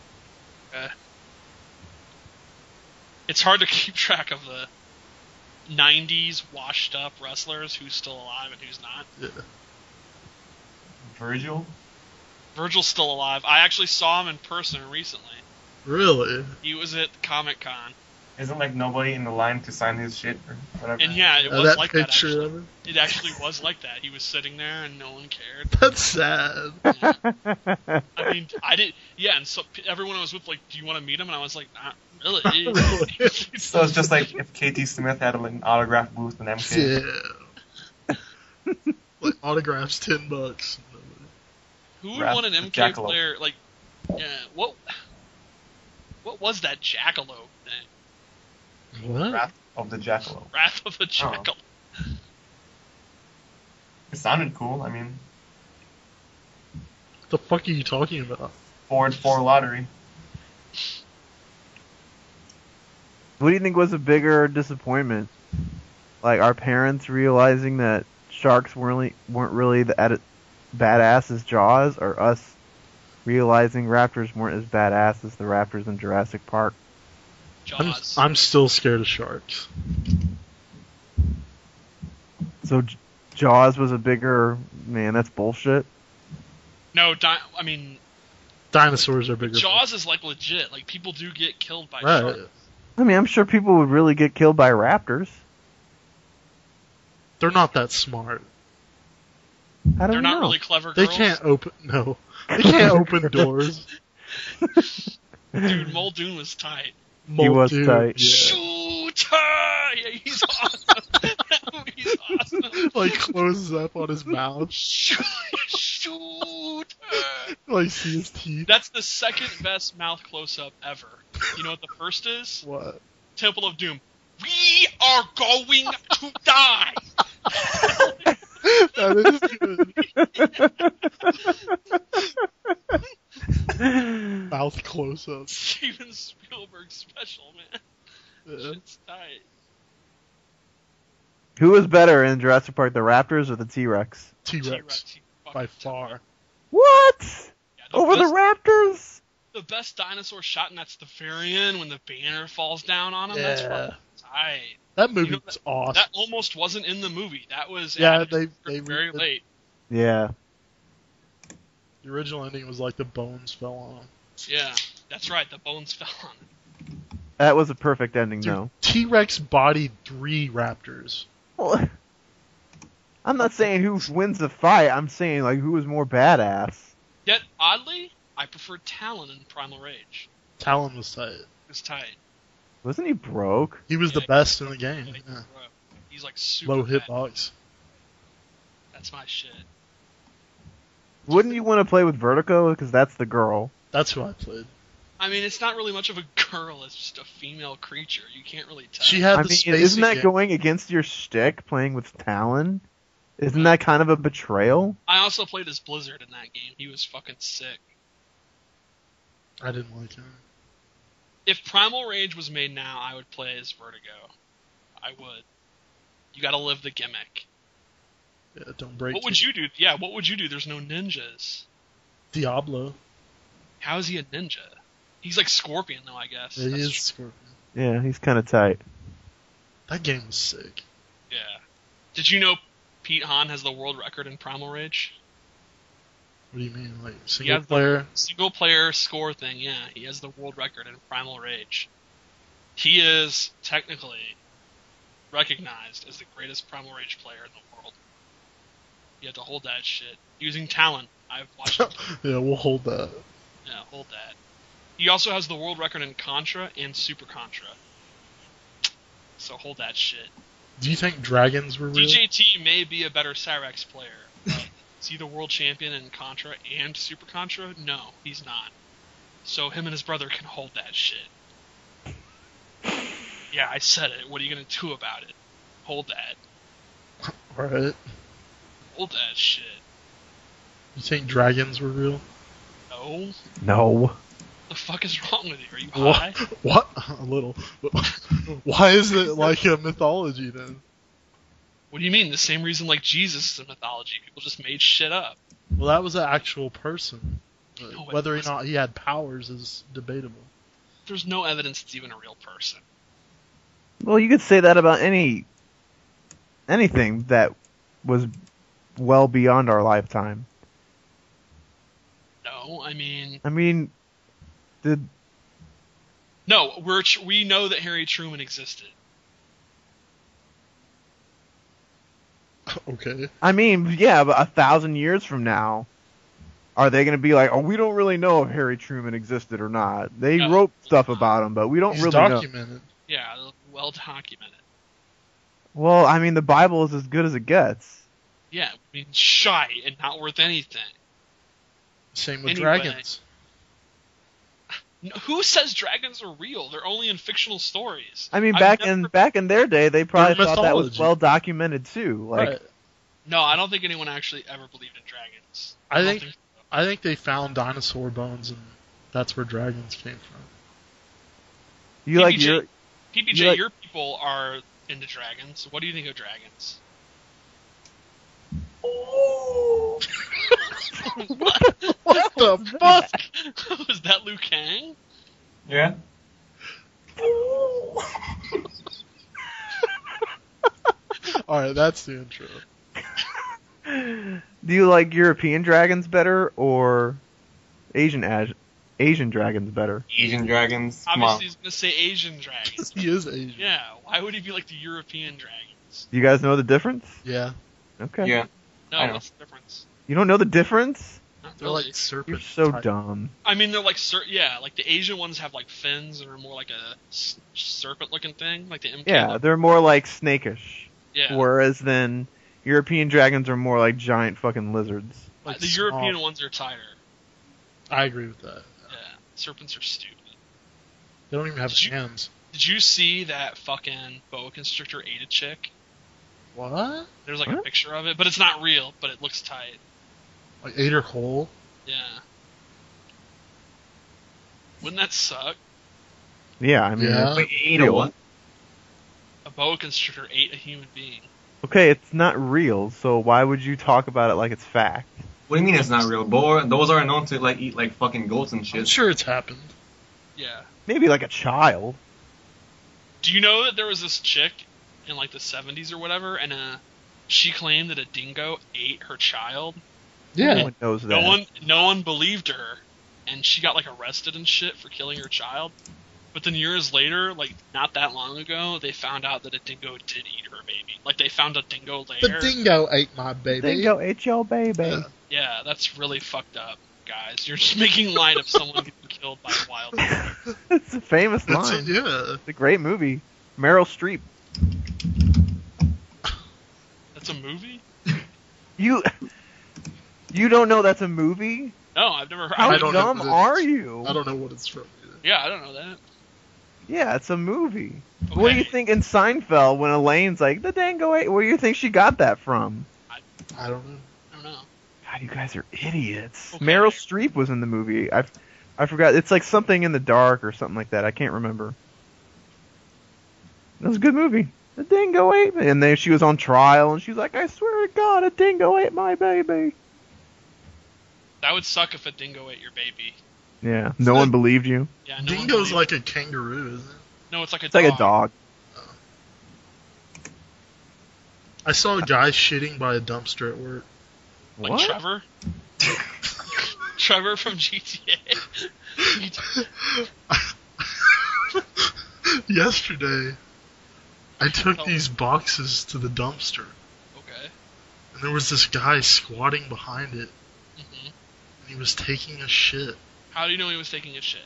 Okay. It's hard to keep track of the 90s washed-up wrestlers who's still alive and who's not. Yeah. Virgil? Virgil's still alive. I actually saw him in person recently. Really? He was at Comic-Con. Isn't like nobody in the line to sign his shit or whatever? And yeah, it was That like that, picture actually. of him? It actually was like that. He was sitting there and no one cared. That's sad. I mean, I did. Yeah, and so everyone I was with, like, do you want to meet him? And I was like, not really. So it's just like if KT Smith had an autograph booth in MK. Yeah. Like, autographs $10. Who would Wrath want an of MK Jackalope. player? Like, yeah, what was that Jackalope thing? What? Wrath of the Jackalope. Wrath of the Jackalope. It sounded cool. I mean, The fuck are you talking about? Ford 4 lottery. What do you think was a bigger disappointment? Like our parents realizing that sharks weren't really the badass as Jaws, or us realizing raptors weren't as badass as the raptors in Jurassic Park? Jaws. I'm still scared of sharks. So Jaws was a bigger... Man, that's bullshit. No, I mean, Dinosaurs are bigger. Jaws is like legit. Like, people do get killed by Right. sharks. I mean, I'm sure people would really get killed by raptors. They're not that smart. How do They're we not know? really clever They girls. can't open. No. They can't open doors. Dude, Muldoon was tight. He was Dude, tight. Yeah. Shooter! Yeah, he's awesome. He's awesome. Like, closes up on his mouth. Shooter! Like, see his teeth. That's the second best mouth close-up ever. You know what the first is? What? Temple of Doom. We are going to die! That is good. Mouth close up. Steven Spielberg special, man. Yeah. Shit's tight. Who was better in Jurassic Park, the raptors or the T-Rex? T-Rex. he By fucking far. What? Yeah, Over the raptors? the best dinosaur shot, and that's the very end when the banner falls down on him. That's Yeah. fucking tight. That movie You know, was awesome. That almost wasn't in the movie. That was Yeah, added they very late. Yeah. The original ending was like the bones fell on him. Yeah, that's right. The bones fell on him. That was a perfect ending, Dude, though. T-Rex bodied 3 raptors. Well, I'm not saying who wins the fight. I'm saying, like, who was more badass. Yet, oddly, I preferred Talon in Primal Rage. Talon was tight. It was tight. Wasn't he broke? He was Yeah, the best in the game. Like, Yeah. bro, he's like super Low bad. hitbox. That's my shit. Wouldn't you want to play with Vertigo? Because that's the girl. That's who I played. I mean, it's not really much of a girl. It's just a female creature. You can't really tell. She had I the mean, space. isn't that again. going against your shtick, playing with Talon? Isn't that kind of a betrayal? I also played as Blizzard in that game. He was fucking sick. I didn't like him. If Primal Rage was made now, I would play as Vertigo. I would. You gotta live the gimmick. Yeah, don't break What would you do? Yeah, what would you do? There's no ninjas. Diablo. How is he a ninja? He's like Scorpion, though, I guess. Yeah, he That's is true. Scorpion. Yeah, he's kind of tight. That game was sick. Yeah. Did you know Pete Hahn has the world record in Primal Rage? What do you mean? Like He single has player? the single player score thing, yeah. He has the world record in Primal Rage. He is technically recognized as the greatest Primal Rage player in the world. You have to hold that shit. Using talent. I've watched him. Yeah, we'll hold that. Yeah, hold that. He also has the world record in Contra and Super Contra. So hold that shit. Do you think dragons were real? DJT may be a better Cyrex player, but is he the world champion in Contra and Super Contra? No, he's not. So him and his brother can hold that shit. Yeah, I said it. What are you gonna do about it? Hold that. Alright. Hold that shit. You think dragons were real? No. No. What the fuck is wrong with you? Are you high? What? A little. Why is it like a mythology then? What do you mean? The same reason like Jesus is a mythology. People just made shit up. Well, that was an actual person. But No, it whether or wasn't. not he had powers is debatable. There's no evidence it's even a real person. Well, you could say that about anything that was well beyond our lifetime. No, I mean... I mean, No, we know that Harry Truman existed. Okay. I mean, yeah, but 1,000 years from now, are they going to be like, oh, we don't really know if Harry Truman existed or not? They No. wrote stuff about him, but we don't He's really know. documented. Yeah, well documented. Well, I mean, the Bible is as good as it gets. Yeah, I mean, shy and not worth anything. Same with Anyway. dragons. No, who says dragons are real? They're only in fictional stories. I mean, I've back in their day, they probably They're thought that was mythology. well documented too. Like, Right. No, I don't think anyone actually ever believed in dragons. I don't think- so. I think they found dinosaur bones and that's where dragons came from. you like PPJ, your PPJ, you like- your people are into dragons. What do you think of dragons? What the fuck? Was that Liu Kang? Yeah. Alright, that's the intro. Do you like European dragons better or Asian dragons better? Asian dragons. Come Obviously, on. he's gonna say Asian dragons. He is Asian. Yeah, why would he be like the European dragons? Do you guys know the difference? Yeah. Okay. Yeah. No, I know. what's the difference? You don't know the difference? Not They're really. like serpent. You're so type. dumb. I mean, they're like yeah, like the Asian ones have like fins and are more like a serpent-looking thing, like the MK. Yeah, they're more like snakish. Yeah. Whereas then European dragons are more like giant fucking lizards. Like The small. European ones are tighter. I agree with that. Yeah, serpents are stupid. They don't even have Did you- hands. Did you see that fucking boa constrictor ate a chick? What? There's like a What? picture of it, but it's not real, but it looks tight. Like ate her whole? Yeah. Wouldn't that suck? Yeah, I mean, Yeah. Wait, you real. know what? A boa constrictor ate a human being. Okay, it's not real, so why would you talk about it like it's fact? What do you mean it's not real? Those are known to like eat like fucking goats and I'm shit. sure it's happened. Yeah. Maybe like a child. Do you know that there was this chick in like the 70s or whatever, and she claimed that a dingo ate her child? No Yeah. one knows that. No one believed her, and she got like arrested and shit for killing her child. But then years later, like not that long ago, they found out that a dingo did eat her baby. Like they found a dingo The lair. dingo ate my baby. Dingo ate your baby. Yeah. Yeah, that's really fucked up, guys. You're just making light of someone getting killed by a wild dog. It's a famous That's line. yeah. It's a great movie. Meryl Streep. That's a movie? You don't know that's a movie? No, I've never heard. How I don't know dumb what it are is. you? I don't know what it's from either. Yeah, I don't know that. Yeah, it's a movie. Okay. What do you think in Seinfeld when Elaine's like, the dango ate? Where do you think she got that from? I don't know. I don't know. God, you guys are idiots. Okay. Meryl Streep was in the movie. I forgot. It's like Something in the Dark or something like that. I can't remember. It was a good movie. The dingo ate me. And then she was on trial, and she was like, I swear to God, a dingo ate my baby. That would suck if a dingo ate your baby. Yeah, no one believed you. Yeah, no one Dingo's believed- like a kangaroo, isn't it? No, it's like a It's dog. like a dog. I saw a guy shitting by a dumpster at work. Like What? Trevor. Trevor from GTA. Yesterday, I took these boxes to the dumpster, Okay. and there was this guy squatting behind it, hmm and he was taking a shit. How do you know he was taking a shit?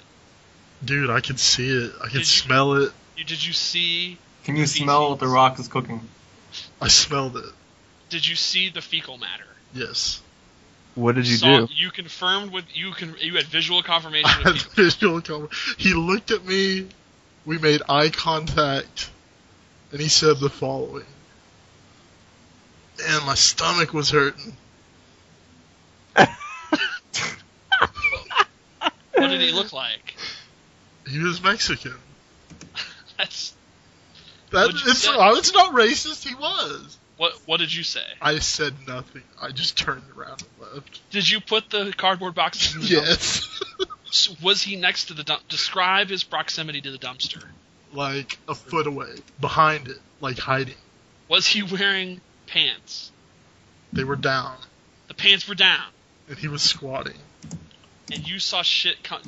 Dude, I could see it. I could Did you- smell it. Did you see? Can you smell what the rock is cooking? I smelled it. Did you see the fecal matter? Yes. What did you Saw- do? You confirmed with you had visual I confirmation. had Of fecal. visual comment. He looked at me, we made eye contact, and he said the following. Man, my stomach was hurting. What did he look like? He was Mexican. That's It's not racist, he was. what did you say? I said nothing. I just turned around and left. Did you put the cardboard boxes in the Yes. dumpster? Was he next to the dump? Describe his proximity to the dumpster. Like a foot away. Behind it. Like hiding. Was he wearing pants? They were down. The pants were down, And he was squatting. and you saw shit come.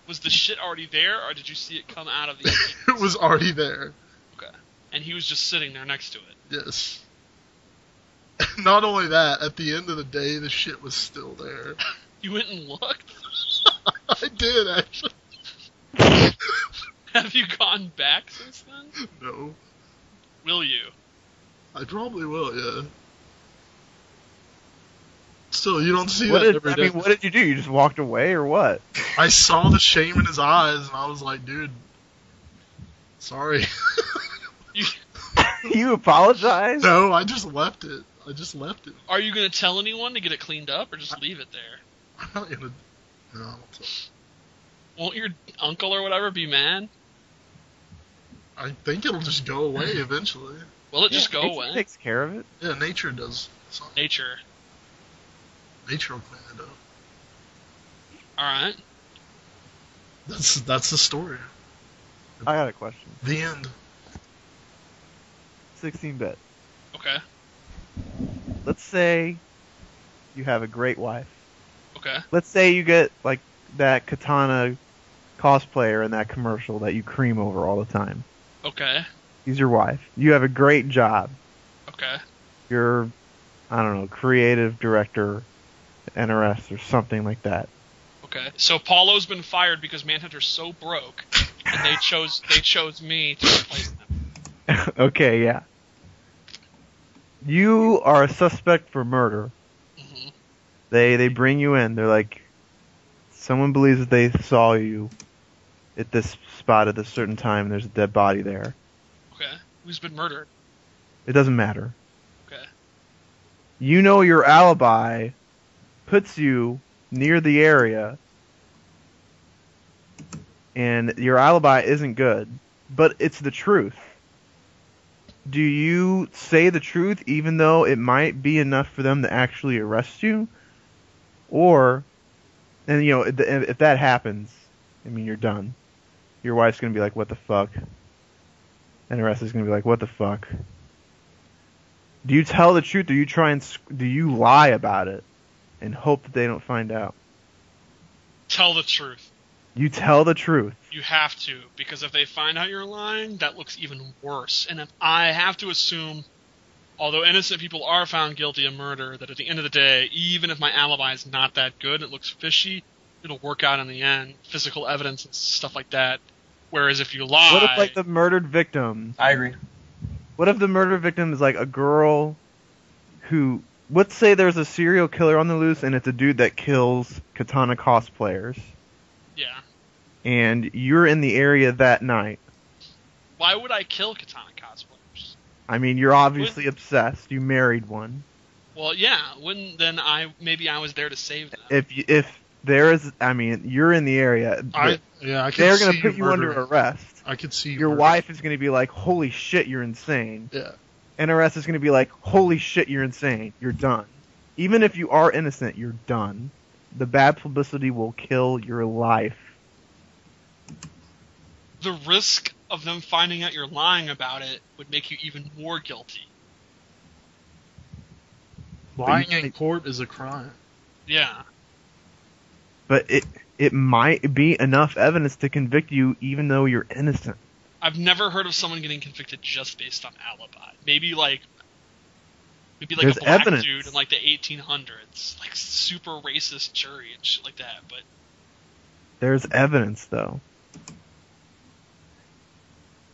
Was the shit already there, or did you see it come out of the? It was already there. Okay, and he was just sitting there next to it. Yes. Not only that, at the end of the day, the shit was still there. You went and looked. I did, actually. Have you gone back since then? No. Will you? I probably will, yeah. Still, you don't see What that did, every I day. mean, what did you do? You just walked away, or what? I saw the shame in his eyes, and I was like, dude, sorry. You, You apologize? No, I just left it. are you gonna tell anyone to get it cleaned up, or just leave it there? I'm not gonna... No, I won't tell. Won't your uncle or whatever be mad? I think it'll just go away eventually. Will it just go Nature away? takes care of it. Yeah, nature does something. Nature. Nature will clean it up. All right. That's the story. I got a question. The end. 16-bit. Okay. Let's say you have a great wife. Okay. Let's say you get, like, that Katana cosplayer in that commercial that you cream over all the time. Okay. He's your wife. You have a great job. Okay. You're, I don't know, creative director, NRS, or something like that. Okay. So Paulo's been fired because Manhunter's so broke, and they chose me to replace him. Okay, yeah. You are a suspect for murder. hmm They bring you in. They're like, someone believes that they saw you at this spot at this certain time, and there's a dead body there. Okay. Who's been murdered? It doesn't matter. Okay. You know your alibi puts you near the area, and your alibi isn't good, but it's the truth. Do you say the truth even though it might be enough for them to actually arrest you? Or, and you know, if that happens, I mean, you're done. Your wife's gonna be like, what the fuck? And the rest is gonna be like, what the fuck? Do you tell the truth, or do you lie about it and hope that they don't find out? Tell the truth. You tell the truth. You have to, because if they find out you're lying, that looks even worse. And if I have to assume, although innocent people are found guilty of murder, that at the end of the day, even if my alibi is not that good, it looks fishy, it'll work out in the end. Physical evidence and stuff like that. Whereas if you lie... What if, like, the murdered victim... I agree. What if the murdered victim is, like, a girl who... Let's say there's a serial killer on the loose, and it's a dude that kills Katana cosplayers. Yeah. And you're in the area that night. Why would I kill Katana cosplayers? I mean, you're obviously obsessed. You married one. Well, yeah. Then maybe I was there to save them. If there is... I mean, you're in the area. I can They're see going to put you under murdering. arrest. I could see you Your murdering. wife is going to be like, holy shit, you're insane. Yeah. NRS is going to be like, holy shit, you're insane. You're done. Even if you are innocent, you're done. The bad publicity will kill your life. The risk of them finding out you're lying about it would make you even more guilty. Lying in court is a crime. Yeah. But it might be enough evidence to convict you even though you're innocent. I've never heard of someone getting convicted just based on alibi. Maybe like There's a black evidence. dude in like the 1800s, like super racist jury and shit like that. But There's evidence, though.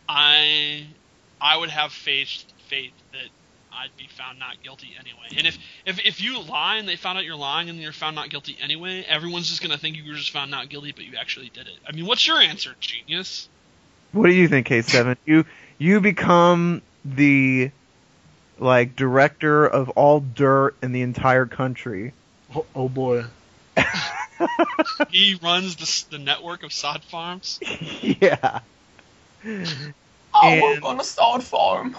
I would have faith that I'd be found not guilty anyway. And if you lie and they found out you're lying and you're found not guilty anyway, everyone's just gonna think you were just found not guilty, but you actually did it. I mean, what's your answer, genius? What do you think, K7? You become the director of all dirt in the entire country. Oh boy. He runs the network of sod farms. Yeah. I work on a sod farm.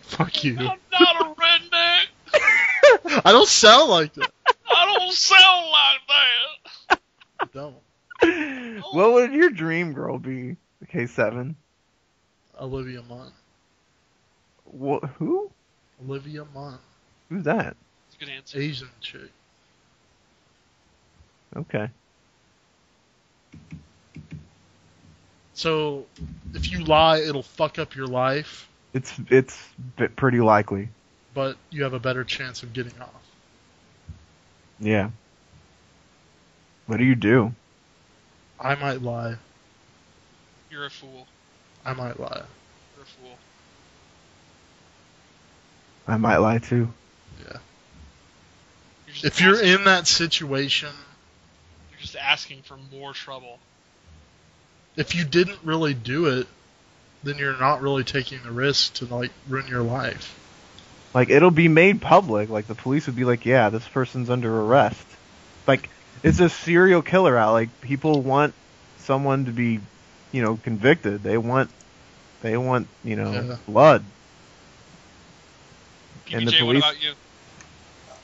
Fuck you. I'm not a redneck. I don't sound like that. I don't sound like that. I don't. What would your dream girl be, K7? Olivia Munn. What? Who? Olivia Munn. Who's that? That's a good answer. Asian chick. Okay. So, if you lie, it'll fuck up your life, It's pretty likely. but you have a better chance of getting off. Yeah. What do you do? I might lie. You're a fool. I might lie. You're a fool. I might lie too. Yeah. Just If you're asking- in that situation, you're just asking for more trouble. if you didn't really do it, then you're not really taking the risk to ruin your life. It'll be made public. The police would be like, yeah, this person's under arrest. It's a serial killer out. People want someone to be, convicted. They want, Yeah. blood. PPJ, And the what police- about you?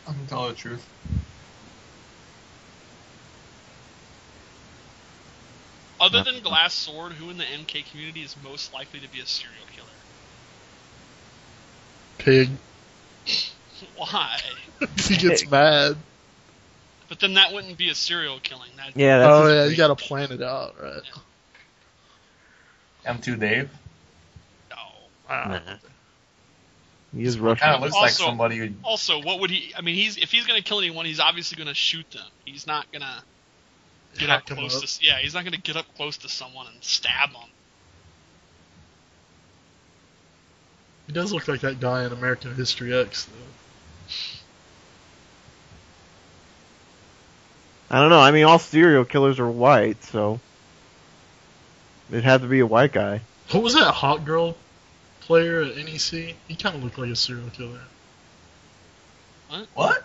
I'm telling the truth. Other than Glass Sword, who in the NK community is most likely to be a serial killer? Pig. Why? He gets mad. But then that wouldn't be a serial killing. That Yeah, that's Oh just yeah, you great. gotta plan it out, right? M2 Dave. no. Ah. He is Kind of Russian. looks like Also- somebody who. Also, what would he? I mean, if he's gonna kill anyone, he's obviously gonna shoot them. He's not gonna get up Hack him close up. to. Yeah, he's not gonna get up close to someone and stab them. He does look like that guy in American History X, though. I don't know. I mean, all serial killers are white, so it had to be a white guy. What was that hot girl player at NEC? He kind of looked like a serial killer. What?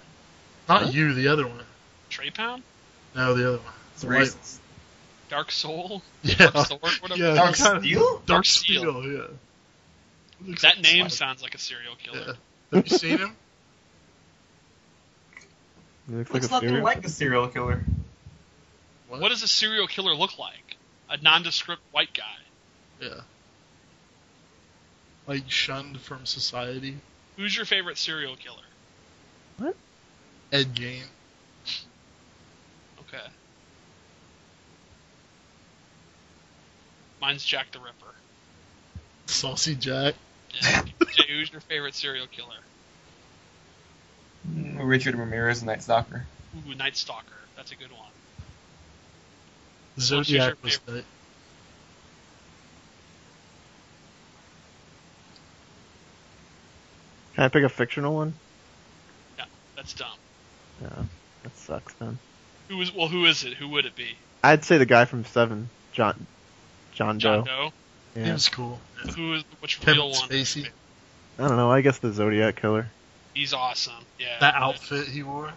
Not Huh? you, the other one. Trey Pound, No, the other one. It's The white- racist. Dark Soul, Yeah. Dark Sword, whatever. Yeah, Dark kinda- Steel? Dark Steel, yeah. Looks That like name a- sounds like a serial killer. Yeah. Have you seen him? He looks Looks like a nothing serial. like a serial killer. What does a serial killer look like? A nondescript white guy. Yeah. Shunned from society. Who's your favorite serial killer? Ed Gein. Okay. Mine's Jack the Ripper. Saucy Jack. Yeah. Jay, who's your favorite serial killer? Richard Ramirez, Night Stalker. Ooh, Night Stalker. That's a good one. Zodiac What's was your the... Can I pick a fictional one? No, that's dumb. No, that sucks, man. Who is it? Who would it be? I'd say the guy from Seven, John Doe. John Doe? He Yeah. was cool. Yeah. Which Kevin real one? Spacey. I don't know. I guess the Zodiac killer. He's awesome. Yeah. That outfit he wore.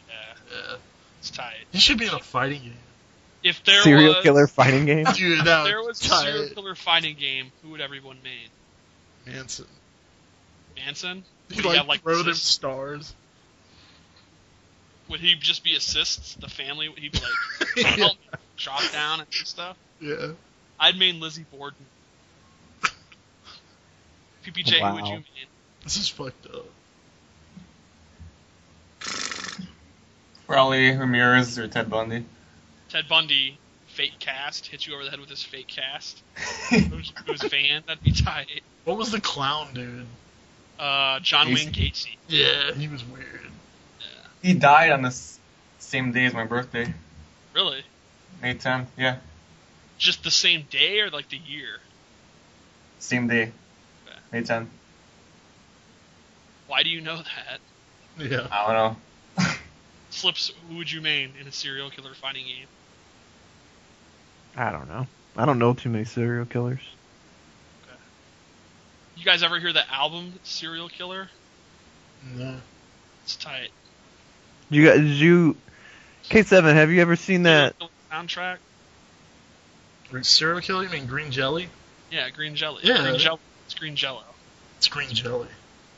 Yeah, Yeah. it's tight. He should be in a fighting game. If there Serial was, killer fighting game. Dude, if that there was a serial tight. killer fighting game, who would everyone main? Manson. Manson? He Would he have throw them assists? stars. Would he just be assists? The family? He'd be like, Yeah. help me drop down and do stuff? Yeah. I'd main Lizzie Borden. PPJ, who would Wow. you main? This is fucked up. Probably Ramirez or Ted Bundy. Ted Bundy, fake cast, hits you over the head with his fake cast. Who's Van? That'd be tight. What was the clown dude? John Wayne Gacy. Yeah, he was weird. Yeah. He died on the same day as my birthday, Really? May 10th. Yeah, Just the same day or like the year? same day, Okay. May 10th. Why do you know that? Yeah. I don't know. Slips, who would you main in a serial killer fighting game? I don't know. I don't know too many serial killers. You guys ever hear the album Serial Killer? No. It's tight. Did you K7, have you ever seen that? Serial Killer soundtrack? Serial killer? You mean green jelly? Yeah, green jelly. Yeah. Green jello. It's green jello. It's green jelly.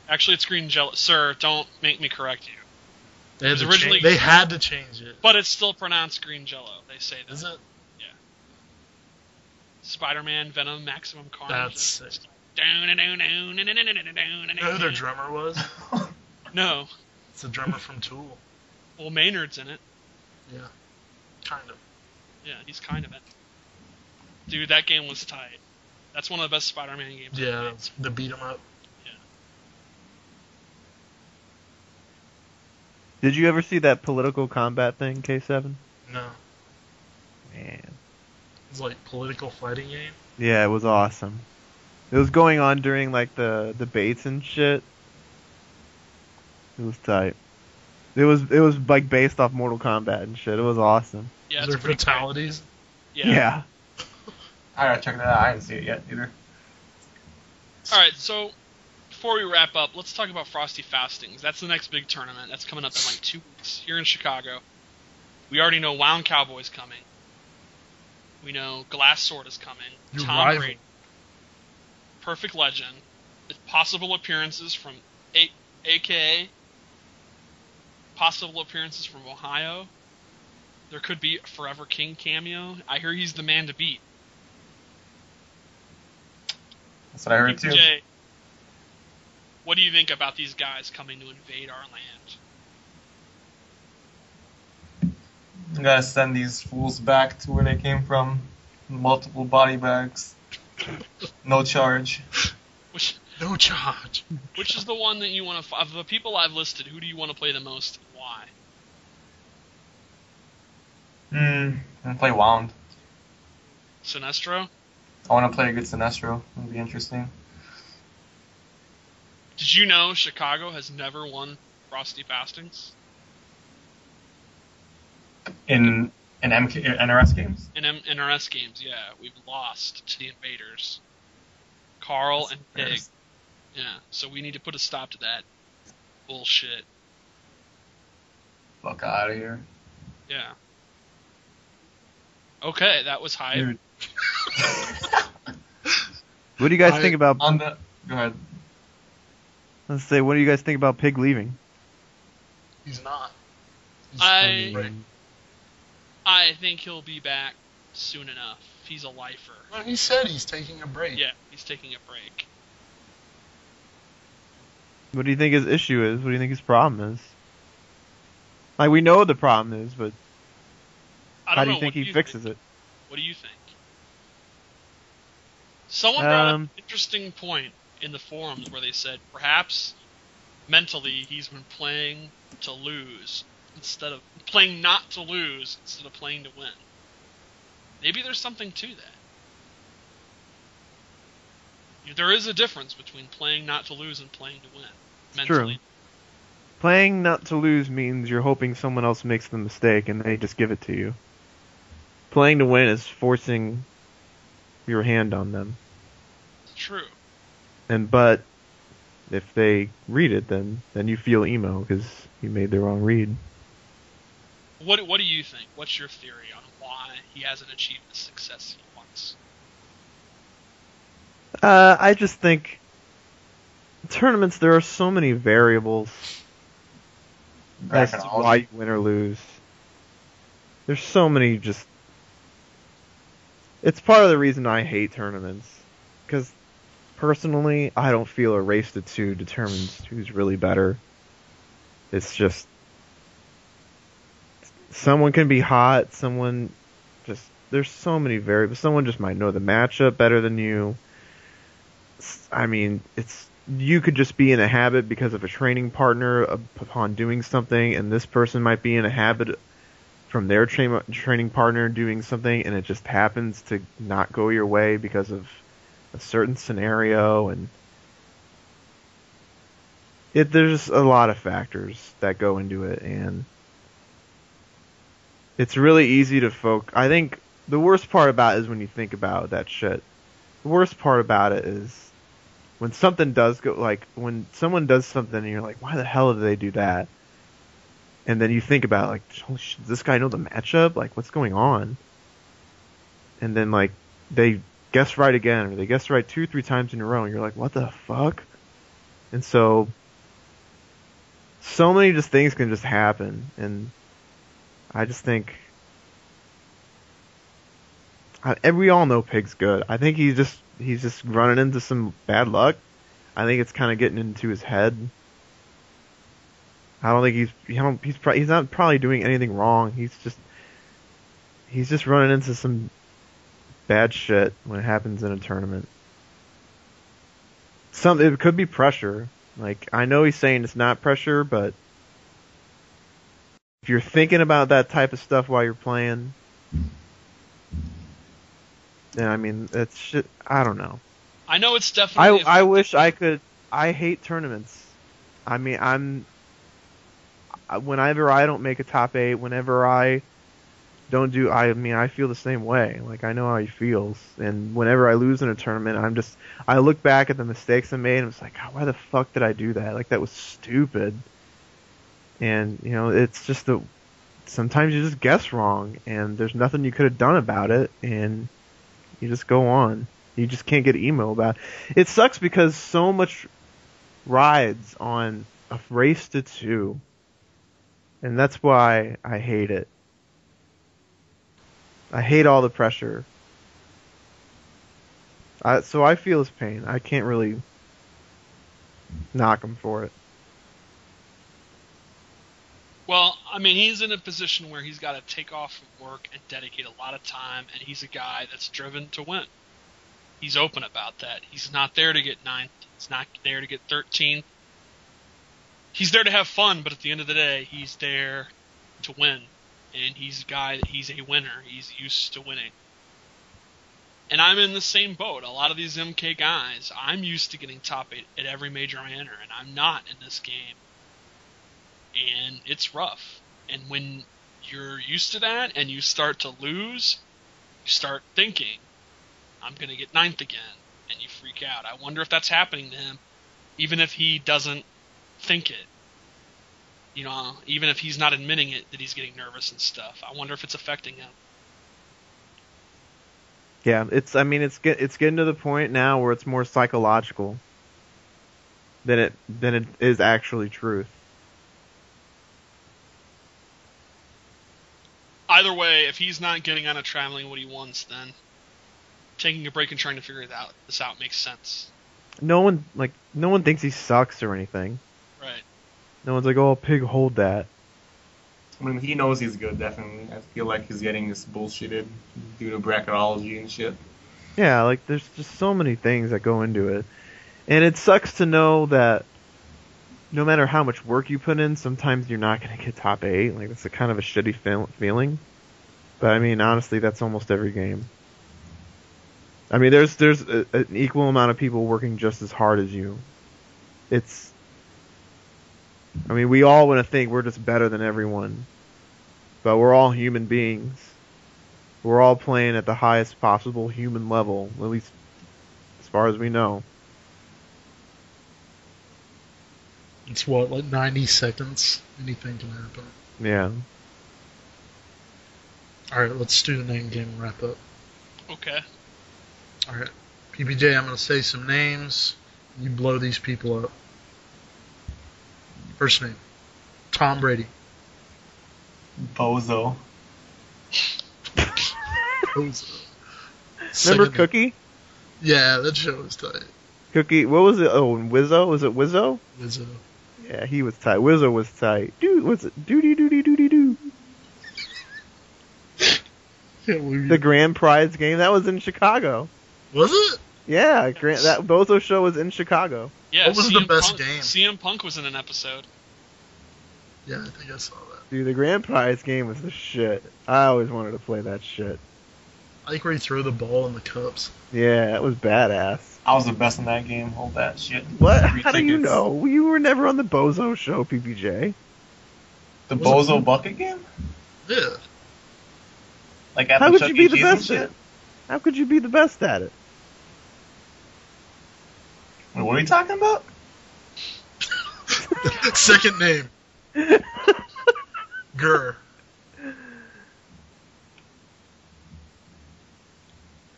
Actually, it's green jello. Sir, don't make me correct you. They had, It to, was originally- they had to change it. But it's still pronounced green jello. They say that. Is it? Spider-Man, Venom, Maximum Carnage. That's sick. You You know who their drummer was? No. It's the drummer from Tool. Well, Maynard's in it. Yeah. Kind of. Yeah, he's kind of in it. Dude, that game was tight. That's one of the best Spider-Man games. ever Yeah, made. the beat 'em up. Did you ever see that political combat thing, K7? No. Man. It's like political fighting game. Yeah, it was awesome. It was going on during like the debates and shit. It was tight. It was like based off Mortal Kombat and shit. It was awesome. Yeah, Is it's there pretty fatalities? great. Yeah. I gotta check that out. I didn't see it yet either. Alright, so before we wrap up, let's talk about Frosty Fastings. That's the next big tournament. That's coming up in like 2 weeks here in Chicago. We already know Wound Cowboy's coming. We know Glass Sword is coming. Your Tom rival. Brady. Perfect Legend. Possible appearances from AKA. Possible appearances from Ohio. There could be a Forever King cameo. I hear he's the man to beat. That's what I heard too. Jay, what do you think about these guys coming to invade our land? You gotta send these fools back to where they came from. Multiple body bags. No charge. No charge. Which is the one that you want to... Of the people I've listed, who do you want to play the most and why? And play Wound. Sinestro? I want to play a good Sinestro. It'll be interesting. Did you know Chicago has never won Frosty Fastings? In NRS games? In NRS games, yeah. We've lost to the Invaders. Carl and Pig. Yeah, so we need to put a stop to that bullshit. Fuck out of here. Yeah. Okay, that was hype. Dude. What do you guys think about? Go ahead. Let's say, what do you guys think about Pig leaving? He's not. He's I- right. I think he'll be back soon enough. He's a lifer. Well, he said he's taking a break. Yeah, he's taking a break. What do you think his issue is? What do you think his problem is? Like, we know what the problem is, but I don't how do know. you think What he fixes it? What do you think? Someone brought up Um, an interesting point in the forums where they said perhaps mentally he's been playing to lose instead of playing not to lose instead of playing to win. Maybe there's something to that. There is a difference between playing not to lose and playing to win. Mentally. True. Playing not to lose means you're hoping someone else makes the mistake and they just give it to you. Playing to win is forcing your hand on them. It's true. But if they read it, then you feel emo because you made the wrong read. What do you think? What's your theory on why he hasn't achieved the success he wants? I just think tournaments, there are so many variables as to why you win or lose. There's so many just... It's part of the reason I hate tournaments. Because, personally, I don't feel a race to two determines who's really better. It's just... someone can be hot, someone just, there's so many variables. Someone just might know the matchup better than you. I mean, you could just be in a habit because of a training partner upon doing something, and this person might be in a habit from their training partner doing something, and it just happens to not go your way because of a certain scenario, and there's a lot of factors that go into it, and it's really easy to I think the worst part about it is when you think about that shit. The worst part about it is when something does go, like, when someone does something and you're like, why the hell did they do that? And then you think about, like, holy shit, does this guy know the matchup? Like, what's going on? And then, like, they guess right again, or they guess right 2-3 times in a row, and you're like, what the fuck? And so many just things can just happen, and I just think, and we all know Pig's good. I think he's just running into some bad luck. I think it's kind of getting into his head. I don't think he's not probably doing anything wrong. He's just running into some bad shit when it happens in a tournament. It could be pressure. Like, I know he's saying it's not pressure, but if you're thinking about that type of stuff while you're playing, then, I mean, it's shit. I don't know. I know it's definitely. I wish I could. I hate tournaments. I mean, whenever I don't make a top 8, whenever I don't do, I feel the same way. Like, I know how he feels, and whenever I lose in a tournament, I look back at the mistakes I made, and it's like, God, why the fuck did I do that? Like, that was stupid. And, you know, it's just sometimes you just guess wrong, and there's nothing you could have done about it, and you just go on. You just can't get emo about it. It sucks because so much rides on a race to 2. And that's why I hate it. I hate all the pressure. So I feel his pain. I can't really knock him for it. Well, I mean, he's in a position where he's got to take off from work and dedicate a lot of time, and he's a guy that's driven to win. He's open about that. He's not there to get 9th. He's not there to get 13th. He's there to have fun, but at the end of the day, he's there to win. And he's a guy he's a winner. He's used to winning. And I'm in the same boat. A lot of these MK guys, I'm used to getting top 8 at every major I enter, and I'm not in this game. And it's rough. And when you're used to that and you start to lose, you start thinking, I'm going to get 9th again. And you freak out. I wonder if that's happening to him, even if he doesn't think it. You know, even if he's not admitting it, that he's getting nervous and stuff. I wonder if it's affecting him. Yeah, it's getting to the point now where it's more psychological than it is actually truth. Either way, if he's not getting out of traveling what he wants, then taking a break and trying to figure this out makes sense. No one thinks he sucks or anything. Right. No one's like, oh, Pig, hold that. I mean, he knows he's good, definitely. I feel like he's getting this bullshitted due to bracketology and shit. Yeah, like, there's just so many things that go into it. And it sucks to know that no matter how much work you put in, sometimes you're not going to get top 8. Like, it's a kind of a shitty feeling. But, I mean, honestly, that's almost every game. I mean, there's an equal amount of people working just as hard as you. I mean, we all want to think we're just better than everyone. But we're all human beings. We're all playing at the highest possible human level, at least as far as we know. It's what, like 90 seconds? Anything can happen. Yeah. Alright, let's do the name game and wrap up. Okay. Alright. PPJ, I'm going to say some names. You blow these people up. First name. Tom Brady. Bozo. Bozo. Remember Cookie? Yeah, that show was tight. Cookie, what was it? Oh, Wizzo? Was it Wizzo? Wizzo. Yeah, he was tight. Wizzo was tight. Dude, what's it? Doody doody doody doo. The grand prize game, that was in Chicago. Was it? Yeah, that Bozo show was in Chicago. Yeah, What was the best game? CM Punk was in an episode. Yeah, I think I saw that. Dude, the grand prize game was the shit. I always wanted to play that shit. I think where you throw the ball in the cups. Yeah, that was badass. I was the best in that game. Hold that shit. What? Free How do you tickets. know? You were never on the Bozo show, PPJ. The Was it- Bozo Bucket game? Yeah. Like at How the could Chuck you be E. the Cheese and best shit? at it? How could you be the best at it? Wait, what are you talking about? Second name. Gur.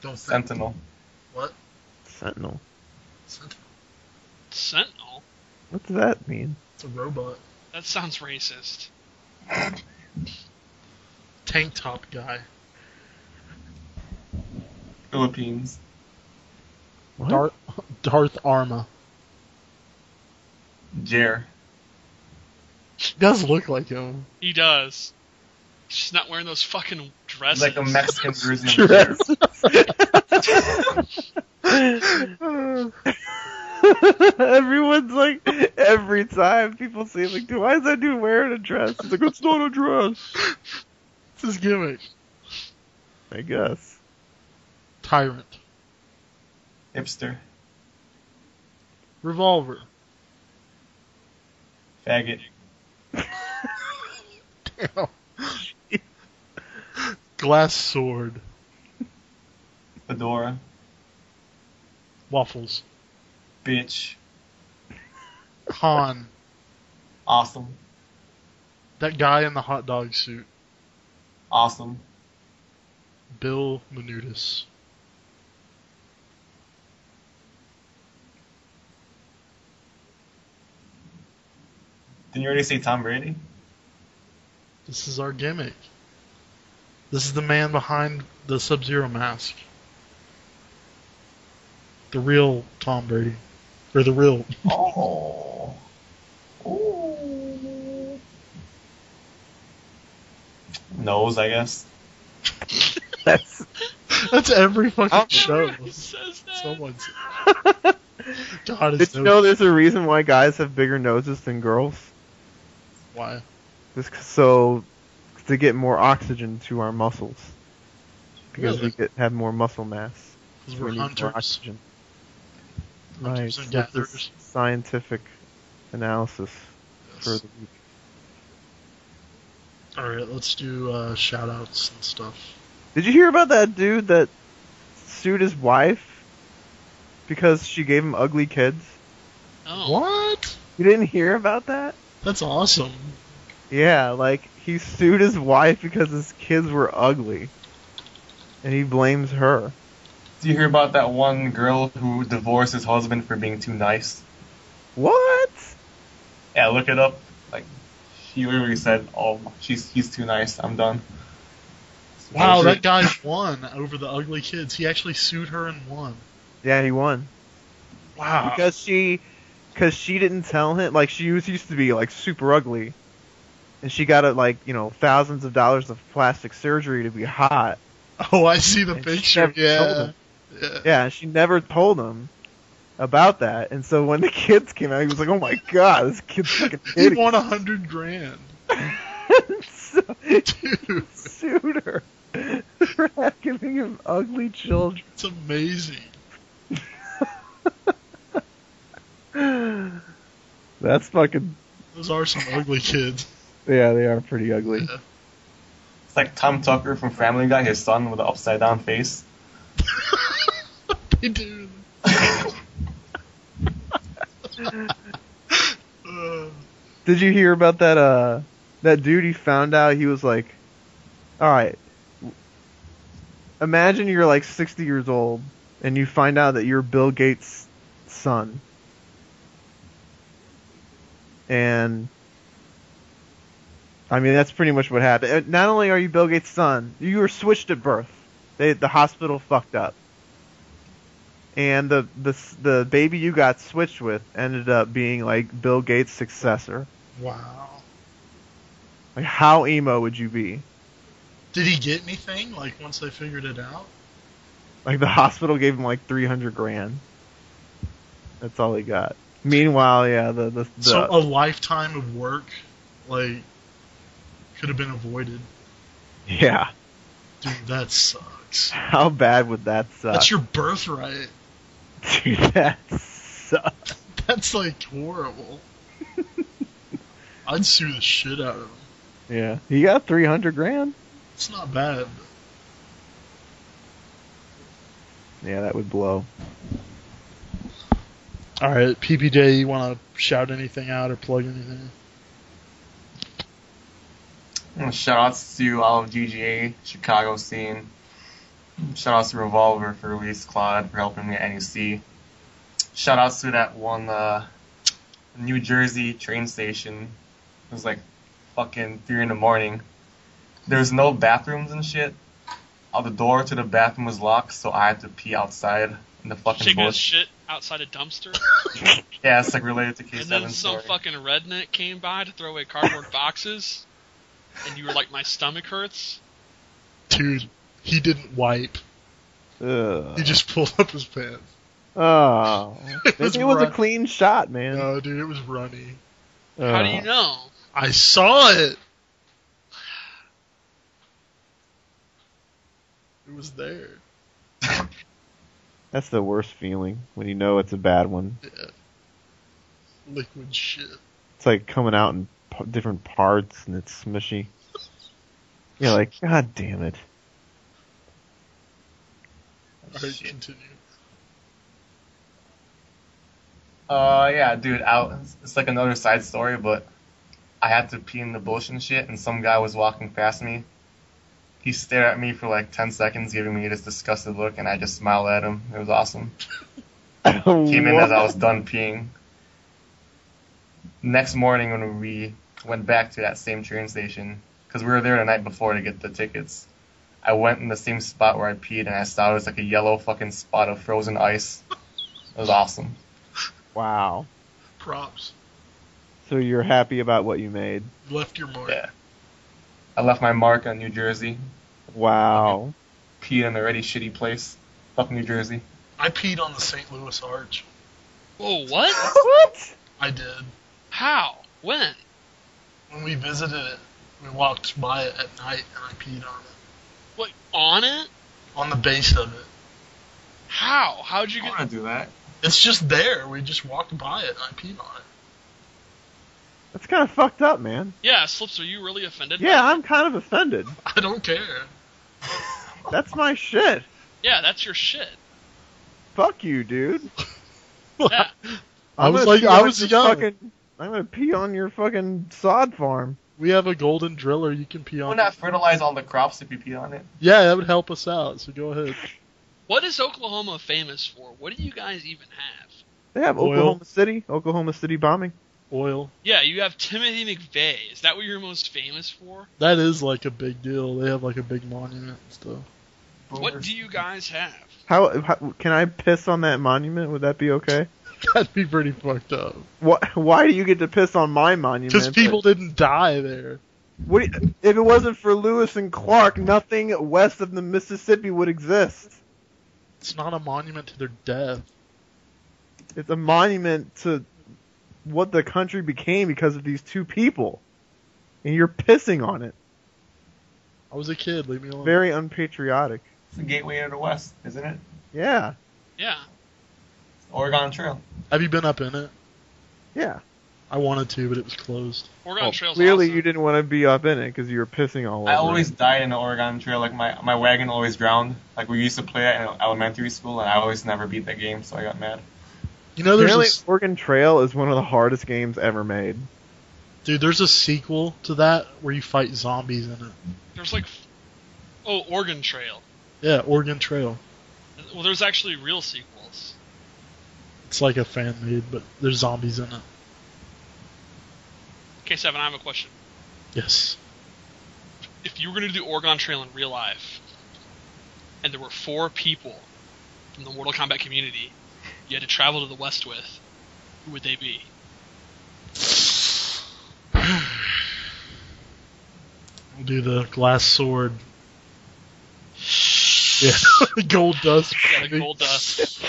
Don't think. Sentinel. What? Sentinel. Sentinel. Sentinel? What does that mean? It's a robot. That sounds racist. Tank top guy. Philippines. What? Darth Arma. Jer. Does look like him. He does. He's just not wearing those fucking dresses. Like a Mexican version of Jer. Everyone's like, every time people see him, like, why is that dude wearing a dress? He's like, it's not a dress. It's his gimmick. I guess. Tyrant. Hipster. Revolver. Faggot. Damn. Glass sword. Fedora. Waffles. Bitch. Han. Awesome. That guy in the hot dog suit. Awesome. Bill Menudis. Didn't you already say Tom Brady? This is our gimmick. This is the man behind the Sub-Zero mask. The real Tom Brady. Or the real... Oh. Ooh. Nose, I guess. That's That's every fucking show. He says that. Someone's... God, Did it's you know there's a reason why guys have bigger noses than girls? Why? Just so to get more oxygen to our muscles. Because Really? have more muscle mass. Because We we're need more hunters. oxygen. Hunters Right. and So this gatherers. is scientific analysis for Yes. the week. Alright, let's do shout-outs and stuff. Did you hear about that dude that sued his wife because she gave him ugly kids? Oh. What? You didn't hear about that? That's awesome. Yeah, like, he sued his wife because his kids were ugly. And he blames her. Did you hear about that one girl who divorced his husband for being too nice? What? Yeah, look it up. Like, she literally said, "Oh, he's too nice. I'm done." Wow, that guy won over the ugly kids. He actually sued her and won. Yeah, he won. Wow. Because she didn't tell him, like, she used to be, like, super ugly. And she got, like, thousands of dollars of plastic surgery to be hot. Oh, I see the And she picture. never told Yeah. him. Yeah, she never told him about that. And so when the kids came out, he was like, oh my god, this kid's fucking He idiot. won $100,000. So, Dude, sued her for giving him ugly children. it's amazing. That's fucking... Those are some ugly kids. Yeah, they are pretty ugly. Yeah. It's like Tom Tucker from Family Guy, his son with an upside down face. They do. Did you hear about that, that dude? He found out, he was like, alright, imagine you're like 60 years old, and you find out that you're Bill Gates' son. And, I mean, that's pretty much what happened. Not only are you Bill Gates' son, you were switched at birth. The hospital fucked up. And the baby you got switched with ended up being like Bill Gates' successor. Wow. Like, how emo would you be? Did he get anything, like, once they figured it out? Like, the hospital gave him, like, 300 grand. That's all he got. Meanwhile, yeah, So a lifetime of work, like, could have been avoided. Yeah. Dude, that sucks. How bad would that suck? That's your birthright. Dude, that sucks. That's, like, horrible. I'd sue the shit out of him. Yeah. He got 300 grand? It's not bad. Yeah, that would blow. Alright, PPJ, you want to shout anything out or plug anything? Shoutouts to all of GGA, Chicago scene. Shoutouts to Revolver for release, Claude for helping me at NEC. Shoutouts to that one New Jersey train station. It was like fucking 3 in the morning. There's no bathrooms and shit. The door to the bathroom was locked, so I had to pee outside in the fucking Shaking his bush. shit outside a dumpster. Yeah, it's like related to K7. And then some story. fucking redneck came by to throw away cardboard boxes. And you were like, my stomach hurts. Dude, he didn't wipe. Ugh. He just pulled up his pants. Oh. It was Maybe it was a run- clean shot, man. No, dude, it was runny. How do you know? I saw it! It was there. That's the worst feeling, when you know it's a bad one. Yeah. Liquid shit. It's like coming out in different parts, and it's smushy. You're like, God damn it. Alright, Shit. continue. Yeah, dude, it's like another side story, but I had to pee in the bush and shit, and some guy was walking past me. He stared at me for like 10 seconds, giving me this disgusted look, and I just smiled at him. It was awesome. Came in as I was done peeing. Next morning when we went back to that same train station, because we were there the night before to get the tickets, I went in the same spot where I peed, and I saw it was like a yellow fucking spot of frozen ice. It was awesome. Wow. Props. So you're happy about what you made. You left your mark. Yeah. I left my mark on New Jersey. Wow. Peed in a already shitty place. Fuck New Jersey. I peed on the St. Louis Arch. Whoa, what? What? I did. How? When? When we visited it, we walked by it at night and I peed on it. What, on it? On the base of it. How? How'd you I get... want to do that. It's just there. We just walked by it and I peed on it. That's kind of fucked up, man. Yeah, Slips, are you really offended? Yeah, I'm kind of offended. I don't care. That's my shit. Yeah, that's your shit. Fuck you, dude. Yeah. I was gonna like, pee I on was your young. I'm gonna pee on your fucking sod farm. We have a golden driller you can pee Why on. not fertilize all the crops if you pee on it? Yeah, that would help us out, so go ahead. What is Oklahoma famous for? What do you guys even have? They have Oil. Oklahoma City bombing. Oil. Yeah, you have Timothy McVeigh. Is that what you're most famous for? That is like a big deal. They have like a big monument and stuff. What do you guys have? How can I piss on that monument? Would that be okay? That'd be pretty fucked up. Why do you get to piss on my monument? Because people didn't die there. If it wasn't for Lewis and Clark, nothing west of the Mississippi would exist. It's not a monument to their death. It's a monument to what the country became because of these two people. And you're pissing on it. I was a kid, leave me alone. Very unpatriotic. It's the gateway to the west, isn't it? Yeah. Yeah. Oregon Trail. Have you been up in it? Yeah. I wanted to, but it was closed. Oregon Trail's Clearly awesome. you didn't want to be up in it because you were pissing all over I always it. died in the Oregon Trail. Like my wagon always drowned. Like we used to play that in elementary school, and I always never beat that game, so I got mad. You know, there's Apparently, a, Oregon Trail is one of the hardest games ever made. dude, there's a sequel to that where you fight zombies in it. There's like... Oh, Oregon Trail. Yeah, Oregon Trail. Well, there's actually real sequels. It's like a fan made, but there's zombies in it. Okay, Seven, I have a question. Yes. If you were going to do Oregon Trail in real life, and there were 4 people from the Mortal Kombat community you had to travel to the West with, who would they be? We'll do the glass sword Yeah, gold dust. Yeah, the gold dust.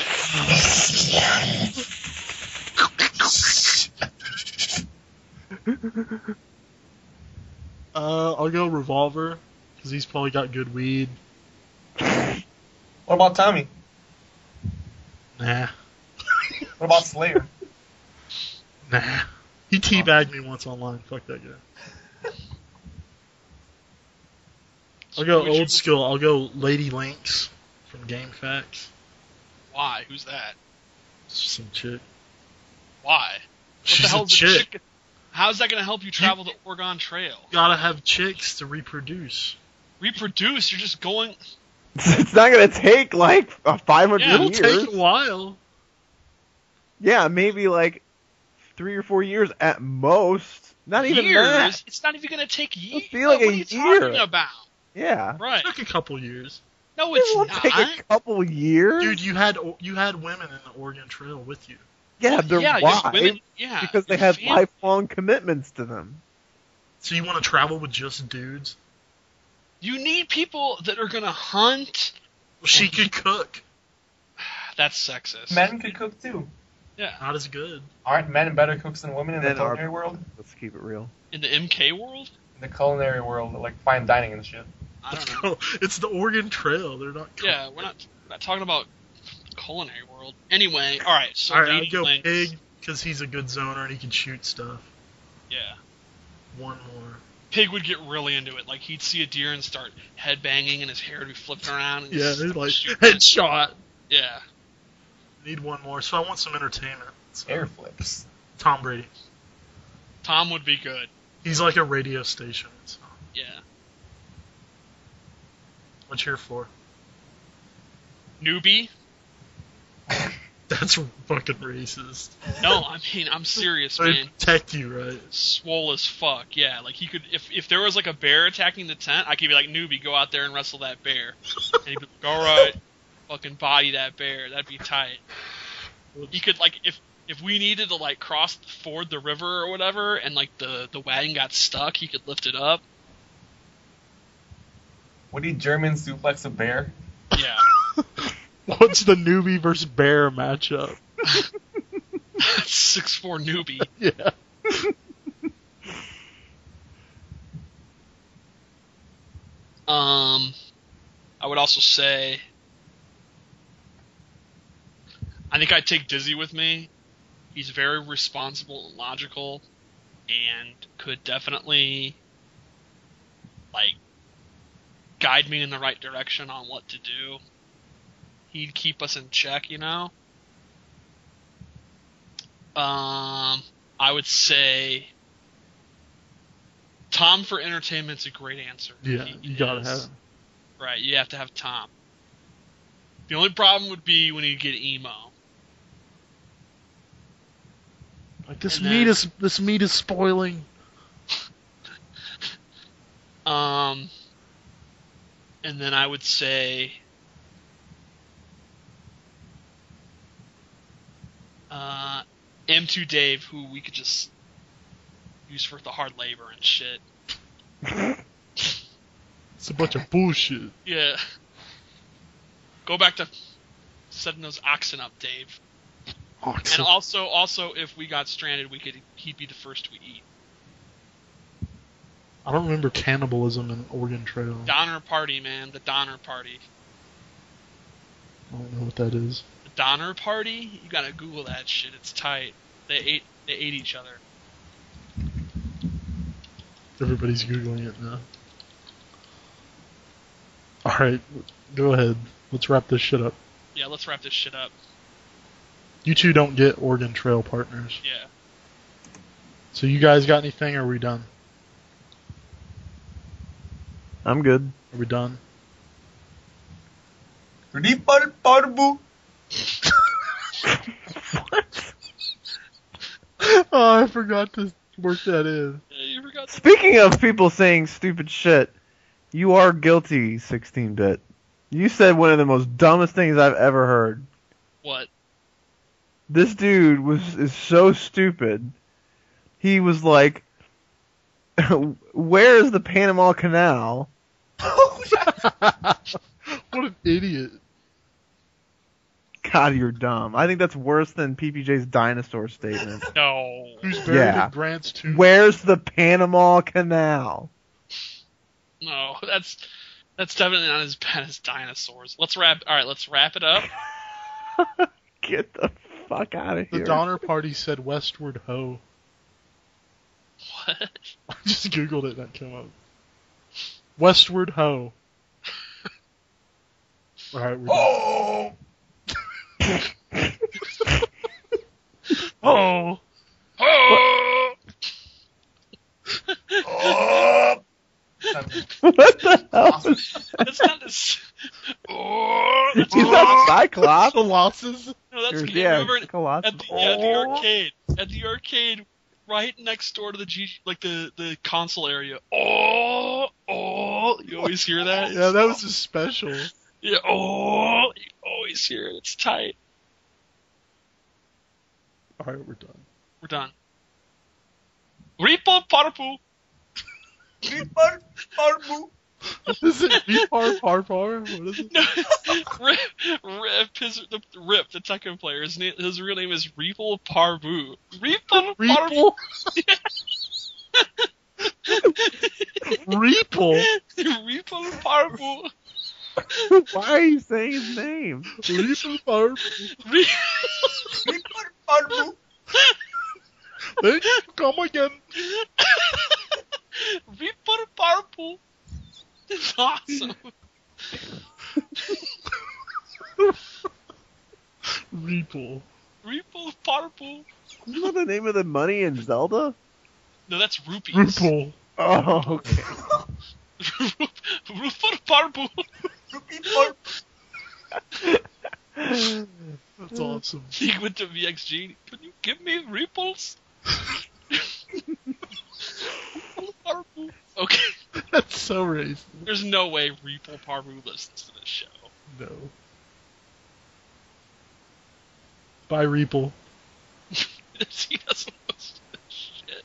I'll go Revolver, because he's probably got good weed. What about Tommy? Nah. What about Slayer? Nah. He teabagged me once online. Fuck that guy. I'll go old school. I'll go Lady Lynx from Game Facts. Why? Who's that? Some chick. Why? What She's the hell a is a chick. chick? How's that going to help you travel the Oregon Trail? Gotta have chicks to reproduce. Reproduce? You're just going... It's not gonna take like 500 Yeah, It'll years. take a while. Yeah, maybe like 3 or 4 years at most. Not even years? that. It's not even going to take years. It'll be like what a are you year. talking about? Yeah. Right. It took a couple years. No, It it's won't not. take a couple years. Dude, you had women in the Oregon Trail with you. Yeah, they're yeah, why? women, yeah, Because they your have family. lifelong commitments to them. So you want to travel with just dudes? You need people that are going to hunt. Well, she could cook. That's sexist. Men could cook too. Yeah. Not as good. Aren't men better cooks than women in the Men are- culinary world? Let's keep it real. In the MK world? In the culinary world, like fine dining and shit. I don't know. It's the Oregon Trail. They're not. Yeah, we're not talking about culinary world. Anyway, all right. So All right, I'll Lady go Lynx. Pig because he's a good zoner and he can shoot stuff. Yeah. One more. Pig would get really into it. Like he'd see a deer and start head banging, and his hair would be flipping around. And Yeah, just he's like shoot. headshot. Yeah. Need one more, so I want some entertainment. So, Air flips. Tom Brady. Tom would be good. He's like a radio station. So. Yeah. What's your floor? Newbie? That's fucking racist. No, I mean I'm serious, They man. protect you, right? Swole as fuck. Yeah, like he could. If there was like a bear attacking the tent, I could be like, Newbie, go out there and wrestle that bear. And he'd be like, all right, fucking body that bear. That'd be tight. He could like if we needed to like ford the river or whatever, and like the wagon got stuck, he could lift it up. Would he German suplex a bear? Yeah. What's the newbie versus bear matchup? 6'4" Newbie. Yeah. I would also say, I think I'd take Dizzy with me. He's very responsible and logical, and could definitely, like, guide me in the right direction on what to do. He'd keep us in check, you know? I would say Tom for entertainment's a great answer. Yeah, He you gotta is. have him. Right, you have to have Tom. The only problem would be when you get emo. Like this And then- meat is spoiling. And then I would say, M2 Dave, who we could just use for the hard labor and shit. It's a bunch of bullshit. Yeah. Go back to setting those oxen up, Dave. And also, if we got stranded, he'd be the first we eat. I don't remember cannibalism in Oregon Trail. Donner Party, man, the Donner Party. I don't know what that is. The Donner Party? You gotta Google that shit. It's tight. They ate each other. Everybody's Googling it now. Alright, go ahead. Let's wrap this shit up. Yeah, let's wrap this shit up. You two don't get Oregon Trail partners. Yeah. So you guys got anything, or are we done? I'm good. Are we done? Oh, I forgot to work that in. Yeah, you forgot. Speaking of people saying stupid shit, you are guilty, 16-bit. You said one of the most dumbest things I've ever heard. What? This dude is so stupid. He was like, "Where is the Panama Canal?" What an idiot. God, you're dumb. I think that's worse than PPJ's dinosaur statement. No. Who's buried in Grant's tomb? Where's the Panama Canal? No, that's definitely not as bad as dinosaurs. Let's wrap it up. Get the fuck out of here. The Donner Party said Westward Ho. What? I just googled it and that came up. Westward Ho. Alright, we're done. Oh. What the hell? That's not this. Oh. He's not Cyclops. Colossus? No, that's me. Yeah, Remember Colossus. at the arcade, right next door to the console area. Oh, you always hear that? Yeah, that was a special. Yeah, you always hear it. It's tight. Alright, we're done. We're done. Repo Parpu. Is it Repar Parpar? What is it? No, Rip, the Tekken player. His real name is Repo Parvu. Repo Parvu. Repo? Repo Parvu. Why are you saying his name? Repo Parvu. Repo Parvu. Thank you, come again. Repo Parvu. It's awesome. Repo. Repo Parvu. Isn't that the name of the money in Zelda? No, that's rupees. Repo. Oh, okay. Repo Parvu. That's awesome. He went to VXG. Can you give me Repos? Okay. That's so racist. There's no way Repo Parvu listens to this show. No. Bye, Repo. He doesn't listen to this shit.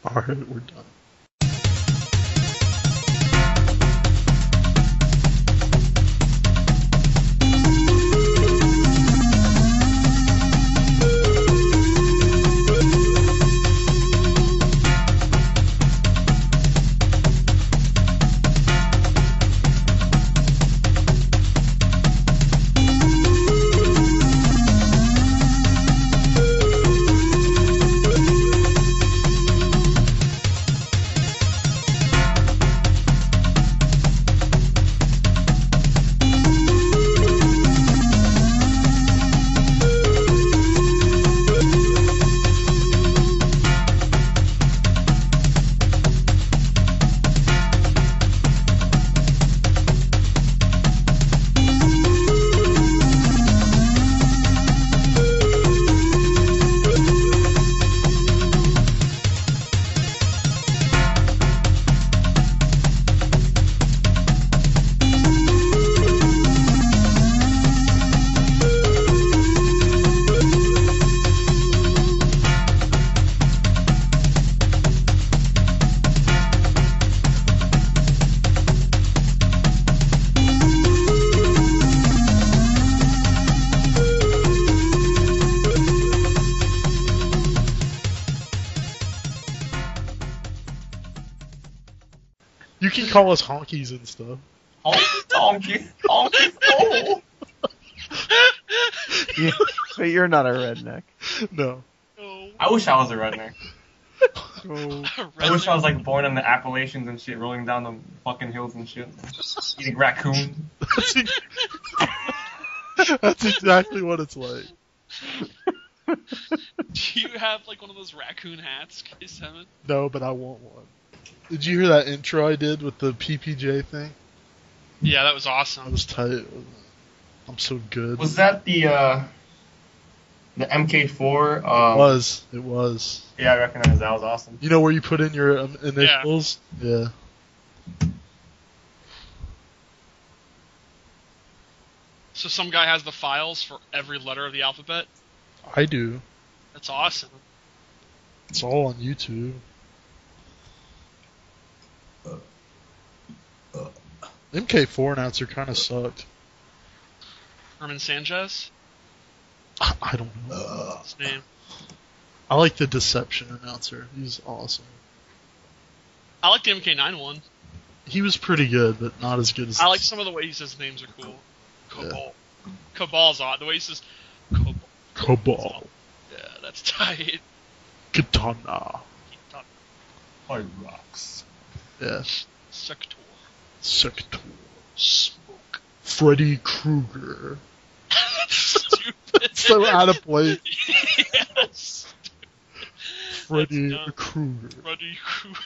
Alright, we're done. You can call us honkies and stuff. Honkies. Oh. Yeah, but you're not a redneck. No. I wish I was a redneck. Oh. I wish I was like born in the Appalachians and shit, rolling down the fucking hills and shit, eating raccoon. That's exactly what it's like. Do you have like one of those raccoon hats, K7? No, but I want one. Did you hear that intro I did with the PPJ thing? Yeah, that was That awesome. was tight. I'm so good. Was that the MK4? It was. Yeah, I recognize that. Was awesome. You know where you put in your initials? Yeah. So some guy has the files for every letter of the alphabet? I do. That's awesome. It's all on YouTube. MK4 announcer kind of sucked. Herman Sanchez? I don't know. His name. I like the Deception announcer. He's awesome. I like the MK9 one. He was pretty good, but not as good as... I like some of the way he says names are cool. Cabal. Yeah. Cabal's odd. The way he says Cabal. Cabal. Yeah, that's tight. Katana. Hyrox. Yeah. Sector. Smoke. Freddy Krueger. Stupid. So out of place. Yes. Freddy Krueger. Freddy Krueger.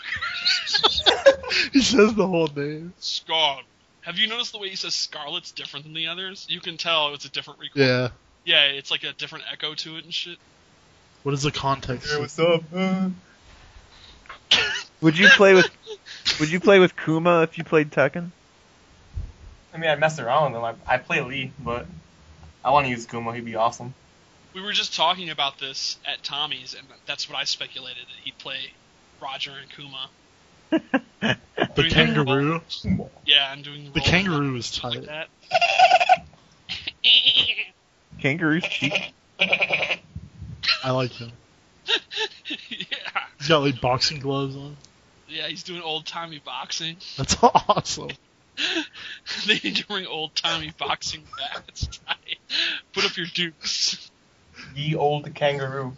He says the whole name. Scar. Have you noticed the way he says Scarlet's different than the others? You can tell it's a different recording. Yeah. Yeah, it's like a different echo to it and shit. What is the context? Hey, what's up? Would you play with Kuma if you played Tekken? I mean, I messed around with him. I play Lee, but I want to use Kuma. He'd be awesome. We were just talking about this at Tommy's, and that's what I speculated, that he'd play Roger and Kuma. The kangaroo? Yeah, I'm doing the kangaroo is tight. Like that. Kangaroo's cheap. I like him. Yeah. He's got like boxing gloves on. Yeah, he's doing old-timey boxing. That's awesome. They need to bring old-timey boxing back. It's tight. Put up your dukes. Ye old kangaroo.